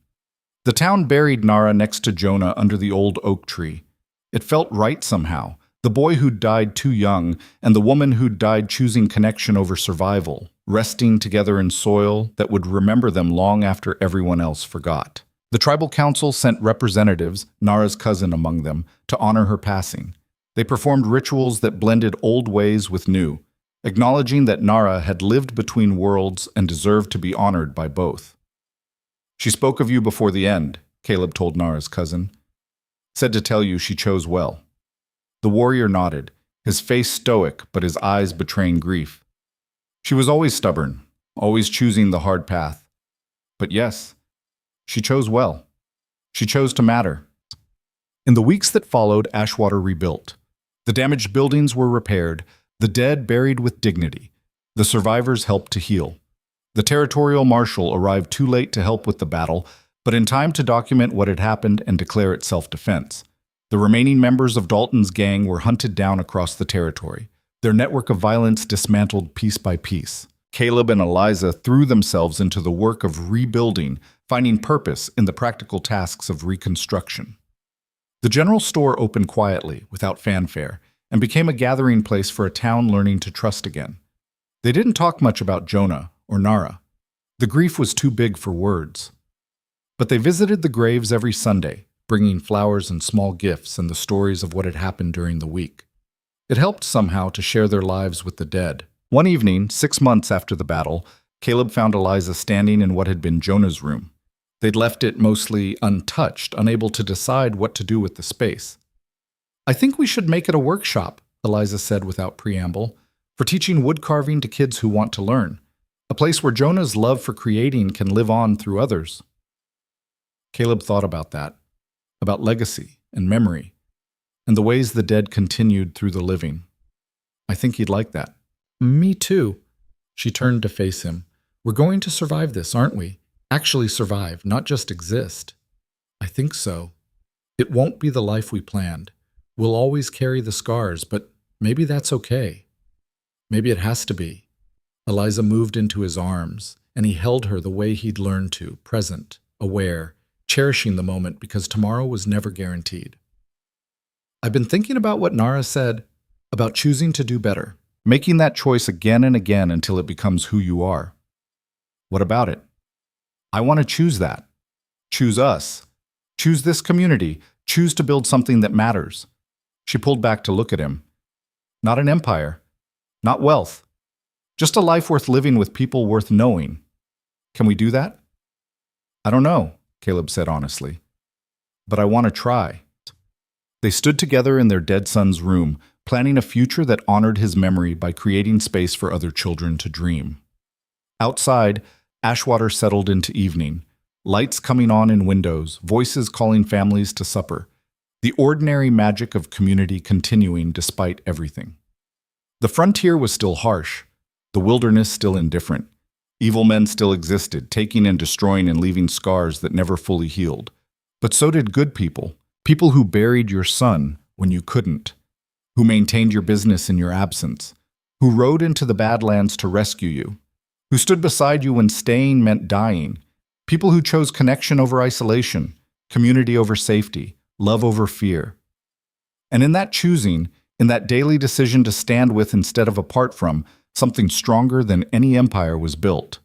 The town buried Nara next to Jonah under the old oak tree. It felt right somehow, the boy who'd died too young and the woman who'd died choosing connection over survival, resting together in soil that would remember them long after everyone else forgot. The tribal council sent representatives, Nara's cousin among them, to honor her passing. They performed rituals that blended old ways with new, acknowledging that Nara had lived between worlds and deserved to be honored by both. She spoke of you before the end, Caleb told Nara's cousin. Said to tell you she chose well. The warrior nodded, his face stoic but his eyes betraying grief. She was always stubborn, always choosing the hard path. But yes, she chose well. She chose to matter. In the weeks that followed, Ashwater rebuilt. The damaged buildings were repaired, the dead buried with dignity. The survivors helped to heal. The territorial marshal arrived too late to help with the battle, but in time to document what had happened and declare it self-defense. The remaining members of Dalton's gang were hunted down across the territory, their network of violence dismantled piece by piece. Caleb and Eliza threw themselves into the work of rebuilding, finding purpose in the practical tasks of reconstruction. The general store opened quietly, without fanfare, and became a gathering place for a town learning to trust again. They didn't talk much about Jonah or Nara. The grief was too big for words. But they visited the graves every Sunday, bringing flowers and small gifts and the stories of what had happened during the week. It helped somehow to share their lives with the dead. One evening, 6 months after the battle, Caleb found Eliza standing in what had been Jonah's room. They'd left it mostly untouched, unable to decide what to do with the space. I think we should make it a workshop, Eliza said without preamble, for teaching wood carving to kids who want to learn. A place where Jonah's love for creating can live on through others. Caleb thought about that, about legacy and memory, and the ways the dead continued through the living. I think he'd like that. Me too. She turned to face him. We're going to survive this, aren't we? Actually survive, not just exist. I think so. It won't be the life we planned. We'll always carry the scars, but maybe that's okay. Maybe it has to be. Eliza moved into his arms, and he held her the way he'd learned to, present, aware, cherishing the moment because tomorrow was never guaranteed. I've been thinking about what Nara said, about choosing to do better, making that choice again and again until it becomes who you are. What about it? I want to choose that. Choose us. Choose this community. Choose to build something that matters. She pulled back to look at him. Not an empire. Not wealth. Just a life worth living with people worth knowing. Can we do that? I don't know, Caleb said honestly. But I want to try. They stood together in their dead son's room, planning a future that honored his memory by creating space for other children to dream. Outside, Ashwater settled into evening, lights coming on in windows, voices calling families to supper, the ordinary magic of community continuing despite everything. The frontier was still harsh, the wilderness still indifferent. Evil men still existed, taking and destroying and leaving scars that never fully healed. But so did good people, people who buried your son when you couldn't, who maintained your business in your absence, who rode into the badlands to rescue you, who stood beside you when staying meant dying, people who chose connection over isolation, community over safety, love over fear. And in that choosing, in that daily decision to stand with instead of apart from, something stronger than any empire was built.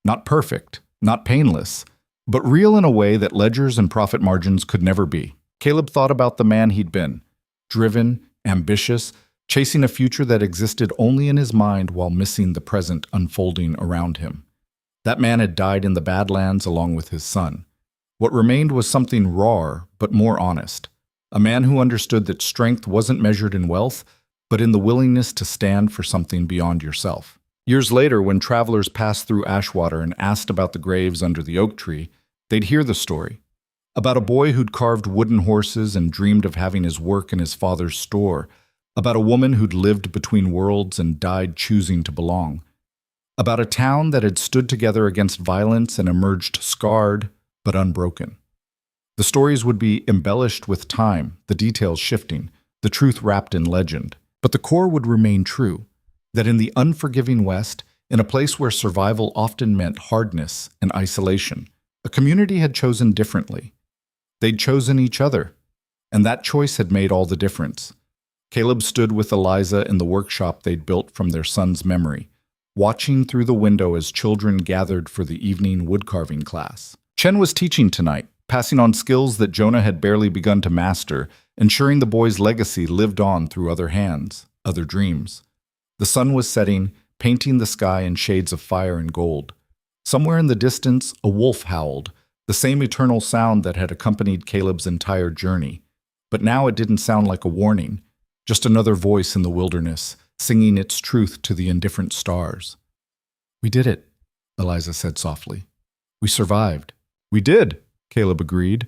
Not perfect, not painless, but real in a way that ledgers and profit margins could never be. Caleb thought about the man he'd been, driven, ambitious, chasing a future that existed only in his mind while missing the present unfolding around him. That man had died in the Badlands along with his son. What remained was something raw, but more honest. A man who understood that strength wasn't measured in wealth, but in the willingness to stand for something beyond yourself. Years later, when travelers passed through Ashwater and asked about the graves under the oak tree, they'd hear the story. About a boy who'd carved wooden horses and dreamed of having his work in his father's store. About a woman who'd lived between worlds and died choosing to belong. About a town that had stood together against violence and emerged scarred but unbroken. The stories would be embellished with time, the details shifting, the truth wrapped in legend. But the core would remain true, that in the unforgiving West, in a place where survival often meant hardness and isolation, a community had chosen differently. They'd chosen each other, and that choice had made all the difference. Caleb stood with Eliza in the workshop they'd built from their son's memory, watching through the window as children gathered for the evening woodcarving class. Chen was teaching tonight, passing on skills that Jonah had barely begun to master, ensuring the boy's legacy lived on through other hands, other dreams. The sun was setting, painting the sky in shades of fire and gold. Somewhere in the distance, a wolf howled, the same eternal sound that had accompanied Caleb's entire journey. But now it didn't sound like a warning, just another voice in the wilderness, singing its truth to the indifferent stars. "We did it," Eliza said softly. "We survived." "We did," Caleb agreed.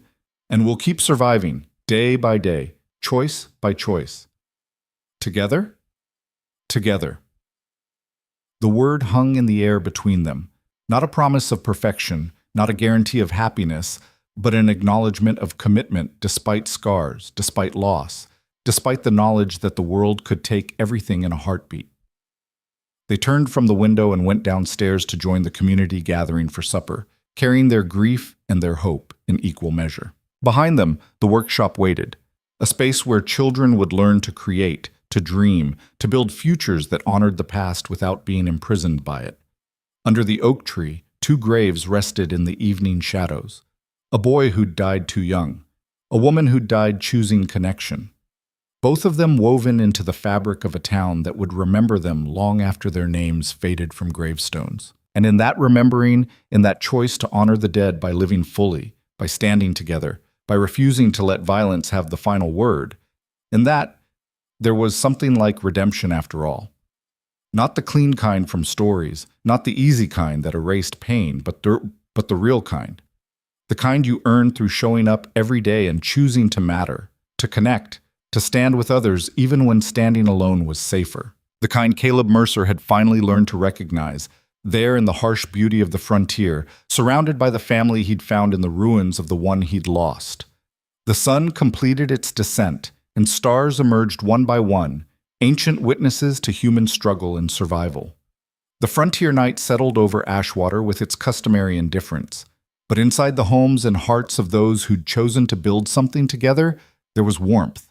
"And we'll keep surviving, day by day, choice by choice." Together? Together. The word hung in the air between them, not a promise of perfection, not a guarantee of happiness, but an acknowledgement of commitment despite scars, despite loss, despite the knowledge that the world could take everything in a heartbeat. They turned from the window and went downstairs to join the community gathering for supper, carrying their grief and their hope in equal measure. Behind them, the workshop waited, a space where children would learn to create, to dream, to build futures that honored the past without being imprisoned by it. Under the oak tree, 2 graves rested in the evening shadows. A boy who'd died too young, a woman who'd died choosing connection. Both of them woven into the fabric of a town that would remember them long after their names faded from gravestones. And in that remembering, in that choice to honor the dead by living fully, by standing together, by refusing to let violence have the final word, in that, there was something like redemption after all. Not the clean kind from stories, not the easy kind that erased pain, but the real kind. The kind you earn through showing up every day and choosing to matter, to connect, to stand with others even when standing alone was safer. The kind Caleb Mercer had finally learned to recognize, there in the harsh beauty of the frontier, surrounded by the family he'd found in the ruins of the one he'd lost. The sun completed its descent, and stars emerged one by one, ancient witnesses to human struggle and survival. The frontier night settled over Ashwater with its customary indifference, but inside the homes and hearts of those who'd chosen to build something together, there was warmth,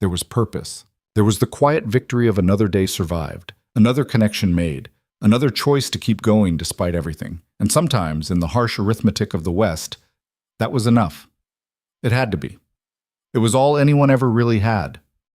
there was purpose. There was the quiet victory of another day survived, another connection made, another choice to keep going despite everything. And sometimes, in the harsh arithmetic of the West, that was enough. It had to be. It was all anyone ever really had.